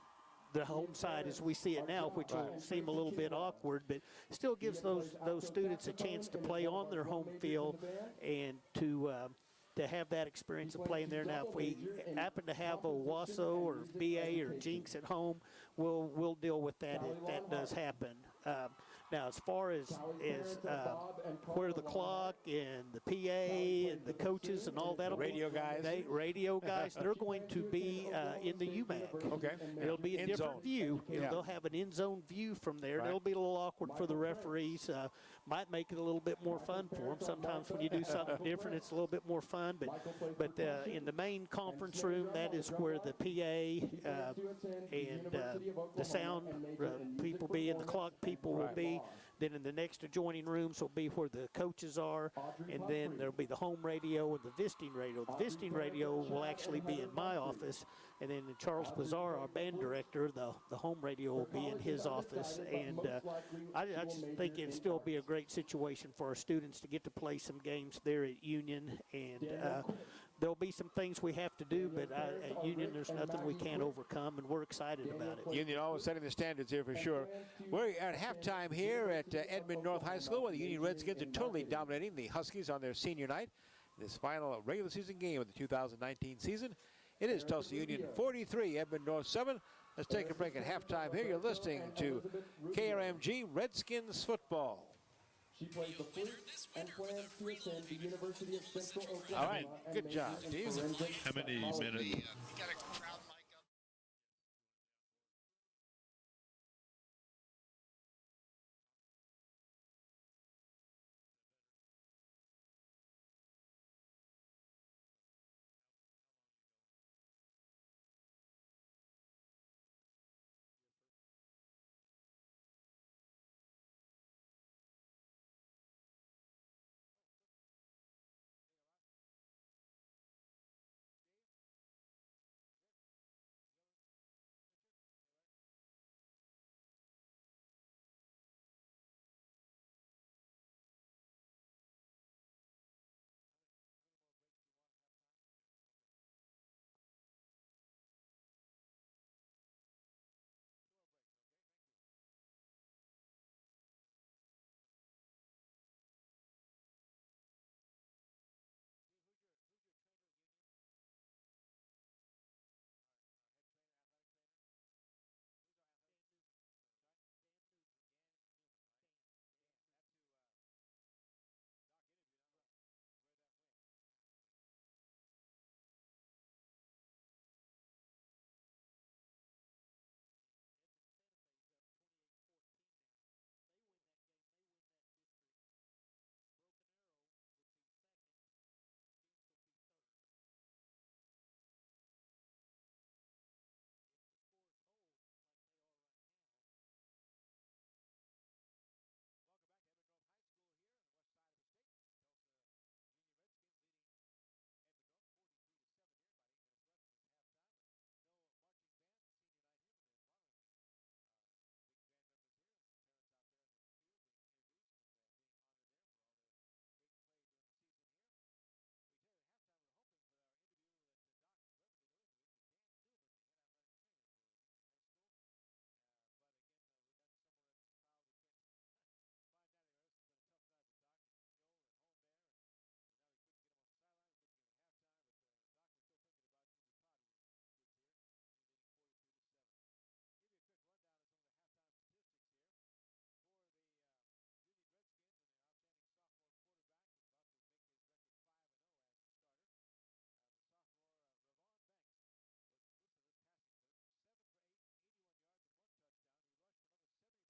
home side as we see it now, which will seem a little bit awkward, but still gives those students a chance to play on their home field and to have that experience of playing there. Now, if we happen to have a Wasso or BA or Jinx at home, we'll deal with that if that does happen. Now, as far as where the clock and the PA and the coaches and all that, radio guys, they're going to be in the UMAC. Okay, it'll be a different view. They'll have an end zone view from there. It'll be a little awkward for the referees. Might make it a little bit more fun for them. Sometimes when you do something different, it's a little bit more fun. But in the main conference room, that is where the PA and the sound people be and the clock people will be. Then in the next adjoining rooms will be where the coaches are, and then there'll be the home radio and the visiting radio. The visiting radio will actually be in my office, and then Charles Pizarro, our band director, the home radio will be in his office. And I just think it'd still be a great situation for our students to get to play some games there at Union. And there'll be some things we have to do, but at Union, there's nothing we can't overcome, and we're excited about it. Union always setting the standards here for sure. We're at halftime here at Edmond North High School, where the Union Redskins are totally dominating the Huskies on their senior night. This final regular season game of the 2019 season. It is Tulsa Union 43, Edmond North 7. Let's take a break at halftime here. You're listening to KRMG Redskins football. She plays the flute and plans to attend the University of Central Oklahoma. All right, good job, Steve. How many minutes?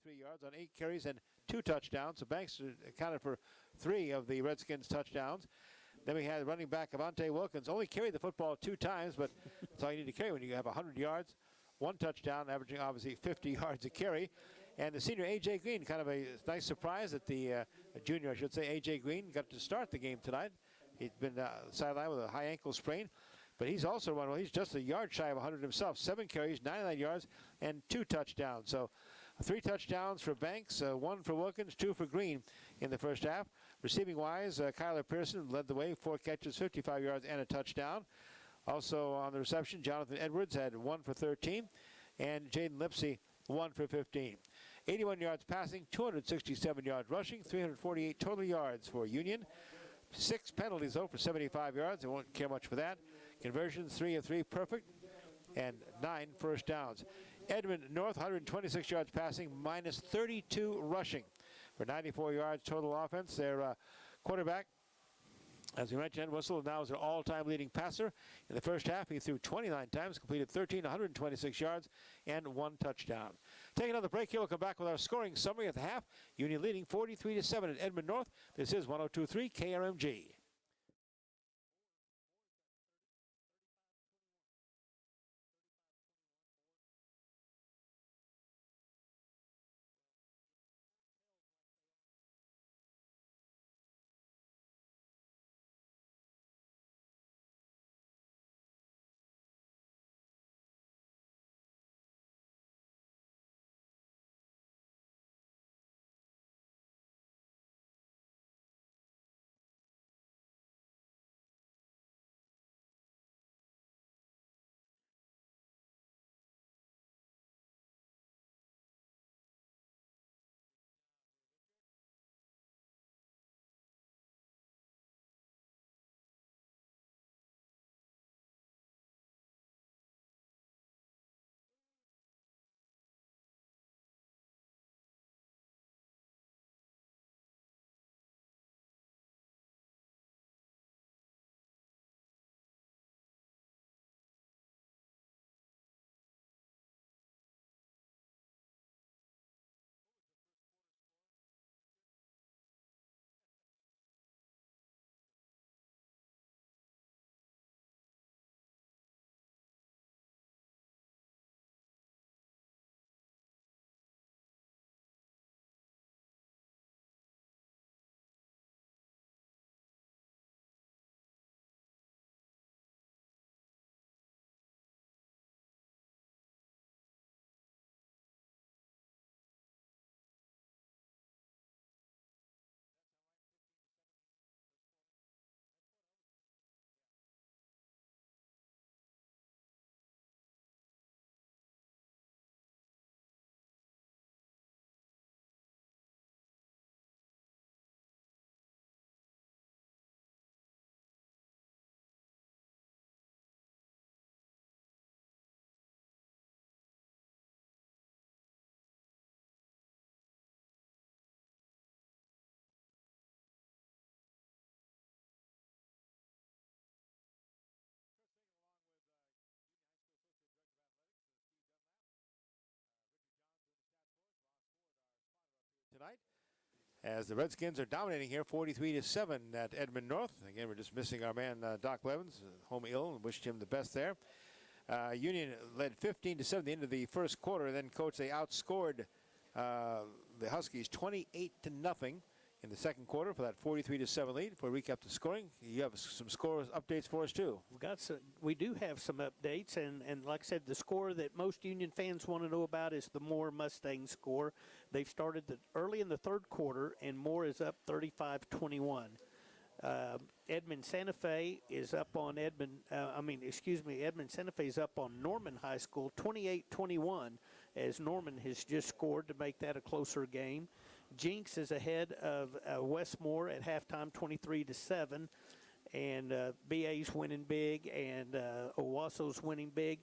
43 yards on 8 carries and 2 touchdowns. So Banks accounted for 3 of the Redskins' touchdowns. Then we had running back Avante Wilkins. Only carried the football 2 times, but that's all you need to carry when you have 100 yards, 1 touchdown, averaging obviously 50 yards a carry. And the senior A.J. Green, kind of a nice surprise that the junior, I should say, A.J. Green got to start the game tonight. He's been sidelined with a high ankle sprain, but he's also run well. He's just a yard shy of 100 himself. 7 carries, 99 yards, and 2 touchdowns. So 3 touchdowns for Banks, 1 for Wilkins, 2 for Green in the first half. Receiving-wise, Kyler Pearson led the way, 4 catches, 55 yards, and a touchdown. Also on the reception, Jonathan Edwards had 1 for 13, and Jaden Lipsey 1 for 15. 81 yards passing, 267 yards rushing, 348 total yards for Union. 6 penalties, though, for 75 yards. They won't care much for that. Conversions, 3 of 3 perfect, and 9 first downs. Edmond North, 126 yards passing, minus 32 rushing for 94 yards total offense. Their quarterback, as we mentioned, Ed Whistle, now is their all-time leading passer. In the first half, he threw 29 times, completed 13, 126 yards, and 1 touchdown. Take another break here. We'll come back with our scoring summary at the half. Union leading 43-7 at Edmond North. This is 102.3 KRMG. Tonight, as the Redskins are dominating here, 43-7 at Edmond North. Again, we're just missing our man Doc Levens, home ill, and wished him the best there. Union led 15-7 at the end of the first quarter. Then, coach, they outscored the Huskies 28-0 in the second quarter for that 43-7 lead. For a recap the scoring, you have some score updates for us too. We do have some updates, and like I said, the score that most Union fans want to know about is the Moore Mustangs score. They've started early in the third quarter, and Moore is up 35-21. Edmond Santa Fe is up on Edmond Santa Fe is up on Norman High School 28-21, as Norman has just scored to make that a closer game. Jinx is ahead of Westmore at halftime 23-7, and BA's winning big, and Owasso's winning big.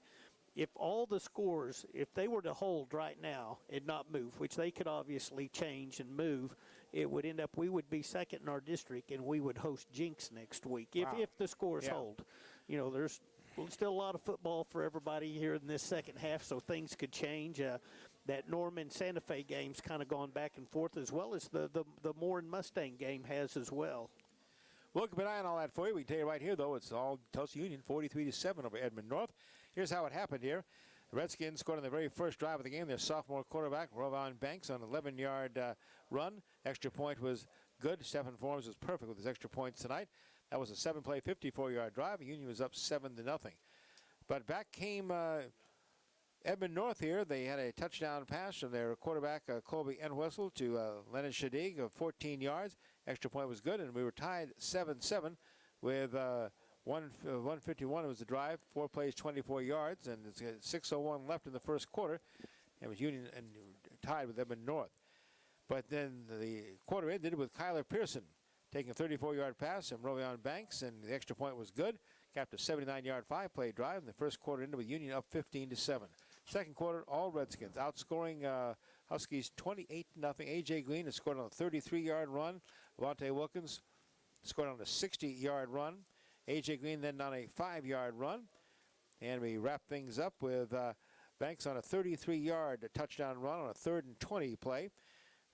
If all the scores, if they were to hold right now and not move, which they could obviously change and move, it would end up, we would be second in our district, and we would host Jinx next week if the scores hold. You know, there's still a lot of football for everybody here in this second half, so things could change. that Norman Santa Fe game's kind of gone back and forth, as well as the Moore and Mustang game has as well. We'll keep an eye on all that for you. We can tell you right here, though, it's all Tulsa Union 43-7 over Edmond North. Here's how it happened here. The Redskins scored on the very first drive of the game. Their sophomore quarterback, Rovon Banks, on an 11-yard run. Extra point was good. Stephen Forms was perfect with his extra points tonight. That was a 7-play, 54-yard drive. Union was up 7-0. But back came Edmond North here. They had a touchdown pass from their quarterback, Colby Entwistle, to Lennon Shadig of 14 yards. Extra point was good, and we were tied 7-7 with 151 was the drive. 4 plays, 24 yards, and it's 6:01 left in the first quarter. It was Union and tied with Edmond North. But then the quarter ended with Kyler Pearson taking a 34-yard pass from Rovion Banks, and the extra point was good. Capped a 79-yard 5-play drive, and the first quarter ended with Union up 15-7. Second quarter, all Redskins outscoring Huskies 28-0. A.J. Green has scored on a 33-yard run. Avante Wilkins scored on a 60-yard run. A.J. Green then on a 5-yard run. And we wrap things up with Banks on a 33-yard touchdown run on a 3rd and 20 play.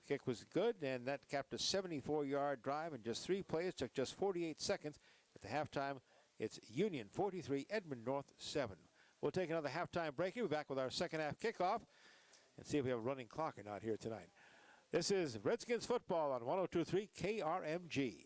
The kick was good, and that capped a 74-yard drive in just 3 plays. Took just 48 seconds. At the halftime, it's Union 43, Edmond North 7. We'll take another halftime break. We'll be back with our second half kickoff and see if we have a running clock or not here tonight. This is Redskins football on 102.3 KRMG.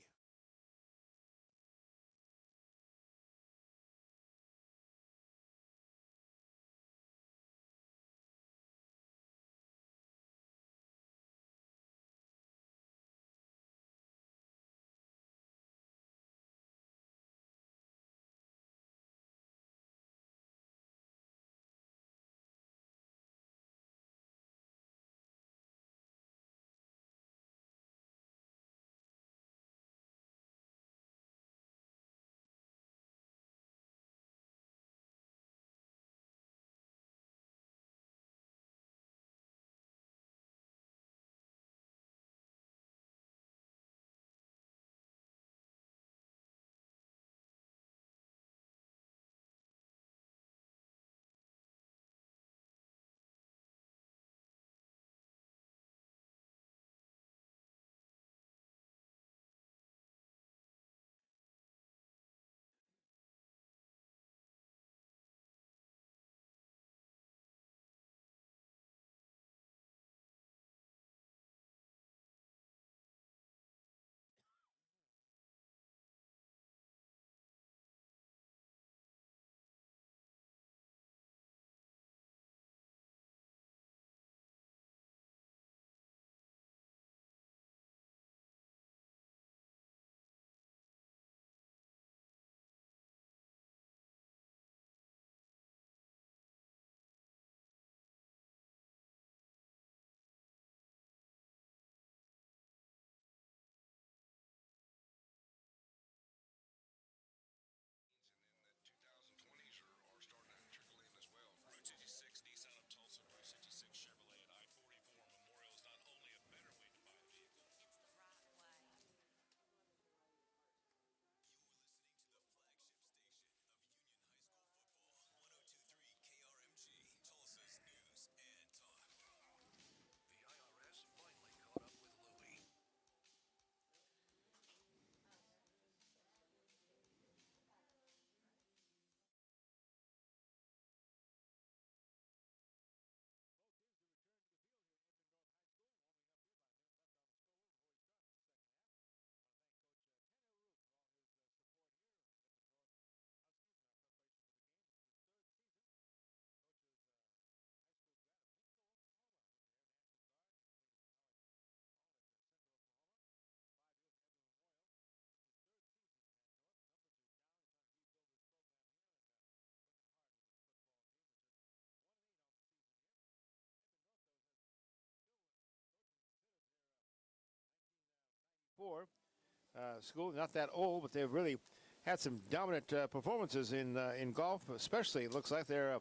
School, not that old, but they've really had some dominant performances in golf, especially. It looks like their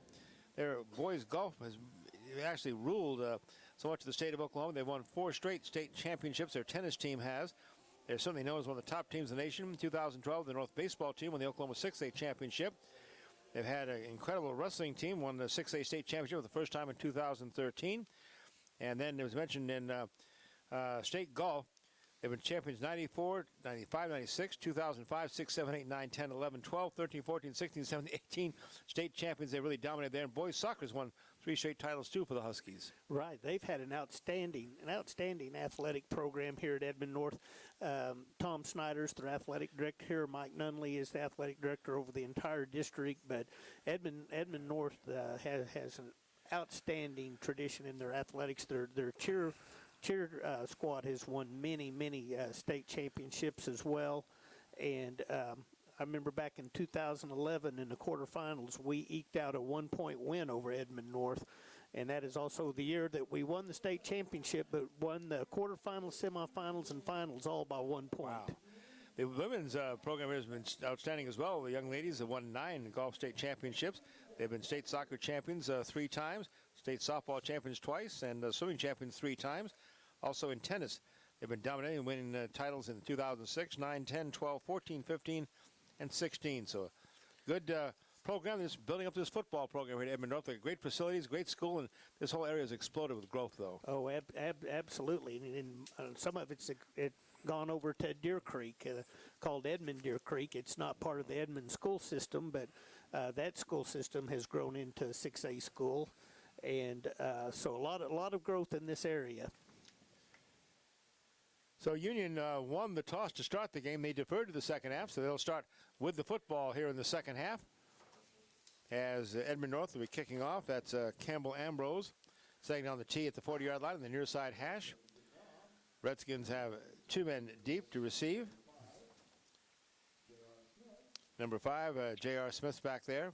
boys golf has actually ruled so much of the state of Oklahoma. They've won 4 straight state championships. Their tennis team has. They're certainly known as one of the top teams in the nation. In 2012, the North baseball team won the Oklahoma 6A championship. They've had an incredible wrestling team, won the 6A state championship for the first time in 2013. And then it was mentioned in state golf, they've been champions 94, 95, 96, 2005, 6, 7, 8, 9, 10, 11, 12, 13, 14, 16, 17, 18. State champions, they really dominated there. And boys soccer's won 3 straight titles, too, for the Huskies. Right. They've had an outstanding athletic program here at Edmond North. Tom Snyder's their athletic director here. Mike Nunley is the athletic director over the entire district. But Edmond North has an outstanding tradition in their athletics. Their cheer squad has won many state championships as well. And I remember back in 2011 in the quarterfinals, we eked out a 1-point win over Edmond North. And that is also the year that we won the state championship, but won the quarterfinals, semifinals, and finals all by 1 point. Wow. The women's program has been outstanding as well. The young ladies have won 9 golf state championships. They've been state soccer champions 3 times, state softball champions twice, and swimming champions 3 times. Also in tennis, they've been dominating and winning titles in 2006, 9, 10, 12, 14, 15, and 16. So good program. This building up this football program here at Edmond North. Great facilities, great school, and this whole area has exploded with growth, though. Oh, absolutely. And some of it's gone over to Deer Creek, called Edmond Deer Creek. It's not part of the Edmond school system, but that school system has grown into a 6A school, and so a lot of growth in this area. So Union won the toss to start the game. They deferred to the second half, so they'll start with the football here in the second half. As Edmond North will be kicking off. That's Campbell Ambrose setting down the tee at the 40-yard line on the near side hash. Redskins have 2 men deep to receive. Number 5, J.R. Smith's back there.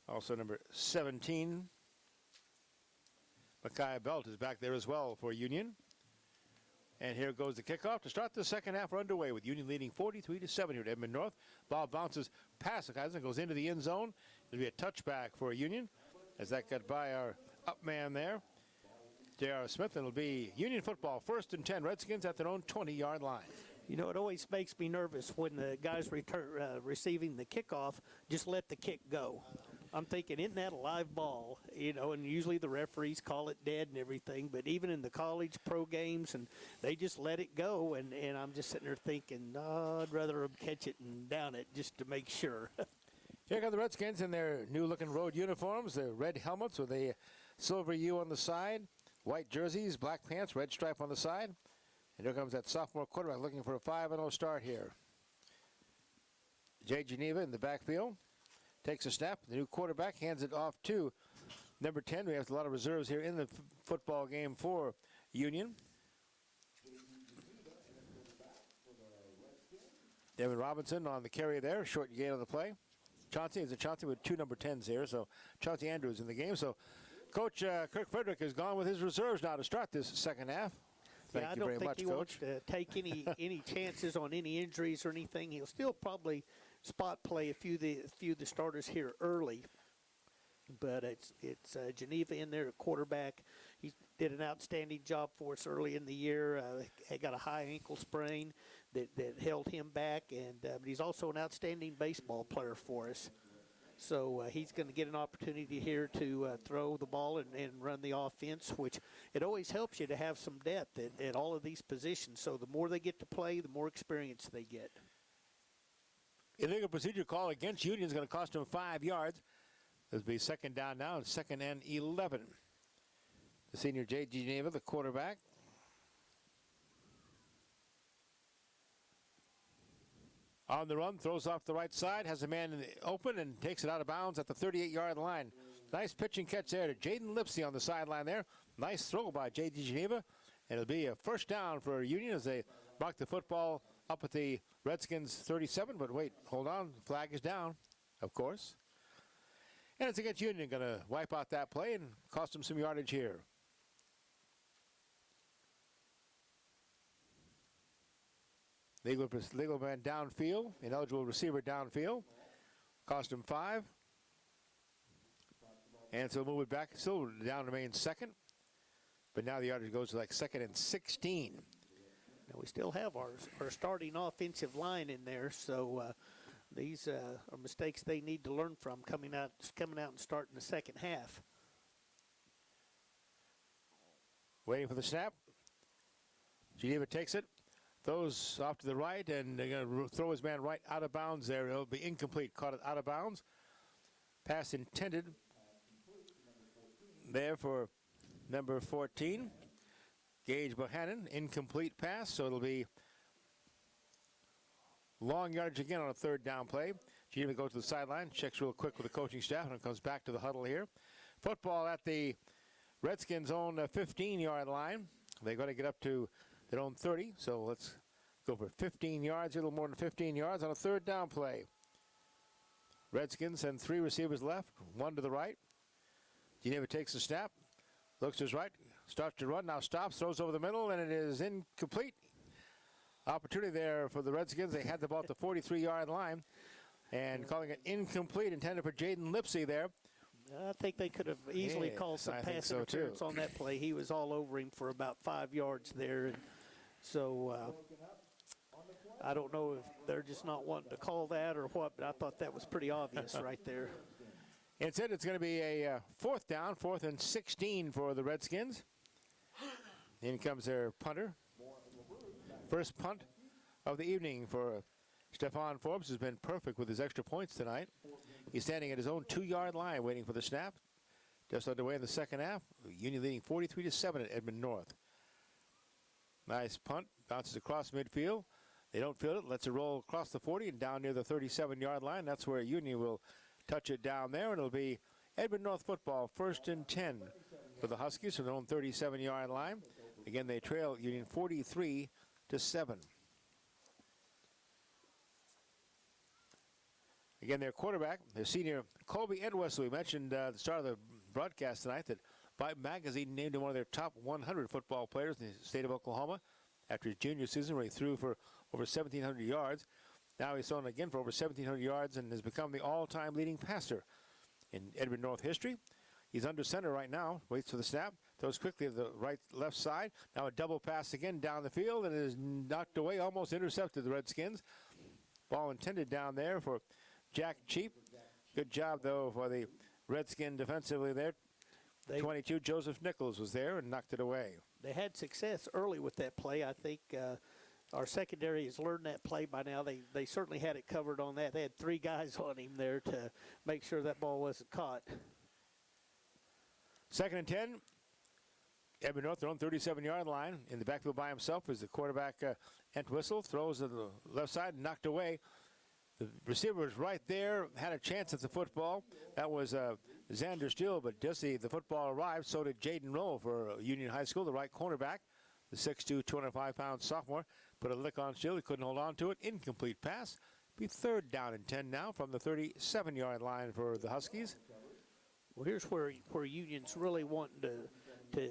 Also number 17, Micaiah Belt is back there as well for Union. And here goes the kickoff to start the second half. We're underway with Union leading 43-7 here at Edmond North. Ball bounces past the guys and goes into the end zone. It'll be a touchback for Union as that got by our up man there, J.R. Smith. And it'll be Union football, 1st and 10. Redskins at their own 20-yard line. You know, it always makes me nervous when the guys receiving the kickoff just let the kick go. I'm thinking, isn't that a live ball? You know, and usually the referees call it dead and everything, but even in the college pro games, and they just let it go, and I'm just sitting there thinking, no, I'd rather them catch it and down it just to make sure. Here come the Redskins in their new-looking road uniforms, their red helmets with a silver U on the side, white jerseys, black pants, red stripe on the side. And here comes that sophomore quarterback looking for a 5-0 start here. Jay Geneva in the backfield. Takes a snap. The new quarterback hands it off to number 10. We have a lot of reserves here in the football game for Union. Devin Robinson on the carry there. Short gain on the play. Chauncey is a Chauncey with 2 number 10s here. So Chauncey Andrews in the game. So Coach Kirk Frederick has gone with his reserves now to start this second half. Thank you very much, Coach. I don't think he wants to take any chances on any injuries or anything. He'll still probably spot play a few of the starters here early, but it's Geneva in there at quarterback. He did an outstanding job for us early in the year. He got a high ankle sprain that held him back, and but he's also an outstanding baseball player for us. So he's going to get an opportunity here to throw the ball and run the offense, which it always helps you to have some depth at all of these positions. So the more they get to play, the more experience they get. Illegal procedure call against Union is going to cost them 5 yards. This will be second down now and 2nd and 11. The senior J. Geneva, the quarterback. On the run, throws off the right side, has a man in the open and takes it out of bounds at the 38-yard line. Nice pitch and catch there to Jaden Lipsey on the sideline there. Nice throw by J. Geneva. And it'll be a first down for Union as they mark the football up at the Redskins 37, but wait, hold on, the flag is down, of course. And it's against Union, going to wipe out that play and cost them some yardage here. Legal man downfield, ineligible receiver downfield, cost him 5. And so move it back, still down remains 2nd, but now the yardage goes to like 2nd and 16. Now we still have our starting offensive line in there, so These are mistakes they need to learn from coming out and starting the second half. Waiting for the snap. Geneva takes it, throws off to the right, and they're going to throw his man right out of bounds there. It'll be incomplete, caught it out of bounds. Pass intended there for number 14, Gage Bohannon. Incomplete pass, so it'll be long yardage again on a third down play. Geneva goes to the sideline, checks real quick with the coaching staff, and comes back to the huddle here. Football at the Redskins' own 15-yard line. They're going to get up to their own 30, so let's go for 15 yards, a little more than 15 yards on a third down play. Redskins and 3 receivers left, 1 to the right. Geneva takes the snap, looks to his right, starts to run, now stops, throws over the middle, and it is incomplete. Opportunity there for the Redskins. They had the ball at the 43-yard line, and calling it incomplete, intended for Jaden Lipsey there. I think they could have easily called some pass interference on that play. He was all over him for about 5 yards there. And so I don't know if they're just not wanting to call that or what, but I thought that was pretty obvious right there. Instead, it's going to be a fourth down, 4th and 16 for the Redskins. In comes their punter. First punt of the evening for Stephon Forbes, who's been perfect with his extra points tonight. He's standing at his own 2-yard line waiting for the snap. Just underway in the second half. Union leading 43-7 at Edmond North. Nice punt. Bounces across midfield. They don't field it. Lets it roll across the 40 and down near the 37-yard line. That's where Union will touch it down there. And it'll be Edmond North football, 1st and 10 for the Huskies from their own 37-yard line. Again, they trail Union 43-7. Again, their quarterback, their senior Colby Entwistle. We mentioned at the start of the broadcast tonight that Vibe Magazine named him one of their top 100 football players in the state of Oklahoma after his junior season where he threw for over 1,700 yards. Now he's thrown again for over 1,700 yards and has become the all-time leading passer in Edmond North history. He's under center right now, waits for the snap, throws quickly to the left side. Now a double pass again down the field, and it is knocked away, almost intercepted the Redskins. Ball intended down there for Jack Cheap. Good job, though, for the Redskin defensively there. 22, Joseph Nichols was there and knocked it away. They had success early with that play. I think our secondary has learned that play by now. They certainly had it covered on that. They had 3 guys on him there to make sure that ball wasn't caught. 2nd and 10. Edmond North, their own 37-yard line. In the backfield by himself is the quarterback, Entwistle. Throws to the left side, knocked away. The receiver was right there, had a chance at the football. That was Xander Steele, but just the football arrived. So did Jaden Rowe for Union High School, the right cornerback. The 6'2", 205-pound sophomore put a lick on Steele. He couldn't hold on to it. Incomplete pass. Be 3rd down and 10 now from the 37-yard line for the Huskies. Well, here's where Union's really wanting to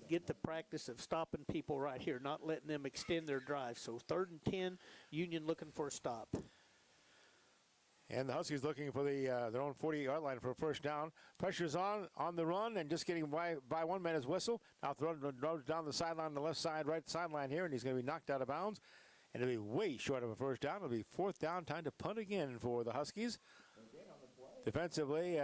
get the practice of stopping people right here, not letting them extend their drive. So 3rd and 10, Union looking for a stop. And the Huskies looking for their own 40-yard line for a first down. Pressure's on the run, and just getting by one man is Whistle. Now throws down the sideline on the left side, right sideline here, and he's going to be knocked out of bounds. And it'll be way short of a first down. It'll be 4th down, time to punt again for the Huskies. Defensively,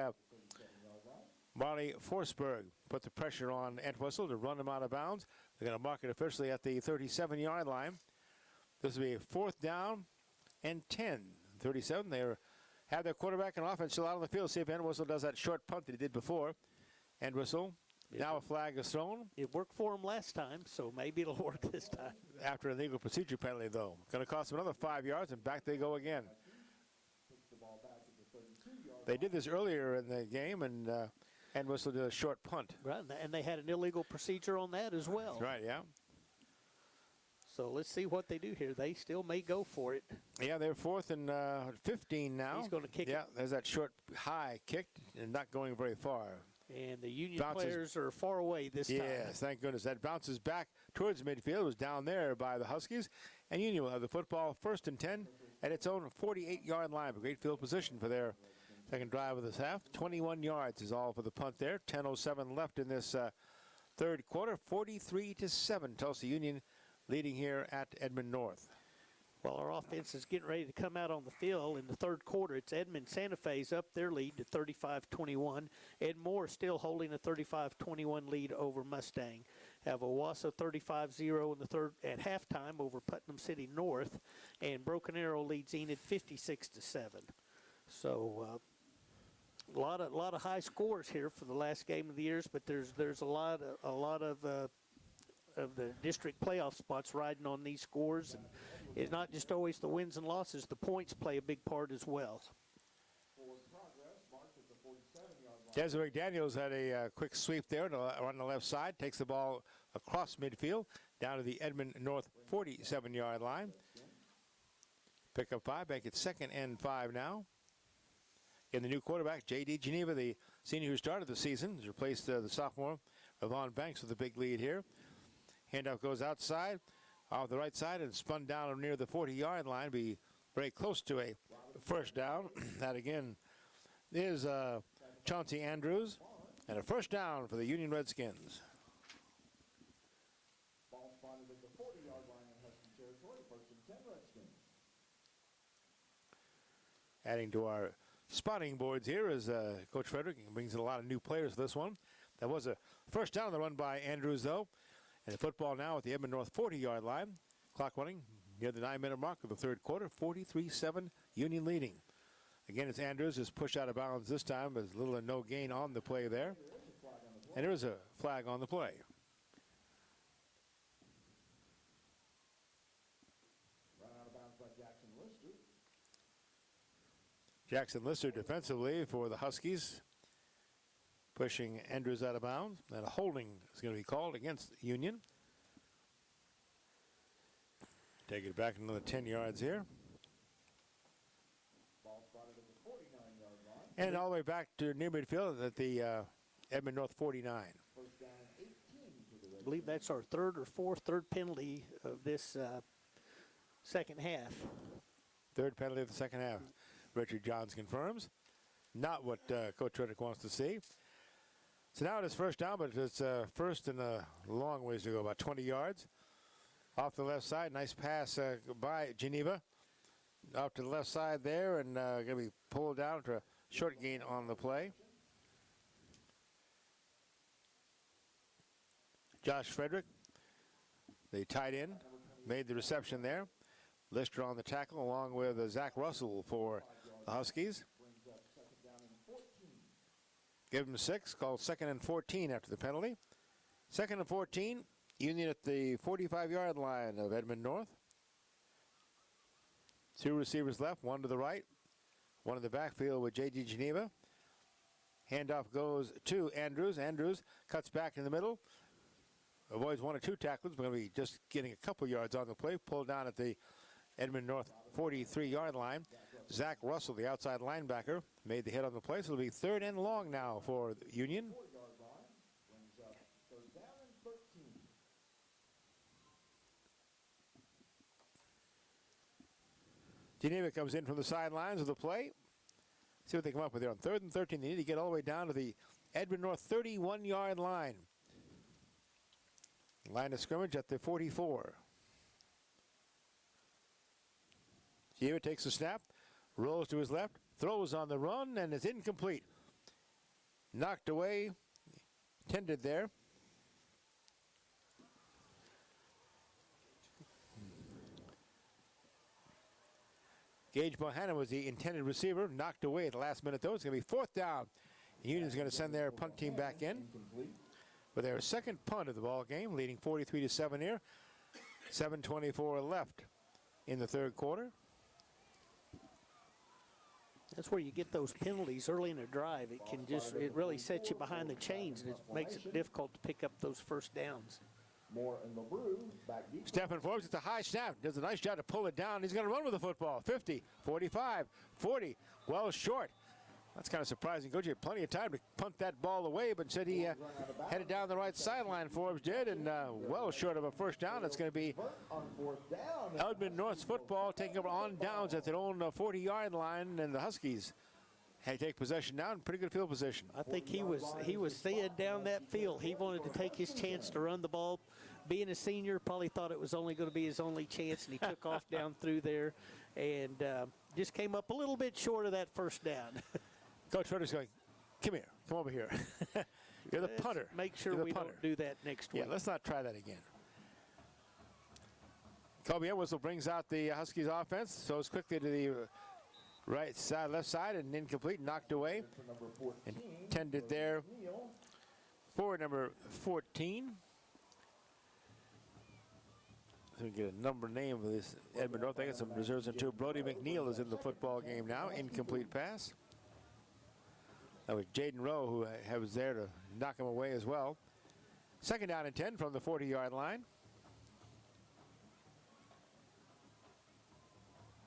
Marley Forsberg put the pressure on Entwistle to run him out of bounds. They're going to mark it officially at the 37-yard line. This will be 4th down and 10. 37, they have their quarterback and offense still out on the field. See if Entwistle does that short punt that he did before. Entwistle, now a flag is thrown. It worked for him last time, so maybe it'll work this time. After a legal procedure penalty, though. Going to cost them another 5 yards, and back they go again. They did this earlier in the game, and Entwistle did a short punt. Right, and they had an illegal procedure on that as well. Right, yeah. So let's see what they do here. They still may go for it. Yeah, they're 4th and 15 now. He's going to kick it. Yeah, there's that short high kick and not going very far. And the Union players are far away this time. Yes, thank goodness. That bounces back towards midfield. It was down there by the Huskies. And Union will have the football 1st and 10 at its own 48-yard line. A great field position for their second drive of this half. 21 yards is all for the punt there. 10:07 left in this third quarter. 43-7. Tulsa Union leading here at Edmond North. Well, our offense is getting ready to come out on the field in the third quarter. It's Edmond Santa Fe's up their lead to 35-21. Ed Moore still holding a 35-21 lead over Mustang. Have Owasso 35-0 in the third at halftime over Putnam City North, and Broken Arrow leads Enid 56-7. So a lot of high scores here for the last game of the year, but there's a lot of the district playoff spots riding on these scores, and it's not just always the wins and losses. The points play a big part as well. Desiree Daniels had a quick sweep there on the left side, takes the ball across midfield down to the Edmond North 47-yard line. Pick up 5, make it 2nd and 5 now. In the new quarterback, J.D. Geneva, the senior who started the season, has replaced the sophomore, Yvonne Banks, with a big lead here. Handoff goes outside, off the right side, and spun down near the 40-yard line. Be very close to a first down. That, again, is Chauncey Andrews, and a first down for the Union Redskins. Ball spotted at the 40-yard line in Husky territory. 1st and 10 Redskins. Adding to our spotting boards here is Coach Frederick. He brings in a lot of new players for this one. That was a first down on the run by Andrews, though. And the football now at the Edmond North 40-yard line. Clock running near the 9-minute mark of the third quarter. 43-7, Union leading. Again, it's Andrews is pushed out of bounds this time. There's little or no gain on the play there. And there is a flag on the play. Run out of bounds by Jackson Lister. Jackson Lister defensively for the Huskies, pushing Andrews out of bounds. And a holding is going to be called against Union. Take it back another 10 yards here. Ball spotted at the 49-yard line. And all the way back to near midfield at the Edmond North 49. First down and 18 for the Redskins. I believe that's our third penalty of this second half. Third penalty of the second half. Richard Johns confirms. Not what Coach Reddick wants to see. So now it is first down, but it's first and a long ways to go, about 20 yards. Off the left side, nice pass by Geneva. Off to the left side there, and going to be pulled down to a short gain on the play. Josh Frederick, the tight end, made the reception there. Lister on the tackle, along with Zach Russell for the Huskies. Give him 6, called 2nd and 14 after the penalty. 2nd and 14, Union at the 45-yard line of Edmond North. 2 receivers left, 1 to the right, 1 in the backfield with J.D. Geneva. Handoff goes to Andrews. Andrews cuts back in the middle. Avoids 1 or 2 tackles, but going to be just getting a couple yards on the play. Pulled down at the Edmond North 43-yard line. Zach Russell, the outside linebacker, made the hit on the play. So it'll be 3rd and long now for the Union. 4-yard line brings up 3rd down and 13. Geneva comes in from the sidelines of the play. See what they come up with there on 3rd and 13. They need to get all the way down to the Edmond North 31-yard line. Line of scrimmage at the 44. Geneva takes the snap, rolls to his left, throws on the run, and is incomplete. Knocked away, tended there. Gage Bohannon was the intended receiver, knocked away at the last minute, though. It's going to be 4th down. The Union's going to send their punt team back in with their second punt of the ball game, leading 43-7 here. 7:24 left in the third quarter. That's where you get those penalties early in a drive. It really sets you behind the chains, and it makes it difficult to pick up those first downs. Moore and LeBrew back deep. Stepping forward, it's a high snap. Does a nice job to pull it down. He's going to run with the football. 50, 45, 40, well short. That's kind of surprising. Coach, you had plenty of time to punt that ball away, but said he headed down the right sideline. Forbes did, and well short of a first down. It's going to be On 4th down. Edmond North's football taking over on downs at their own 40-yard line, and the Huskies take possession now in pretty good field position. I think he was seeing down that field. He wanted to take his chance to run the ball being a senior, probably thought it was only going to be his only chance, and he took off down through there and just came up a little bit short of that first down. Coach Frederick's going, come here, come over here. You're the punter. Make sure we don't do that next week. Yeah, let's not try that again. Kobe Whistle brings out the Huskies offense, throws quickly to the right side, left side, and incomplete, knocked away. Intended there for number 14. So we get a number name of this Edmond North. I got some reserves in two. Brody McNeil is in the football game now. Incomplete pass. That was Jaden Rowe who was there to knock him away as well. Second down and 10 from the 40-yard line.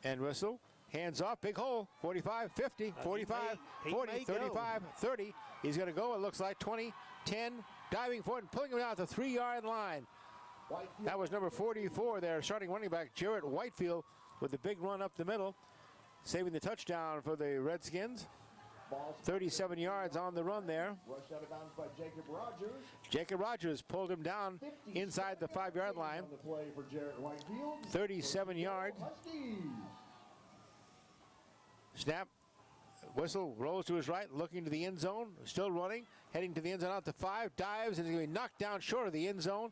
And Whistle, hands off, big hole, 45, 50, 45, 40, 35, 30. He's going to go, it looks like 20, 10, diving for it and pulling him out the 3-yard line. That was number 44 there, starting running back Jarrett Whitefield with the big run up the middle, saving the touchdown for the Redskins. 37 yards on the run there. Rushed out of bounds by Jacob Rogers. Jacob Rogers pulled him down inside the 5-yard line. On the play for Jarrett Whitefield. 37 yards. Huskies. Snap. Whistle rolls to his right, looking to the end zone. Still running, heading to the end zone out to 5. Dives and is going to be knocked down short of the end zone.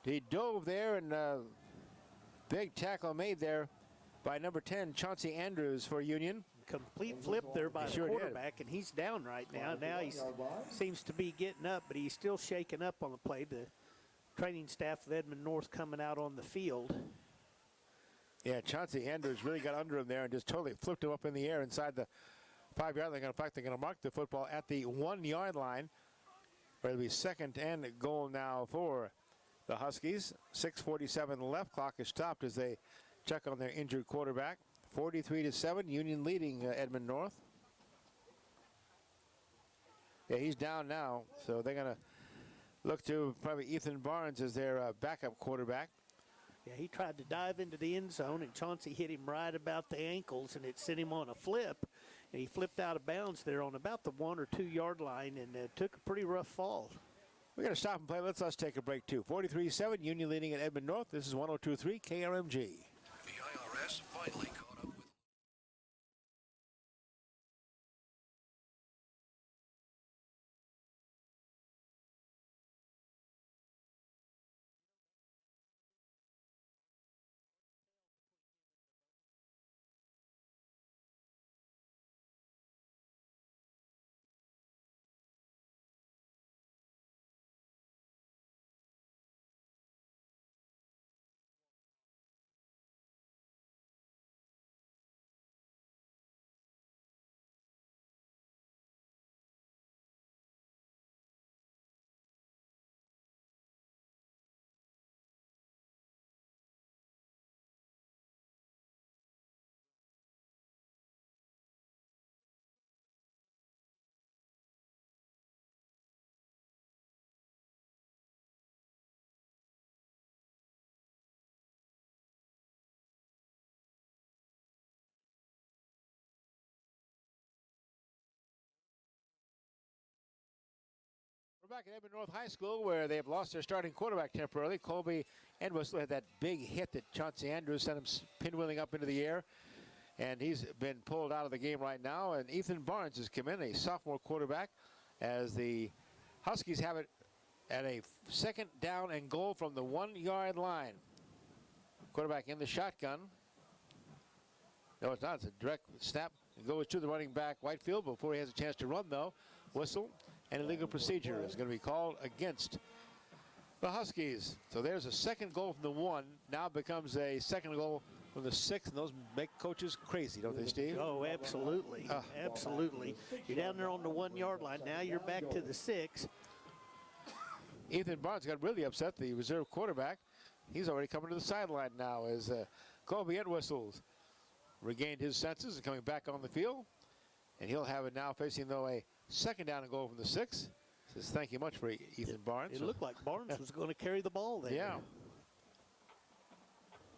He dove there and big tackle made there by number 10, Chauncey Andrews for Union. Complete flip there by the quarterback, and he's down right now. Now he seems to be getting up, but he's still shaking up on the play. The training staff of Edmond North coming out on the field. Yeah, Chauncey Andrews really got under him there and just totally flipped him up in the air inside the 5-yard line. In fact, they're going to mark the football at the 1-yard line, where it'll be second and goal now for the Huskies. 6:47 left. Clock is stopped as they check on their injured quarterback. 43-7, Union leading Edmond North. Yeah, he's down now, so they're going to look to probably Ethan Barnes as their backup quarterback. Yeah, he tried to dive into the end zone, and Chauncey hit him right about the ankles, and it sent him on a flip. And he flipped out of bounds there on about the 1 or 2 yard line and took a pretty rough fall. We're going to stop and play. Let's take a break, too. 43-7, Union leading at Edmond North. This is 102.3 KRMG. The IRS finally caught up with. We're back at Edmond North High School where they have lost their starting quarterback temporarily. Colby Entwistle had that big hit that Chauncey Andrews sent him pinwheeling up into the air. And he's been pulled out of the game right now. And Ethan Barnes has come in, a sophomore quarterback, as the Huskies have it at a second down and goal from the 1-yard line. Quarterback in the shotgun. No, it's not. It's a direct snap. It goes to the running back, Whitefield, before he has a chance to run, though. Whistle. And illegal procedure is going to be called against the Huskies. So there's a second goal from the 1. Now becomes a second goal from the 6. And those make coaches crazy, don't they, Steve? Oh, absolutely. Absolutely. You're down there on the 1-yard line. Now you're back to the 6. Ethan Barnes got really upset, the reserve quarterback. He's already coming to the sideline now as Colby Entwistle's regained his senses and coming back on the field. And he'll have it now facing, though, a second down and goal from the 6. Says thank you much for Ethan Barnes. It looked like Barnes was going to carry the ball there. Yeah.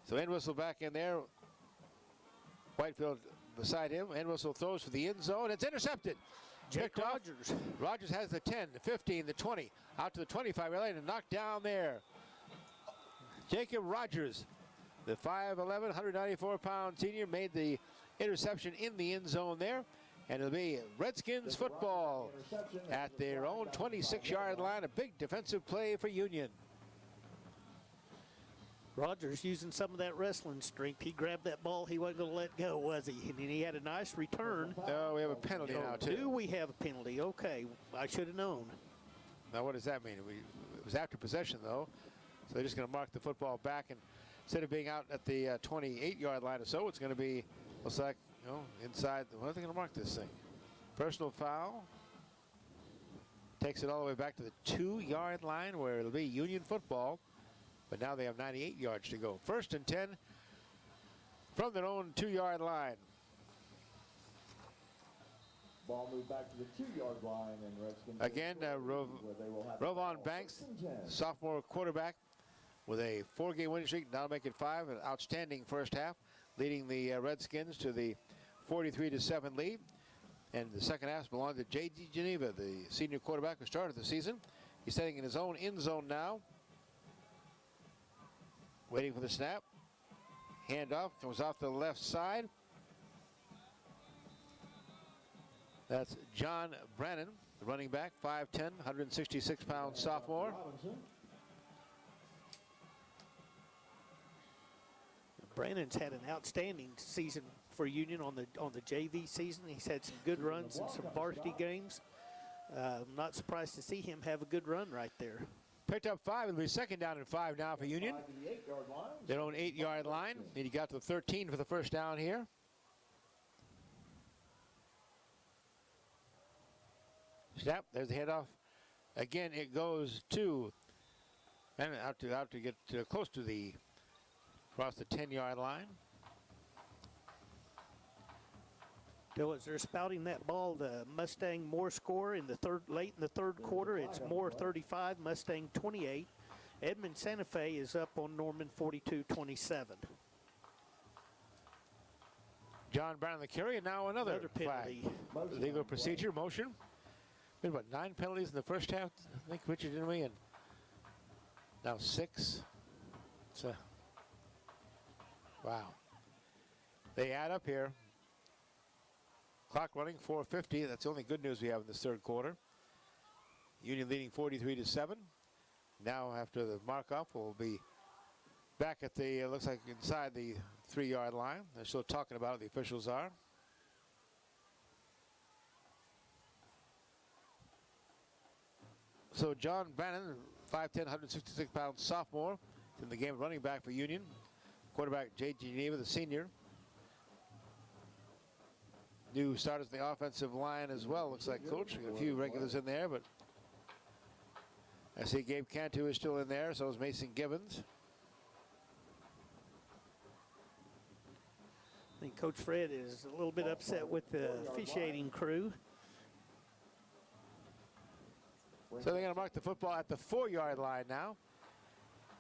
So Entwistle back in there. Whitefield beside him. Entwistle throws for the end zone. It's intercepted. Jake Rogers. Rogers has the 10, the 15, the 20. Out to the 25 line and knocked down there Jacob Rogers, the 5'11", 194-pound senior, made the interception in the end zone there. And it'll be Redskins football at their own 26-yard line. A big defensive play for Union. Rogers using some of that wrestling strength. He grabbed that ball. He wasn't going to let go, was he? And he had a nice return. Oh, we have a penalty now, too. Do we have a penalty? Okay. I should have known. Now, what does that mean? It was after possession, though. So they're just going to mark the football back. And instead of being out at the 28-yard line or so, it's going to be, looks like, you know, inside. What are they going to mark this thing? Personal foul. Takes it all the way back to the 2-yard line where it'll be Union football. But now they have 98 yards to go. 1st and 10 from their own 2-yard line. Ball moved back to the 2-yard line, and Redskins Again, Rovon Banks, sophomore quarterback, with a 4-game winning streak, now make it 5. An outstanding first half, leading the Redskins to the 43-7 lead. And the second half belonged to J.D. Geneva, the senior quarterback who started the season. He's standing in his own end zone now. Waiting for the snap. Handoff comes off the left side. That's John Brannon, the running back, 5'10", 166-pound sophomore. Brannon's had an outstanding season for Union on the JV season. He's had some good runs in some varsity games. I'm not surprised to see him have a good run right there. Picked up 5. It'll be 2nd down and 5 now for Union. Their own 8-yard line. And he got to the 13 for the first down here. Snap. There's the handoff. Again, it goes to and out to get close to the across the 10-yard line. Bill, as they're spouting that ball, the Mustang Moore score in the late in the third quarter. It's Moore 35, Mustang 28. Edmond Santa Fe is up on Norman 42-27. John Brown the carry, and now another penalty. Flag. Legal procedure, motion. Been about 9 penalties in the first half, I think, Richard, didn't we? And now 6. So, wow. They add up here. Clock running, 4:50. That's the only good news we have in this third quarter. Union leading 43-7. Now, after the mark-off, we'll be back at the, looks like inside the 3-yard line. They're still talking about it, the officials are. So John Bannon, 5'10", 166-pound sophomore, in the game running back for Union. Quarterback J.G. Geneva, the senior. New starters in the offensive line as well, looks like, Coach. A few regulars in there, but I see Gabe Cantu is still in there, so is Mason Gibbons. I think Coach Fred is a little bit upset with the officiating crew. So they're going to mark the football at the 4-yard line now,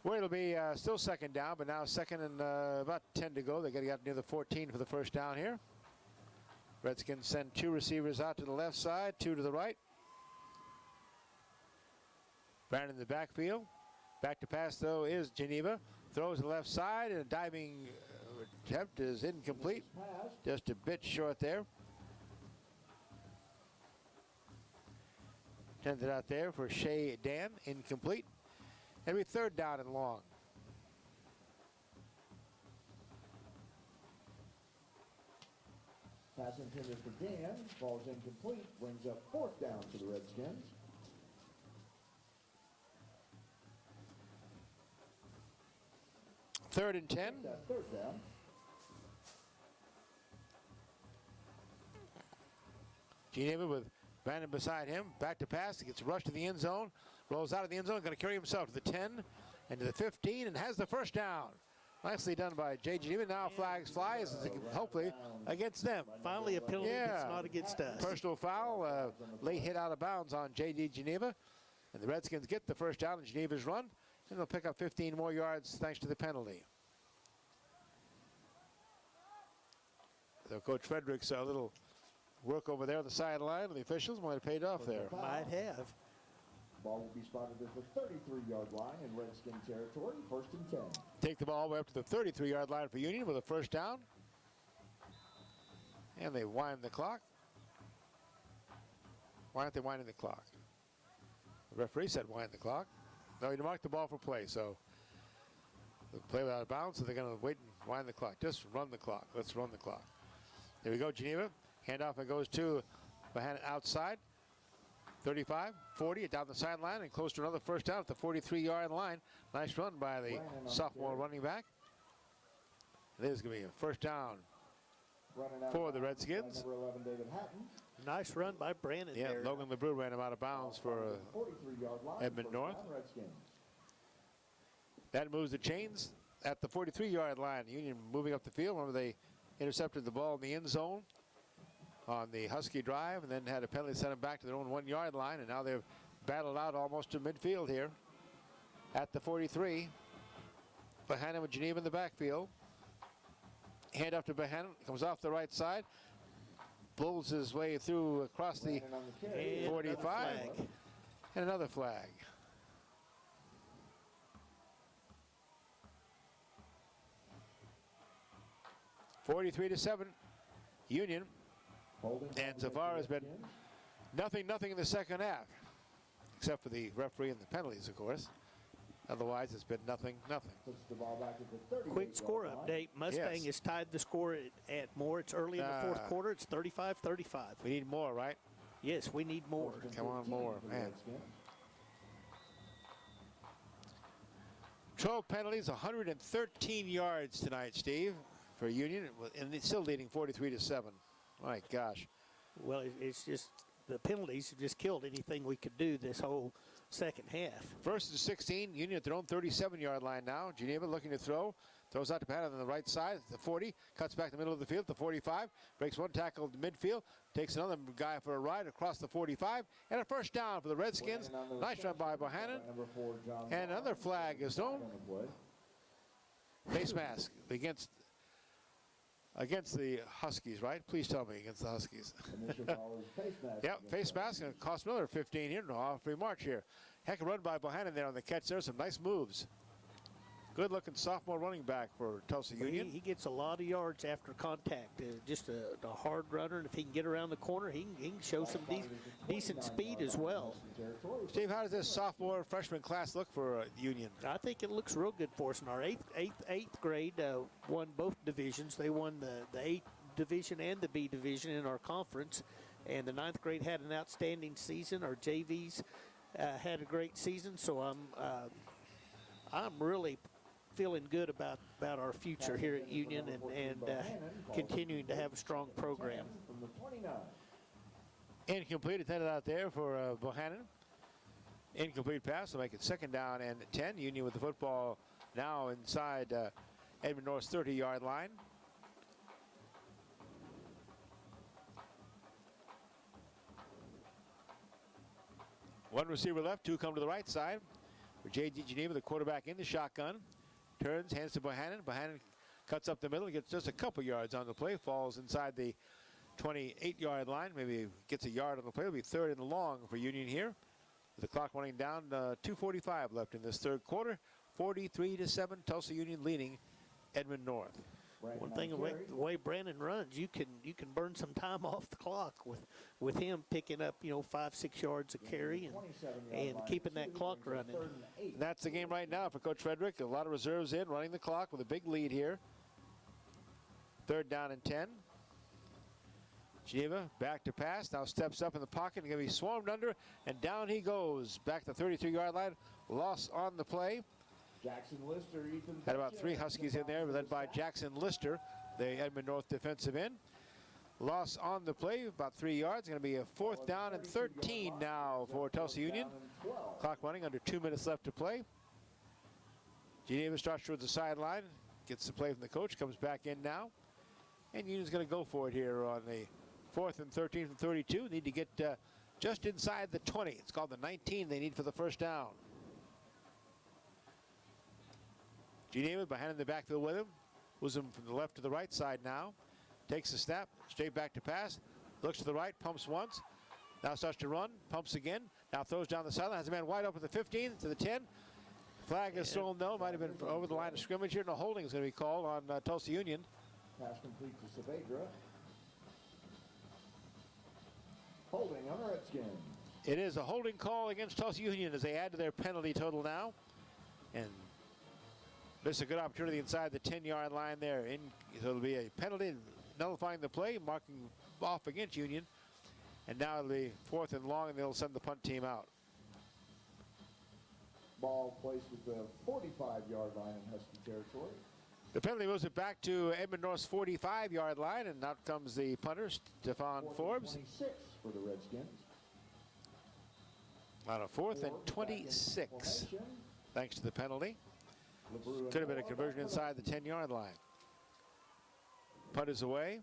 where it'll be still 2nd down, but now 2nd and about 10 to go. They got to get near the 14 for the first down here. Redskins send 2 receivers out to the left side, 2 to the right. Brandon in the backfield. Back to pass, though, is Geneva. Throws to the left side, and a diving attempt is incomplete. Just a bit short there. Tended out there for Shea Dan, incomplete. It'll be 3rd down and long. Pass intended for Dan, ball's incomplete, brings up 4th down for the Redskins. Third and 10. 3rd down. Geneva with Brandon beside him. Back to pass. He gets rushed to the end zone. Rolls out of the end zone. Going to carry himself to the 10 and to the 15 and has the first down. Nicely done by J. Geneva. Now flags fly, hopefully against them. Finally a penalty that's not against us. Personal foul, late hit out of bounds on J.D. Geneva. And the Redskins get the first down in Geneva's run. And they'll pick up 15 more yards thanks to the penalty. So Coach Fredericks, a little work over there on the sideline. The officials might have paid off there. Might have. Ball will be spotted at the 33-yard line in Redskin territory, 1st and 10. Take the ball all the way up to the 33-yard line for Union with a first down. And they wind the clock. Why aren't they winding the clock? The referee said wind the clock. No, he marked the ball for play, so the play without a bounds, so they're going to wait and wind the clock. Just run the clock. Let's run the clock. Here we go, Geneva. Handoff, it goes to Bohannon outside. 35, 40, down the sideline, and close to another first down at the 43-yard line. Nice run by the sophomore running back. This is going to be a first down for the Redskins. Number 11, David Hatton. Nice run by Brandon there. Logan LeBrew ran him out of bounds for 43-yard line, Edmond North. Redskins. That moves the chains at the 43-yard line. Union moving up the field. Remember, they intercepted the ball in the end zone on the Husky drive and then had a penalty send them back to their own 1-yard line, and now they've battled out almost to midfield here at the 43. Bohannon with Geneva in the backfield. Hand off to Bohannon, comes off the right side, pulls his way through across the 45, and another flag. (43-7), Union. And so far has been nothing in the second half, except for the referee and the penalties, of course. Otherwise, it's been nothing. Quick score update. Mustang has tied the score at more. It's early in the fourth quarter. It's 35-35. We need more, right? Yes, we need more. Come on, more, man. 12 penalties, 113 yards tonight, Steve, for Union, and it's still leading 43-7. My gosh. Well, it's just the penalties have just killed anything we could do this whole second half. First and 16, Union at their own 37-yard line now. Geneva looking to throw. Throws out to Patton on the right side, the 40. Cuts back the middle of the field, the 45. Breaks one tackle to midfield. Takes another guy for a ride across the 45. And a first down for the Redskins. Nice run by Bohannon. And another flag is thrown. Face mask against the Huskies, right? Please tell me against the Huskies. Yep, face mask, and it cost Miller 15 here. No, free march here. Heck of a run by Bohannon there on the catch there. Some nice moves. Good-looking sophomore running back for Tulsa Union. He gets a lot of yards after contact. Just a hard runner, and if he can get around the corner, he can show some decent speed as well. Steve, how does this sophomore freshman class look for Union? I think it looks real good for us. In our eighth grade, won both divisions. They won the 8th division and the B division in our conference, and the 9th grade had an outstanding season. Our JVs had a great season, so I'm really feeling good about our future here at Union and continuing to have a strong program. Incomplete, intended out there for Bohannon. Incomplete pass will make it second down and 10. Union with the football now inside Edmond North's 30-yard line. One receiver left, two come to the right side. For J.G. Geneva, the quarterback in the shotgun. Turns, hands to Bohannon. Bohannon cuts up the middle, gets just a couple yards on the play, falls inside the 28-yard line. Maybe gets a yard on the play. It'll be third and long for Union here. With the clock running down, 2:45 left in this third quarter. 43-7, Tulsa Union leading Edmond North. One thing, the way Brandon runs, you can burn some time off the clock with him picking up 5-6 yards a carry and keeping that clock running. And that's the game right now for Coach Frederick. A lot of reserves in, running the clock with a big lead here. Third down and 10. Geneva back to pass, now steps up in the pocket and going to be swarmed under, and down he goes. Back to the 33-yard line, loss on the play. Jackson Lister, had about 3 Huskies in there, led by Jackson Lister, the Edmond North defensive end. Loss on the play, about 3 yards. Going to be a fourth down and 13 now for Tulsa Union. Clock running, under 2 minutes left to play. Geneva starts towards the sideline, gets the play from the coach, comes back in now. And Union's going to go for it here on the 4th and 13 from 32. Need to get just inside the 20. It's called the 19 they need for the first down. Geneva behind in the backfield with him. Moves him from the left to the right side now. Takes the snap, straight back to pass. Looks to the right, pumps once. Now starts to run, pumps again. Now throws down the sideline. Has a man wide open at the 15, to the 10. Flag is thrown, no. Might have been over the line of scrimmage here. No holding is going to be called on Tulsa Union. Pass complete to Saavedra. Holding on the Redskins. It is a holding call against Tulsa Union as they add to their penalty total now. And this is a good opportunity inside the 10-yard line there. So it'll be a penalty nullifying the play, marking off against Union. And now it'll be 4th and long, and they'll send the punt team out. Ball placed at the 45-yard line in Husky territory. The penalty moves it back to Edmond North's 45-yard line, and out comes the punter, Stephon Forbes. 26 for the Redskins. On a 4th and 26, thanks to the penalty. Could have been a conversion inside the 10-yard line. Punt is away.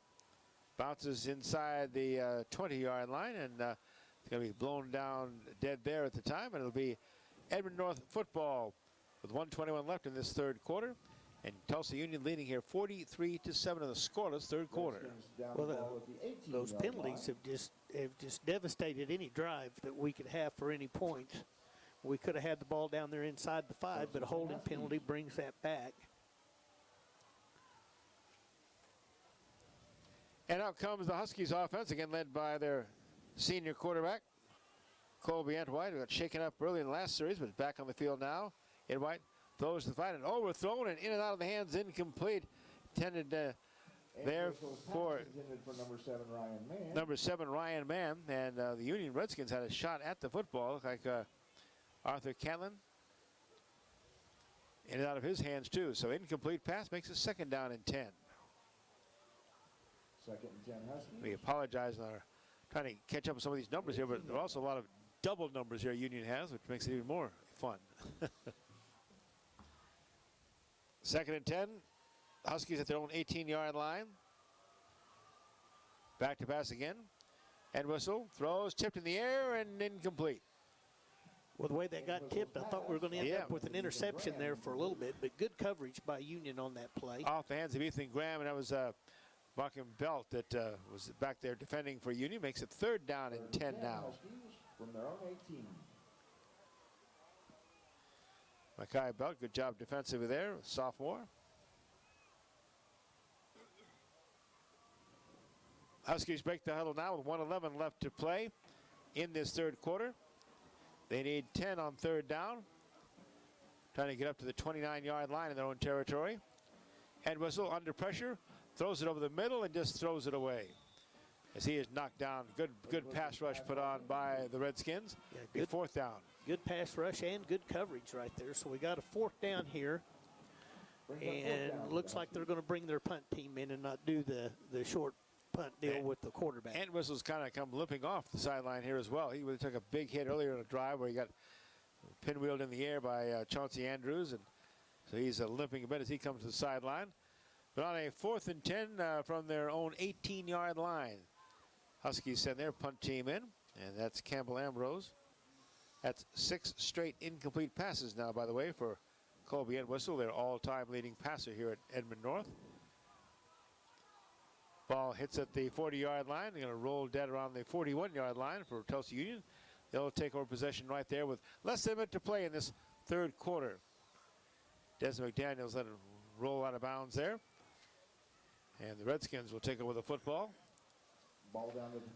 Bounces inside the 20-yard line, and it's going to be blown down dead there at the time, and it'll be Edmond North football with 1:21 left in this third quarter. And Tulsa Union leading here 43-7 in the scoreless third quarter. Well, those penalties have just devastated any drive that we could have for any points. We could have had the ball down there inside the 5, but a holding penalty brings that back. And out comes the Huskies offense, again led by their senior quarterback, Colby Entwhite, who got shaken up early in the last series, but is back on the field now. Entwhite throws the fight and overthrown and in and out of the hands, incomplete. Intended there for number 7 Ryan Mann. And the Union Redskins had a shot at the football. Looked like Arthur Catlin. In and out of his hands too. So incomplete pass makes it 2nd down and 10. 2nd and 10 Huskies. We apologize on our trying to catch up with some of these numbers here, but there are also a lot of double numbers here Union has, which makes it even more fun. 2nd and 10. Huskies at their own 18-yard line. Back to pass again. And whistle. Throws, tipped in the air, and incomplete. Well, the way that got tipped, I thought we were going to end up with an interception there for a little bit, but good coverage by Union on that play. Off the hands of Ethan Graham, and that was Buckham Belt that was back there defending for Union. Makes it 3rd down and 10 now. From their own 18. Mackay Belt, good job defensively there, sophomore. Huskies break the huddle now with 1:11 left to play in this third quarter. They need 10 on 3rd down. Trying to get up to the 29-yard line in their own territory. And whistle under pressure, throws it over the middle and just throws it away. As he is knocked down. Good pass rush put on by the Redskins. Yeah, good 4th down. Good pass rush and good coverage right there. So we got a 4th down here. And looks like they're going to bring their punt team in and not do the short punt deal with the quarterback. And Whistle's kind of come limping off the sideline here as well. He really took a big hit earlier in the drive where he got pinwheeled in the air by Chauncey Andrews. And so he's limping a bit as he comes to the sideline. But on a 4th and 10 from their own 18-yard line, Huskies send their punt team in, and that's Campbell Ambrose. That's 6 straight incomplete passes now, by the way, for Colby Entwistle, their all-time leading passer here at Edmond North. Ball hits at the 40-yard line. They're going to roll dead around the 41-yard line for Tulsa Union. They'll take over possession right there with less than a minute to play in this third quarter. Desmond McDaniels let it roll out of bounds there. And the Redskins will take over the football.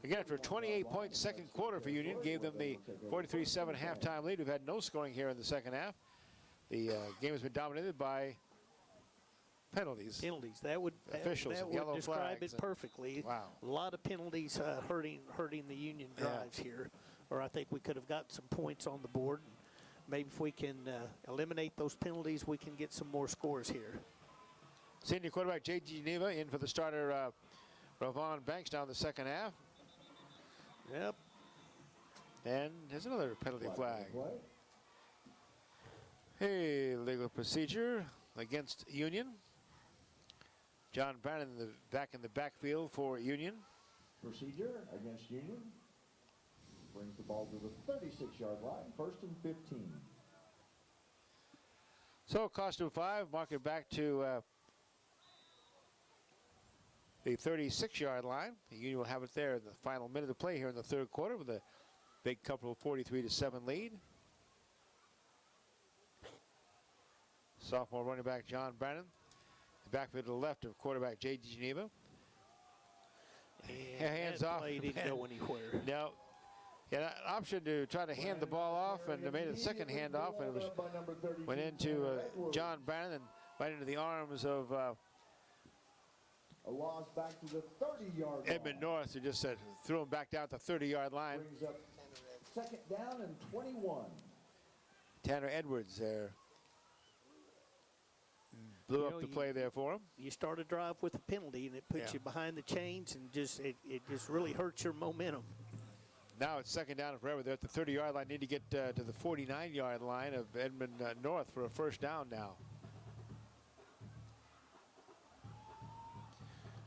Again, for a 28-point second quarter for Union, gave them the 43-7 halftime lead. We've had no scoring here in the second half. The game has been dominated by penalties. That would yellow describe flags it perfectly. Wow. A lot of penalties hurting the Union drives here. Or I think we could have got some points on the board. Maybe if we can eliminate those penalties, we can get some more scores here. Senior quarterback J.G. Geneva in for the starter Ravon Banks down the second half. Yep. And here's another penalty flag. Hey, legal procedure against Union. John Bannon back in the backfield for Union. Procedure against Union. Brings the ball to the 36-yard line, 1st and 15. So cost of 5, mark it back to the 36-yard line. The Union will have it there in the final minute of play here in the third quarter with a big couple of 43-7 lead. Sophomore running back John Brannon. The backfield to the left of quarterback J.D. Geneva. Hands off. Play didn't go anywhere. No. Yeah, an option to try to hand the ball off, and they made a second handoff, and it went into John Brannon and right into the arms of A loss back to the 30-yard line. Edmond North, who just threw him back down at the 30-yard line. Brings up second down and 21. Tanner Edwards there. Blew up the play there for him. You start a drive with a penalty, and it puts you behind the chains, and it just really hurts your momentum. Now it's second down and forever. They're at the 30-yard line. Need to get to the 49-yard line of Edmond North for a first down now.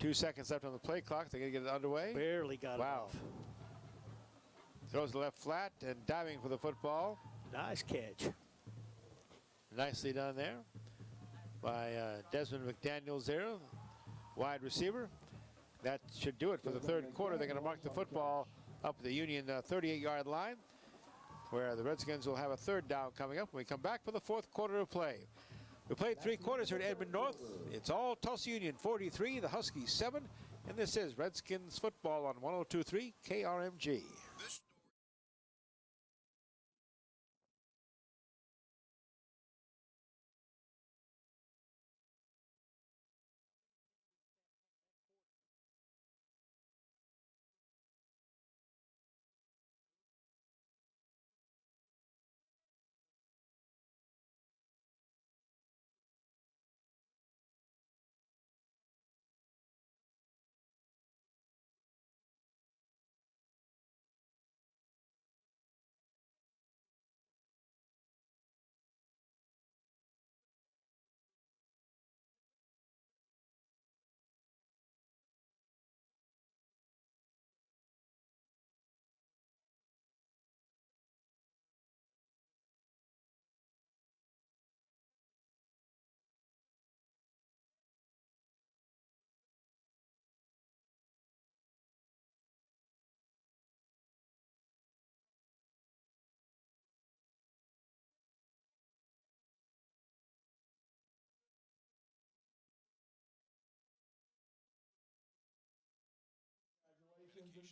2 seconds left on the play clock. They're going to get it underway. Barely got it off. Throws the left flat and diving for the football. Nice catch. Nicely done there by Desmond McDaniels there, wide receiver. That should do it for the third quarter. They're going to mark the football up at the Union 38-yard line, where the Redskins will have a third down coming up when we come back for the fourth quarter of play. We played 3 quarters here at Edmond North. It's all Tulsa Union 43, the Huskies 7, and this is Redskins football on 102.3 KRMG.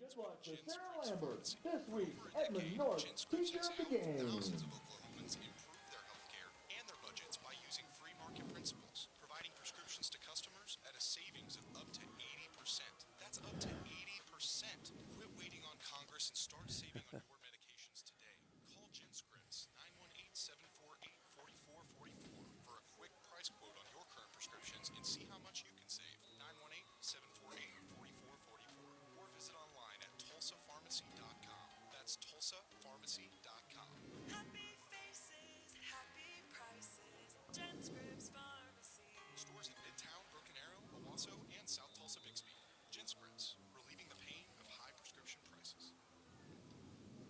Good luck to Sarah Lambert. This week, Edmond North, teacher of the game. Thousands of Oklahomans improve their health care and their budgets by using free market principles, providing prescriptions to customers at a savings of up to 80%. That's up to 80%. Quit waiting on Congress and start saving on your medications today. Call GenScripts 918-748-4444 for a quick price quote on your current prescriptions and see how much you can save. 918-748-4444 or visit online at TulsaPharmacy.com. That's TulsaPharmacy.com. Happy faces, happy prices, GenScripts Pharmacy. Stores in Midtown, Broken Arrow, Owasso, and South Tulsa Bixby. GenScripts, relieving the pain of high prescription prices.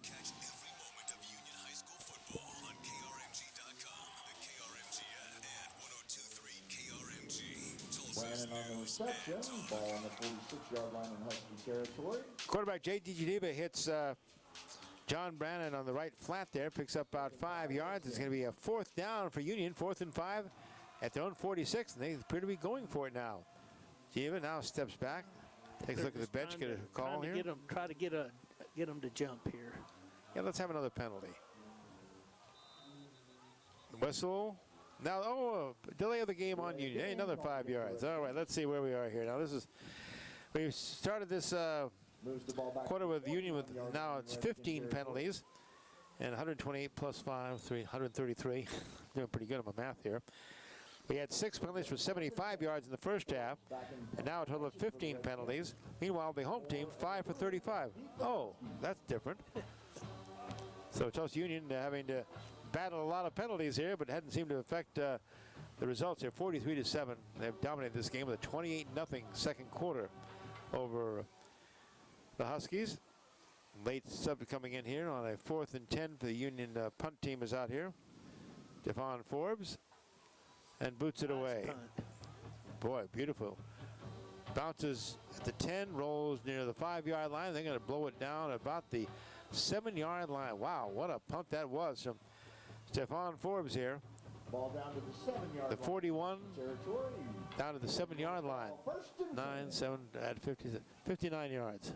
Catch every moment of Union High School football on KRMG.com, the KRMG app, and 102.3 KRMG. Tulsa's Brannon on the news reception. and Ball on the 46-yard line in Husky territory. Quarterback J.D. Geneva hits John Brannon on the right flat there, picks up about 5 yards. It's going to be a fourth down for Union, 4th and 5 at their own 46, and they appear to be going for it now. Geneva now steps back, takes a look at the bench, get a call here. Try to get them to jump here. Yeah, let's have another penalty. Whistle. Now, delay of the game on Union. Hey, another 5 yards. All right, let's see where we are here. Now, we've started this Moves the ball back quarter with Union with, 1 yard now line it's in 15 Redskins penalties and 128 plus 5, 133. Doing pretty good on my math here. We had 6 penalties for 75 yards in the first half, and now a total of 15 penalties. Meanwhile, the home team, 5 for 35. Oh, that's different. So Tulsa Union having to battle a lot of penalties here, but hadn't seemed to affect the results here. 43-7. They've dominated this game with a 28-0 second quarter over the Huskies. Late sub coming in here on a 4th and 10 for the Union punt team is out here. Devon Forbes, and boots it away. Punt. Boy, beautiful. Bounces at the 10, rolls near the 5-yard line. They're going to blow it down about the 7-yard line. Wow, what a punt that was from Stephon Forbes here. Ball down to the 7-yard The 41 territory. down to the 7-yard line. 9, 7 at 59 yards.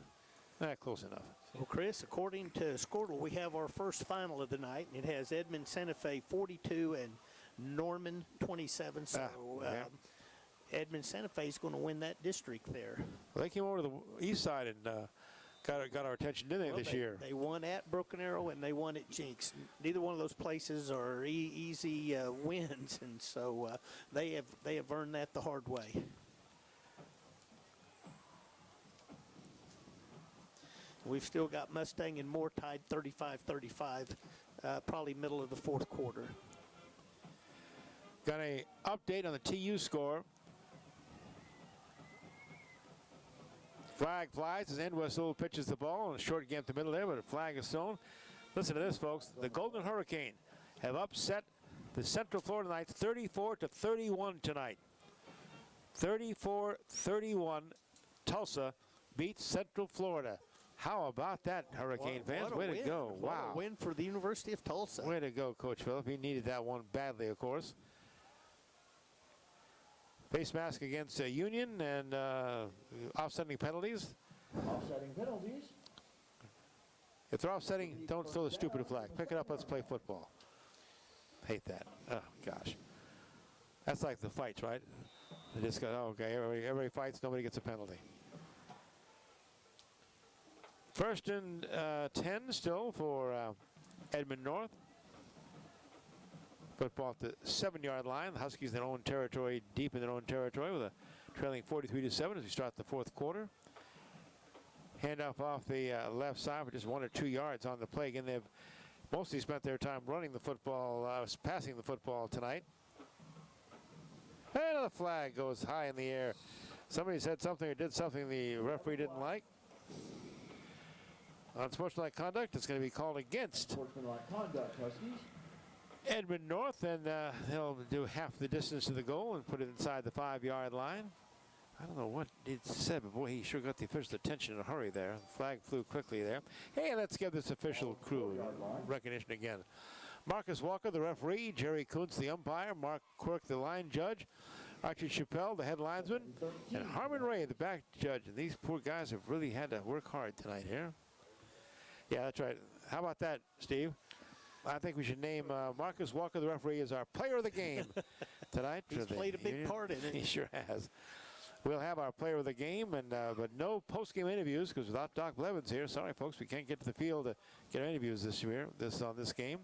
Not close enough. Well, Chris, according to Squirtle, we have our first final of the night. It has Edmond Santa Fe 42 and Norman 27. So Edmond Santa Fe is going to win that district there. Well, they came over to the east side and got our attention, didn't they, this year? They won at Broken Arrow and they won at Jinx. Neither one of those places are easy wins, and so they have earned that the hard way. We've still got Mustang and Moore tied 35-35, probably middle of the fourth quarter. Got an update on the TU score. Flag flies as Entwistle pitches the ball, and a short game up the middle there, but a flag is thrown. Listen to this, folks. The Golden Hurricane have upset the Central Florida Knights 34-31 tonight. 34-31. Tulsa beats Central Florida. How about that, Hurricane fans? Way to go. Wow. What a win for the University of Tulsa. Way to go, Coach Phillip. He needed that one badly, of course. Face mask against Union and offsetting penalties. Offsetting penalties. If they're offsetting, don't throw the stupid flag. Pick it up, let's play football. Hate that. Oh, gosh. That's like the fights, right? They just go, oh, okay, everybody fights, nobody gets a penalty. First and 10 still for Edmond North. Football at the 7-yard line. The Huskies in their own territory, deep in their own territory, with a trailing 43-7 as we start the fourth quarter. Handoff off the left side for just 1 or 2 yards on the play. Again, they've mostly spent their time running the football, passing the football tonight. And the flag goes high in the air. Somebody said something or did something the referee didn't like. Unsportsmanlike conduct, it's going to be called against Sportsmanlike conduct, Huskies. Edmond North, and they'll do half the distance to the goal and put it inside the 5-yard line. I don't know what it said, but boy, he sure got the official's attention in a hurry there. The flag flew quickly there. Hey, let's give this official crew recognition again. Marcus Walker, the referee. Jerry Kuntz, the umpire. Mark Quirk, the line judge. Archie Chappelle, the head linesman. And Harmon Ray, the back judge. And these poor guys have really had to work hard tonight here. Yeah, that's right. How about that, Steve? I think we should name Marcus Walker, the referee, as our player of the game tonight. He's played a big part in it. He sure has. We'll have our player of the game, and but no post-game interviews because without Doc Blevins here, sorry folks, we can't get to the field to get our interviews this year. On this game.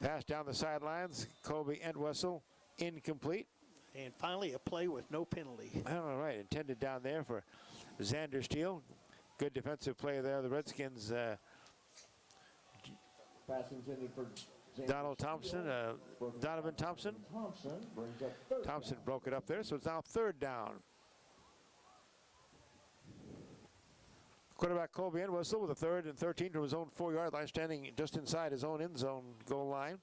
Pass down the sidelines. Colby Entwistle, incomplete. And finally, a play with no penalty. All right, intended down there for Xander Steele. Good defensive play there. The Redskins. Pass intended for Donald Thompson, Donovan Thompson. Brings up third Thompson down. broke it up there, so it's now 3rd down. Quarterback Colby Entwistle with a 3rd and 13 from his own 4-yard line, standing just inside his own end zone goal line.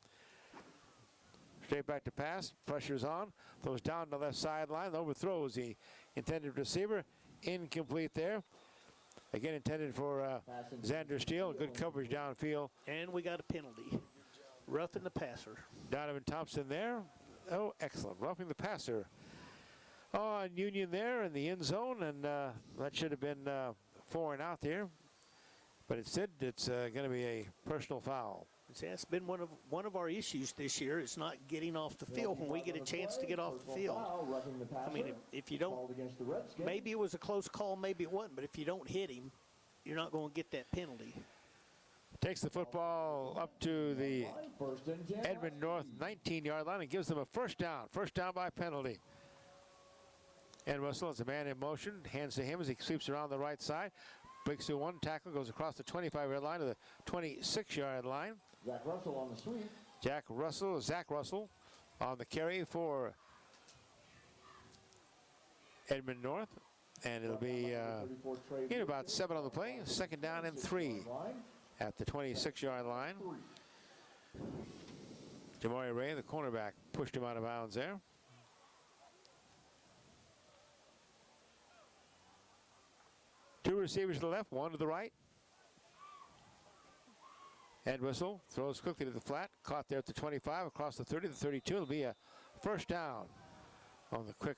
Straight back to pass, pressure's on, throws down the left sideline, overthrows the intended receiver, incomplete there. Again, intended for Xander Steele. Good coverage downfield. And we got a penalty. Roughing the passer. Donovan Thompson there. Oh, excellent. Roughing the passer. On Union there in the end zone, and that should have been 4 and out there. But instead, it's going to be a personal foul. That's been one of our issues this year. It's not getting off the field when we get a chance to get off the field. I mean, if you don't, maybe it was a close call, maybe it wasn't, but if you don't hit him, you're not going to get that penalty. Takes the football up to the Edmond North 19-yard line and gives them a first down. First down by penalty. Entwistle is a man in motion, hands to him as he sweeps around the right side. Breaks through one tackle, goes across the 25-yard line to the 26-yard line. Zach Russell on the sweep. Zach Russell on the carry for Edmond North. And it'll be in about 7 on the play. 2nd down and 3 at the 26-yard line. Jamari Ray, the cornerback, pushed him out of bounds there. Two receivers to the left, one to the right. Entwistle throws quickly to the flat. Caught there at the 25, across the 30, the 32. It'll be a first down on the quick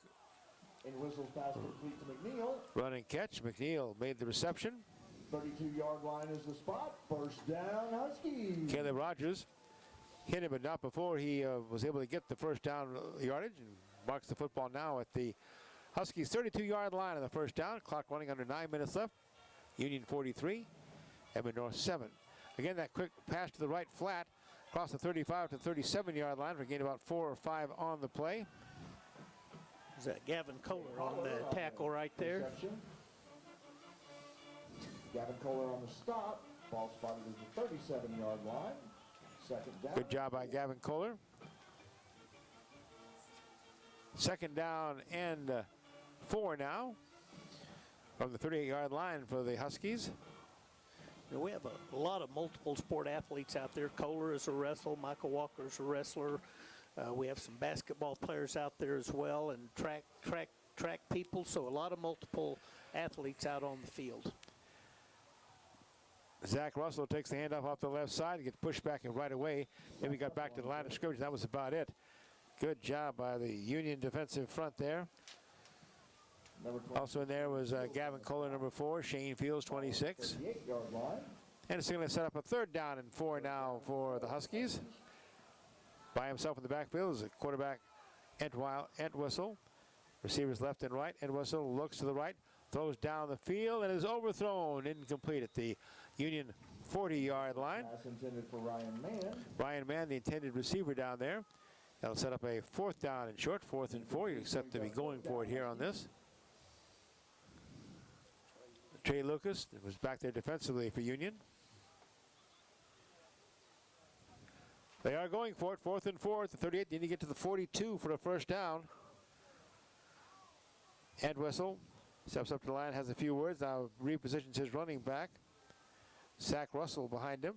And Whistle's pass complete to McNeil. run and catch. McNeil made the reception. 32-yard line is the spot. First down, Huskies. Caleb Rogers hit him, but not before he was able to get the first down yardage, and marks the football now at the Huskies' 32-yard line on the first down. Clock running under 9 minutes left. Union 43, Edmond North 7. Again, that quick pass to the right flat across the 35 to 37-yard line for a gain about 4 or 5 on the play. Is that Gavin Kohler on the tackle right there? Reception. Gavin Kohler on the stop. Ball spotted at the 37-yard line. Second down. Good job by Gavin Kohler. Second down and 4 now from the 38-yard line for the Huskies. You know, we have a lot of multiple sport athletes out there. Kohler is a wrestler. Michael Walker is a wrestler. We have some basketball players out there as well, and track people. So a lot of multiple athletes out on the field. Zach Russell takes the handoff off the left side and gets pushed back and right away. Then we got back to the line of scrimmage. That was about it. Good job by the Union defensive front there. Also in there was Gavin Kohler, number 4, Shane Fields, 26. 38-yard line. And it's going to set up a third down and 4 now for the Huskies. By himself in the backfield is a quarterback, Entwistle. Receivers left and right. Entwistle looks to the right, throws down the field, and is overthrown, incomplete at the Union 40-yard line. Pass intended for Ryan Mann. Ryan Mann, the intended receiver down there. That'll set up a 4th down and short, 4th and 4. You'd accept to be going for it here on this. Trey Lucas was back there defensively for Union. They are going for it, 4th and 4 at the 38. They need to get to the 42 for the first down. Entwistle steps up to the line, has a few words, now repositions his running back. Zach Russell behind him.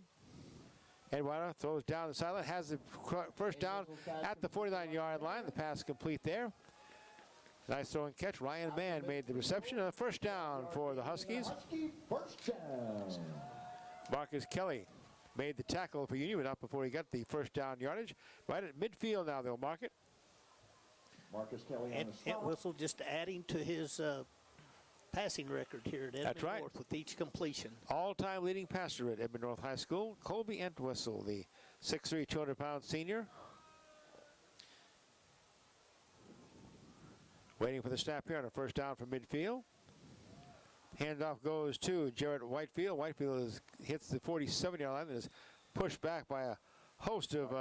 Edwina throws down the sideline, has the first down at the 49-yard line. The pass complete there. Nice throw and catch. Ryan Mann made the reception. A first down for the Huskies. Husky first down. Marcus Kelly made the tackle for Union, but not before he got the first down yardage. Right at midfield now they'll mark it. Marcus Kelly on And the stop. Entwistle just adding to his passing record here at Edmond That's right. North with each completion. All-time leading passer at Edmond North High School, Colby Entwistle, the 6'3", 200-pound senior. Waiting for the snap here on a first down from midfield. Handoff goes to Jarrett Whitefield. Whitefield hits the 47-yard line and is pushed back by a host of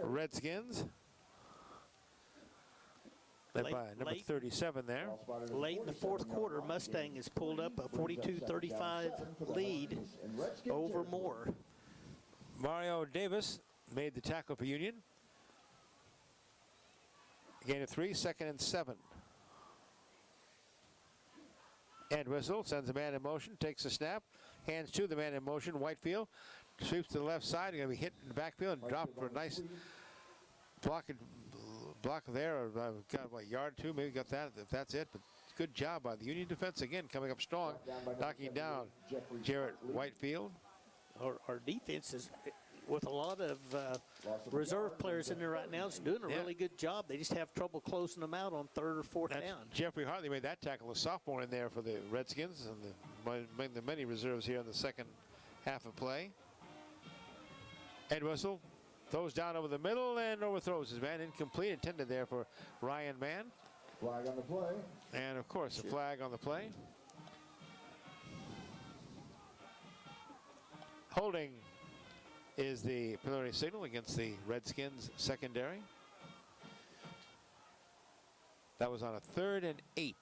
Redskins. Led by number 37 there. Late in the 4th quarter, Mustang has pulled up a 42-35 lead over Moore. Mario Davis made the tackle for Union. Gain of 3, 2nd and 7. Entwistle sends a man in motion, takes a snap, hands to the man in motion. Whitefield sweeps to the left side. Going to be hit in the backfield and dropped for a nice block there. Got a yard or 2, maybe got that. If that's it, but good job by the Union defense again, coming up strong, knocking down Jarrett Whitefield. Our defense is, with a lot of reserve players in there right now, is doing a really good job. They just have trouble closing them out on 3rd or 4th down. Jeffrey Hartley made that tackle, a sophomore in there for the Redskins, and the many reserves here in the second half of play. Entwistle throws down over the middle and overthrows his man. Incomplete, intended there for Ryan Mann. Flag on the play. And, of course, a flag on the play. Holding is the preliminary signal against the Redskins secondary. That was on a 3rd and 8.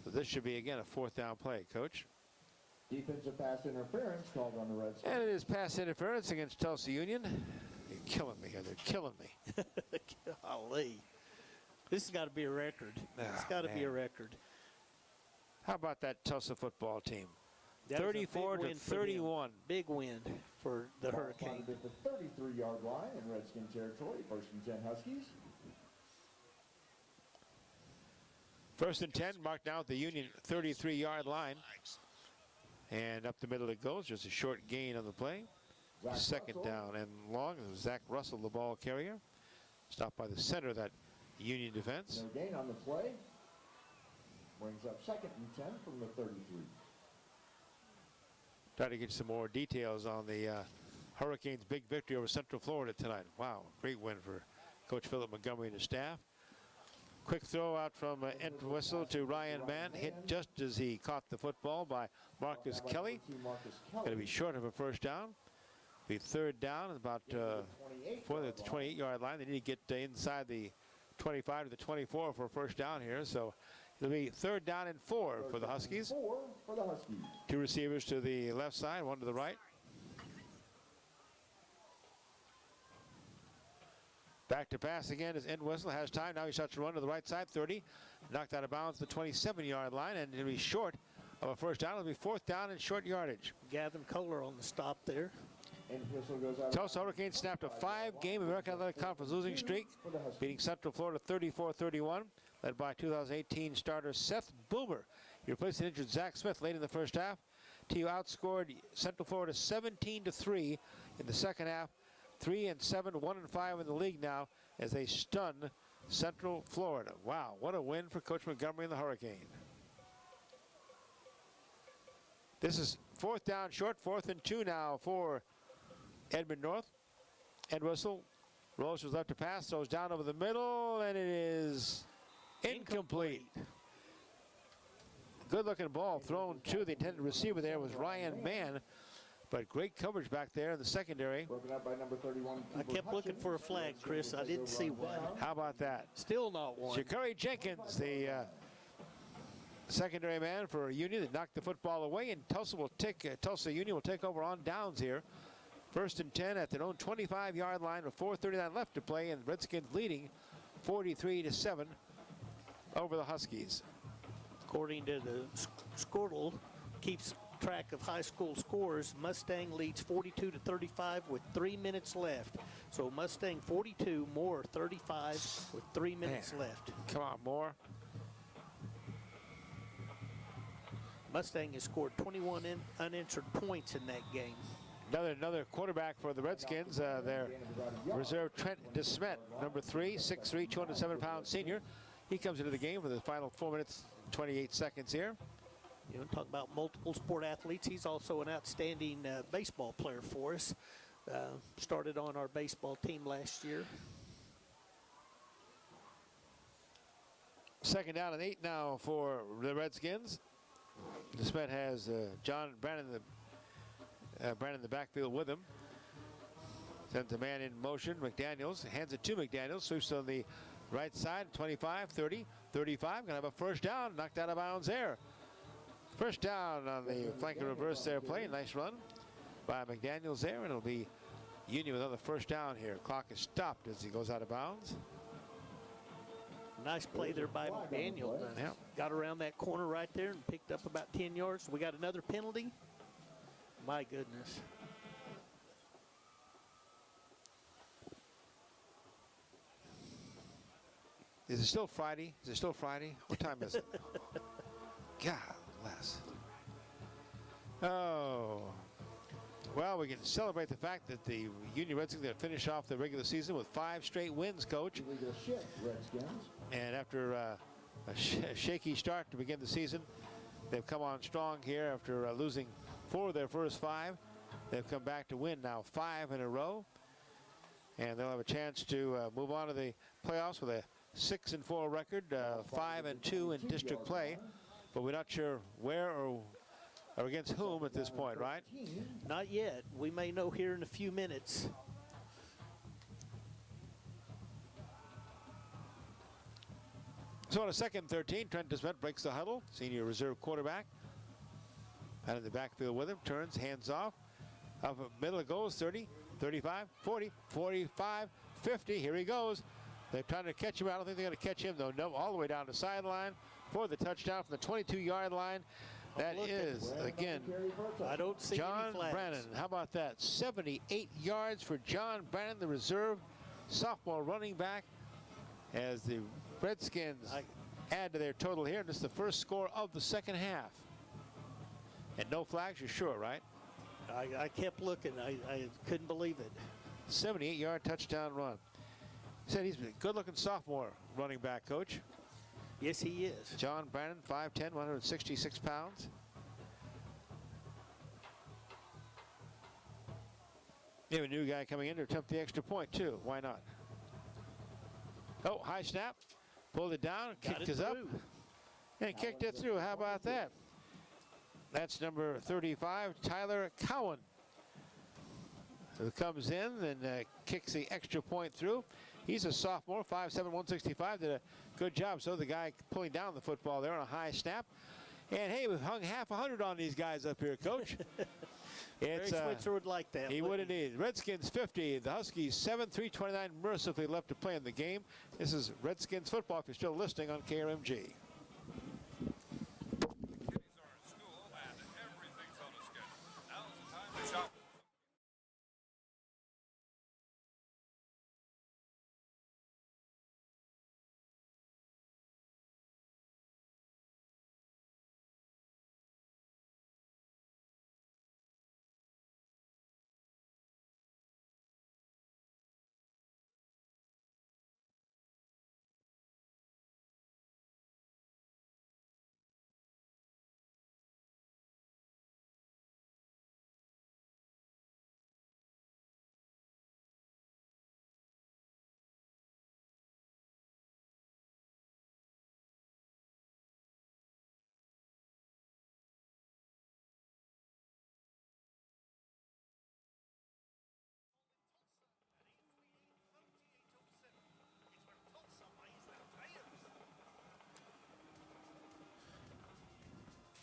So this should be, again, a 4th down play, Coach. Defensive pass interference called on the Redskins. And it is pass interference against Tulsa Union. They're killing me here. They're killing me. Golly. This has got to be a record. It's got to be a record. How about that Tulsa football team? That was a big 34 to win for them. 31. Big win for the Hurricane. At the 33-yard line in Redskin territory. 1st and 10 Huskies. First and 10, marked down at the Union 33-yard line. And up the middle it goes, just a short gain on the play. Second down and long. Zach Russell, the ball carrier. Stopped by the center of that Union defense. No gain on the play. Brings up 2nd and 10 from the 33. Try to get some more details on the Hurricanes' big victory over Central Florida tonight. Wow, great win for Coach Philip Montgomery and his staff. Quick throw out from Entwistle to Ryan Mann. Hit just as he caught the football by Marcus Kelly. Going to be short of a first down. Be third down about for the 28-yard line. They need to get inside the 25 to the 24 for a first down here. So it'll be third down and 4 for the Huskies. 4 for the Huskies. 2 receivers to the left side, 1 to the right. Back to pass again as Entwistle has time. Now he starts to run to the right side, 30. Knocked out of bounds the 27-yard line, and it'll be short of a first down. It'll be 4th down and short yardage. Gavin Kohler on the stop there. Tulsa Hurricanes snapped a 5-game American Athletic Conference losing streak, beating Central Florida 34-31, led by 2018 starter Seth Boomer. He replaced the injured Zach Smith late in the first half. TU outscored Central Florida 17-3 in the second half. 3-7, 1-5 in the league now as they stun Central Florida. Wow, what a win for Coach Montgomery and the Hurricane. This is 4th down short, 4th and 2 now for Edmond North. Entwistle rolls to his left to pass, throws down over the middle, and it is incomplete. Good looking ball thrown to the intended receiver there was Ryan Mann. But great coverage back there in the secondary. Broken up by number 31. I kept looking for a flag, Chris. I didn't see one. How about that? Still not one. Shakari Jenkins, the secondary man for Union, that knocked the football away, and Tulsa Union will take over on downs here. 1st and 10 at their own 25-yard line with 4:39 left to play, and the Redskins leading 43-7 over the Huskies. According to the Squirtle, keeps track of high school scores. Mustang leads 42-35 with 3 minutes left. So Mustang 42, Moore 35 with 3 minutes left. Come on, Moore. Mustang has scored 21 unanswered points in that game. Another quarterback for the Redskins. Their reserve Trent DeSmet, number 3, 6'3", 207-pound senior. He comes into the game for the final 4 minutes, 28 seconds here. You know, talk about multiple sport athletes. He's also an outstanding baseball player for us. Started on our baseball team last year. 2nd down and 8 now for the Redskins. DeSmet has John Brandon in the backfield with him. Sends a man in motion. McDaniels hands it to McDaniels. Sweeps on the right side. 25, 30, 35. Gonna have a first down. Knocked out of bounds there. First down on the flank and reverse there play. Nice run by McDaniels there, and it'll be Union with another first down here. Clock is stopped as he goes out of bounds. Nice play there by McDaniel. Yep. Got around that corner right there and picked up about 10 yards. We got another penalty. My goodness. Is it still Friday? Is it still Friday? What time is it? God bless. Oh. Well, we can celebrate the fact that the Union Redskins are going to finish off the regular season with 5 straight wins, Coach. And after a shaky start to begin the season, they've come on strong here after losing 4 of their first 5. They've come back to win now 5 in a row. And they'll have a chance to move on to the playoffs with a 6-4 record, 5-2 in district play. But we're not sure where or against whom at this point, right? Not yet. We may know here in a few minutes. So on a 2nd and 13, Trent DeSmet breaks the huddle. Senior reserve quarterback. Out in the backfield with him. Turns, hands off. Up the middle it goes. 30, 35, 40, 45, 50. Here he goes. They're trying to catch him. I don't think they're going to catch him, though. No, all the way down the sideline for the touchdown from the 22-yard line. That is, again, I don't see John any flags. Brannon. How about that? 78 yards for John Brannon, the reserve sophomore running back, as the Redskins add to their total here. And this is the first score of the second half. And no flags, you're sure, right? I kept looking. I couldn't believe it. 78-yard touchdown run. Said he's a good-looking sophomore running back, Coach. Yes, he is. John Brannon, 5'10", 166 pounds. You have a new guy coming in to attempt the extra point, too. Why not? Oh, high snap. Pulled it down, kicked it up, and kicked it through. How about that? That's number 35, Tyler Cowan, who comes in and kicks the extra point through. He's a sophomore, 5'7", 165, did a good job. So the guy pulling down the football there on a high snap. And, hey, we've hung half 100 on these guys up here, Coach. Barry Switzer would like that. He would indeed. Redskins 50, the Huskies 7, 3:29 mercifully left to play in the game. This is Redskins football if you're still listening on KRMG.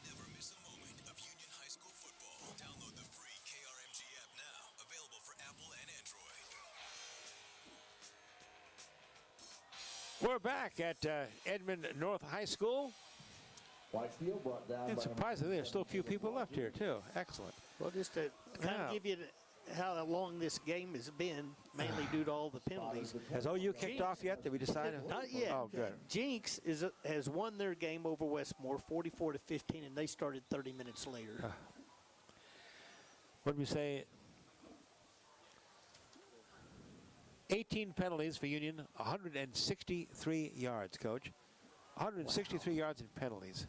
Never miss a moment of Union High School football. Download the free KRMG app now. Available for Apple and Android. We're back at Edmond North High School. Whitefield brought down And by surprisingly, there's still a few people left here, too. Excellent. Well, just to kind Yeah. of give you how long this game has been, mainly due to all the penalties. Has OU kicked off yet? Did we decide? Not yet. Oh, good. Jinx has won their game over Westmore 44-15, and they started 30 minutes later. What did we say? 18 penalties for Union, 163 yards, Coach. 163 yards in penalties.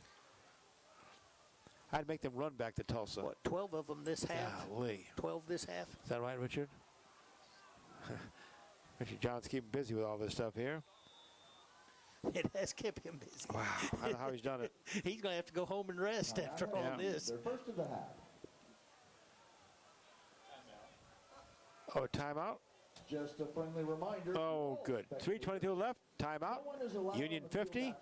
I'd make them run back to Tulsa. What, 12 of them this half? Golly. 12 this half? Is that right, Richard? Richard John's keeping busy with all this stuff here. It has kept him busy. Wow, I don't know how he's done it. He's going to have to go home and rest after all Yeah. this. their first of the half. Oh, timeout? Just a friendly reminder. Oh, good. 3:22 left. Timeout. Union 50.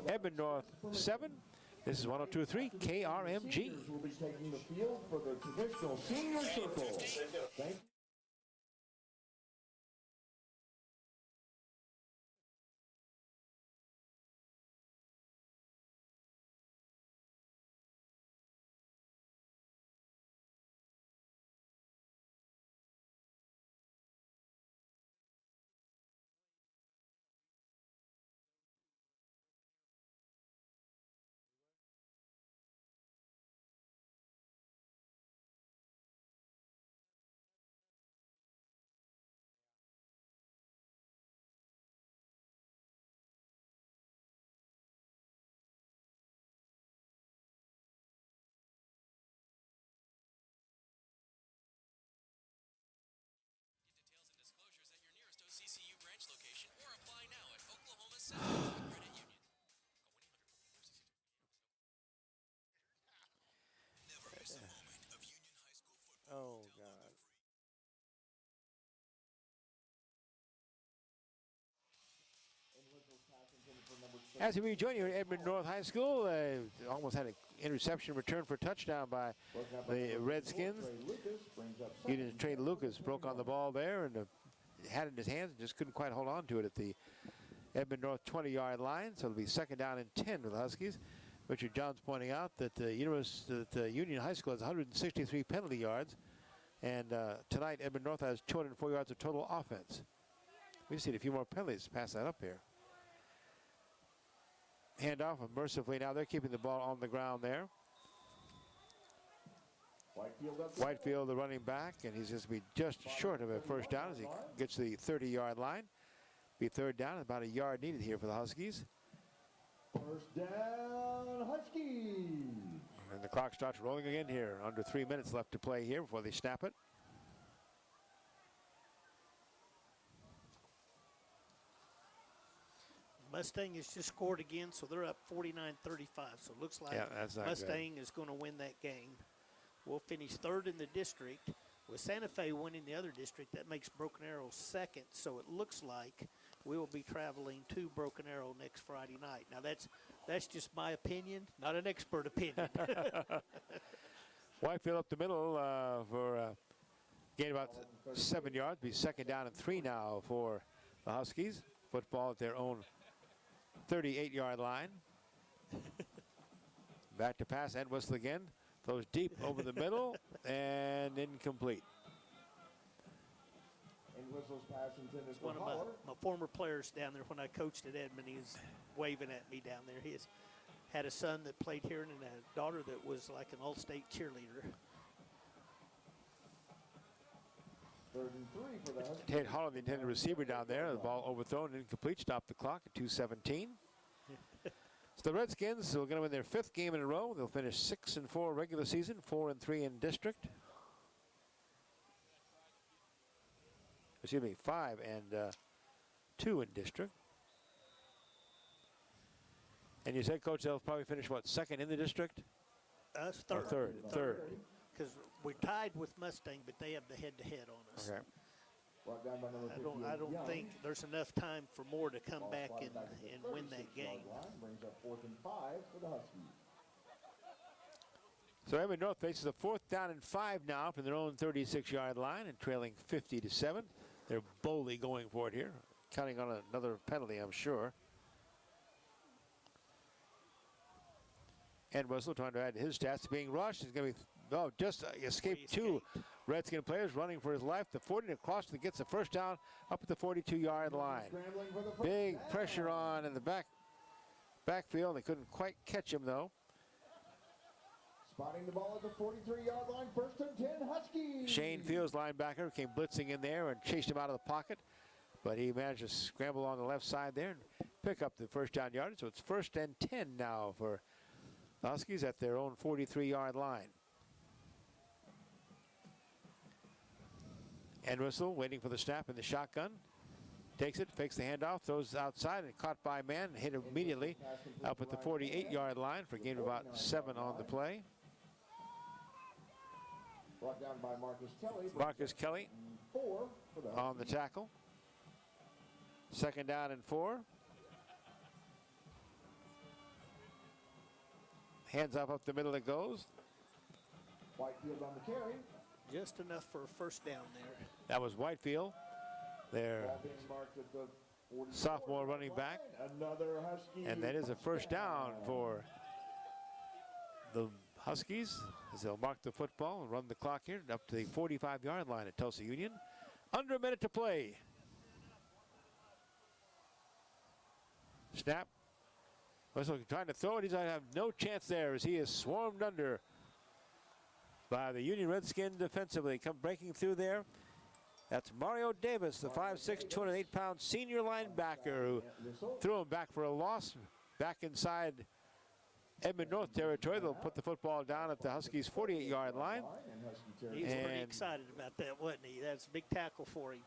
Edmond North 7. This is 102.3 KRMG. Seniors will be taking the field for their traditional senior circle. Thank you. Get details and disclosures at your nearest OCCU branch location or apply now at Oklahoma Central Credit Union. Never miss a moment of Union High School football. Oh, Download God. the free As we rejoin you at Edmond North High School, almost had an interception return for a touchdown by the Redskins. Union Trey Lucas broke on the ball there and had it in his hands and just couldn't quite hold on to it at the Edmond North 20-yard line. So it'll be second down and 10 for the Huskies. Richard Johns pointing out that Union High School has 163 penalty yards, and tonight Edmond North has 204 yards of total offense. We just need a few more penalties to pass that up here. handoff, and mercifully now they're keeping the ball on the ground there. Whitefield, the running back, and he's just be just short of a first down as he gets to the 30-yard line. Be third down, about a yard needed here for the Huskies. First down, Huskies. And the clock starts rolling again here. Under 3 minutes left to play here before they snap it. Mustang has just scored again, so they're up 49-35. So it looks like that's not Mustang is going to win that game. We'll finish third in the district. With Santa Fe winning the other district, that makes Broken Arrow second. So it looks like we will be traveling to Broken Arrow next Friday night. Now that's just my opinion, not an expert opinion. Whitefield up the middle for gain about 7 yards. Be second down and 3 now for the Huskies. Football at their own 38-yard line. Back to pass and whistle again. Throws deep over the middle and incomplete. And whistles pass intended for One of my former players down there when I coached at Edmond, he was waving at me down there. He had a son that played here and a daughter that was like an all-state cheerleader. 3rd and 3 for the Huskies. Tate Hollow, the intended receiver down there. The ball overthrown, incomplete. Stop the clock at 2:17. So the Redskins are going to win their 5th game in a row. They'll finish 6-4 regular season, 4-3 in district. Excuse me, 5-2 in district. And you said, Coach, they'll probably finish, what, 2nd in the district? Us Or third. third. Because we're tied with Mustang, but they have the head-to-head on us. Okay. Brought down by number I 58, don't Young. think there's enough time for Moore to come Ball back spotted and at the win that 36-yard game. line, brings up 4th and 5 for the Huskies. So Edmond North faces a 4th down and 5 now from their own 36-yard line and trailing 50-7. They're boldly going for it here, counting on another penalty, I'm sure. And Wessel trying to add to his stats. Being rushed. He's going to be, just escaped 2 Redskin players running for his life. The 40 across and gets the first down up at the 42-yard line. Scrambling for the first Big down. pressure on in the backfield. They couldn't quite catch him, though. Spotting the ball at the 43-yard line. 1st and 10, Huskies. Shane Fields, linebacker, came blitzing in there and chased him out of the pocket. But he managed to scramble on the left side there and pick up the first down yardage. So it's 1st and 10 now for the Huskies at their own 43-yard line. Entwistle waiting for the snap in the shotgun. Takes it, fakes the handoff, throws it outside, and caught by man, hit immediately up at the 48-yard line for a gain of about 7 on the play. Brought down by Marcus Kelly. Marcus Kelly 4 for the on the tackle. 2nd down and 4. Hands up the middle it goes. Whitefield on the carry. Just enough for a first down there. That was Whitefield, their Ball being marked at the 44 sophomore running back. Another Husky. And that is a first down for the Huskies as they'll mark the football and run the clock here up to the 45-yard line at Tulsa Union. Under a minute to play. Snap. Wessel trying to throw it. He's going to have no chance there as he is swarmed under by the Union Redskins defensively. Come breaking through there. That's Mario Davis, the 5'6", 208-pound senior linebacker who threw him back for a loss. Back inside Edmond North territory. They'll put the football down at the Huskies' 48-yard line. He was pretty And- excited about that, wasn't he? That's a big tackle for him.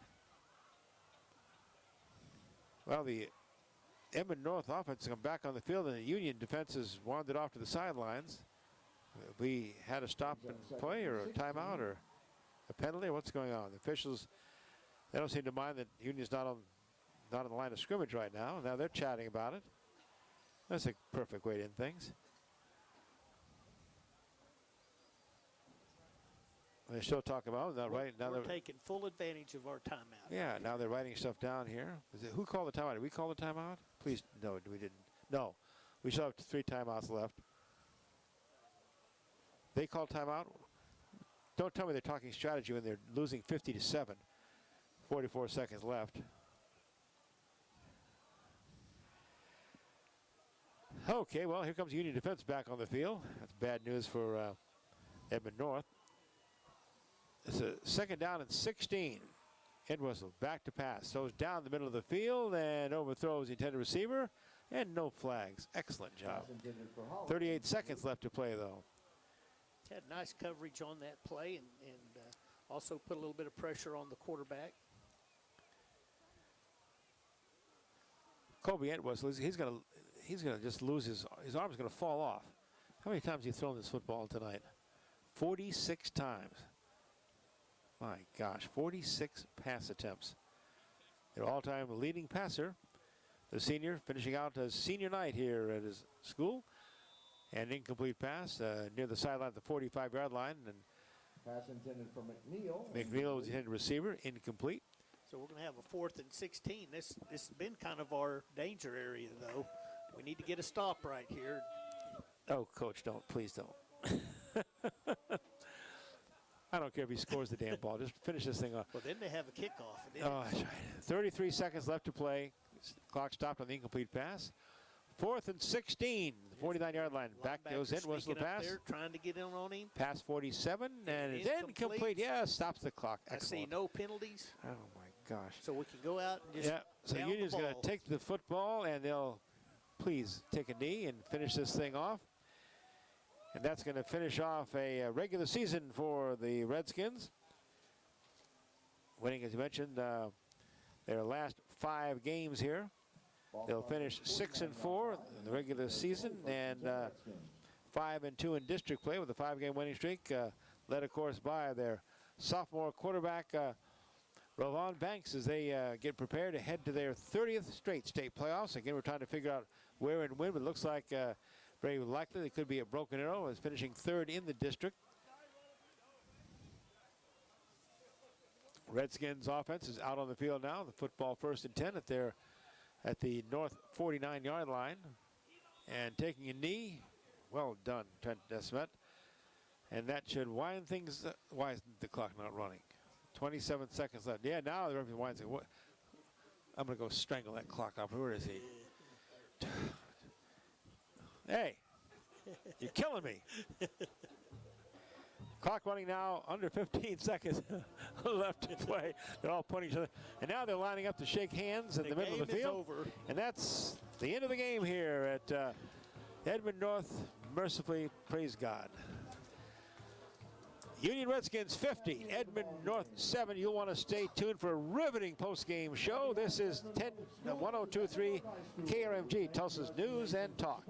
Well, the Edmond North offense come back on the field, and the Union defense has wandered off to the sidelines. We had a stop and play or a timeout or a penalty. What's going on? The officials, they don't seem to mind that Union's not on the line of scrimmage right now. Now they're chatting about it. That's a perfect way to end things. They still talk about it. Now, right now We're they're taking full advantage of our timeout. yeah. Now they're writing stuff down here. Who called the timeout? Did we call the timeout? Please, no, we didn't. No, we still have 3 timeouts left. They called timeout. Don't tell me they're talking strategy when they're losing 50-7. 44 seconds left. Okay, well, here comes Union defense back on the field. That's bad news for Edmond North. It's a second down and 16. Entwistle back to pass. Throws down the middle of the field and overthrows the intended receiver. And no flags. Excellent job. 38 seconds left to play, though. Had nice coverage on that play and also put a little bit of pressure on the quarterback. Kobe Entwistle, he's gonna just lose his arm's gonna fall off. How many times have you thrown this football tonight? 46 times. My gosh, 46 pass attempts. Their all-time leading passer, the senior, finishing out his senior night here at his school. An incomplete pass near the sideline at the 45-yard line. And Pass intended for McNeil. McNeil was the intended receiver, incomplete. So we're going to have a 4th and 16. This has been kind of our danger area, though. We need to get a stop right here. Oh, Coach, don't. Please don't. I don't care if he scores the damn ball. Just finish this thing off. Well, then they have a kickoff. Oh, that's right. 33 seconds left to play. Clock stopped on the incomplete pass. 4th and 16, the 49-yard line. Back goes Entwistle pass. There, trying to get in on him. Pass 47, and it's incomplete. Yeah, stops the clock. Excellent. I see no penalties. Oh, my gosh. So we can go out and just so down Union's the going ball. to take the football, and they'll please take a knee and finish this thing off. And that's going to finish off a regular season for the Redskins. Winning, as you mentioned, their last 5 games here. They'll finish 6-4 in the regular season and 5-2 in district play with a 5-game winning streak, led, of course, by their sophomore quarterback, Ravon Banks, as they get prepared to head to their 30th straight state playoffs. Again, we're trying to figure out where and when, but it looks like very likely they could be at Broken Arrow, as finishing 3rd in the district. Redskins offense is out on the field now. The football 1st and 10 at the north 49-yard line. And taking a knee. Well done, Trent Desmet. And that should wind things up. Why isn't the clock not running? 27 seconds left. Yeah, now the referee winds it. I'm going to go strangle that clock up. Where is he? Hey, you're killing me. Clock running now, under 15 seconds left to play. They're all pointing each other. And now they're lining up to shake hands in the middle of the field. Over. And that's the end of the game here at Edmond North. Mercifully, praise God. Union Redskins 50, Edmond North 7. You'll want to stay tuned for a riveting post-game show. This is 10-1023 KRMG, Tulsa's News and Talk.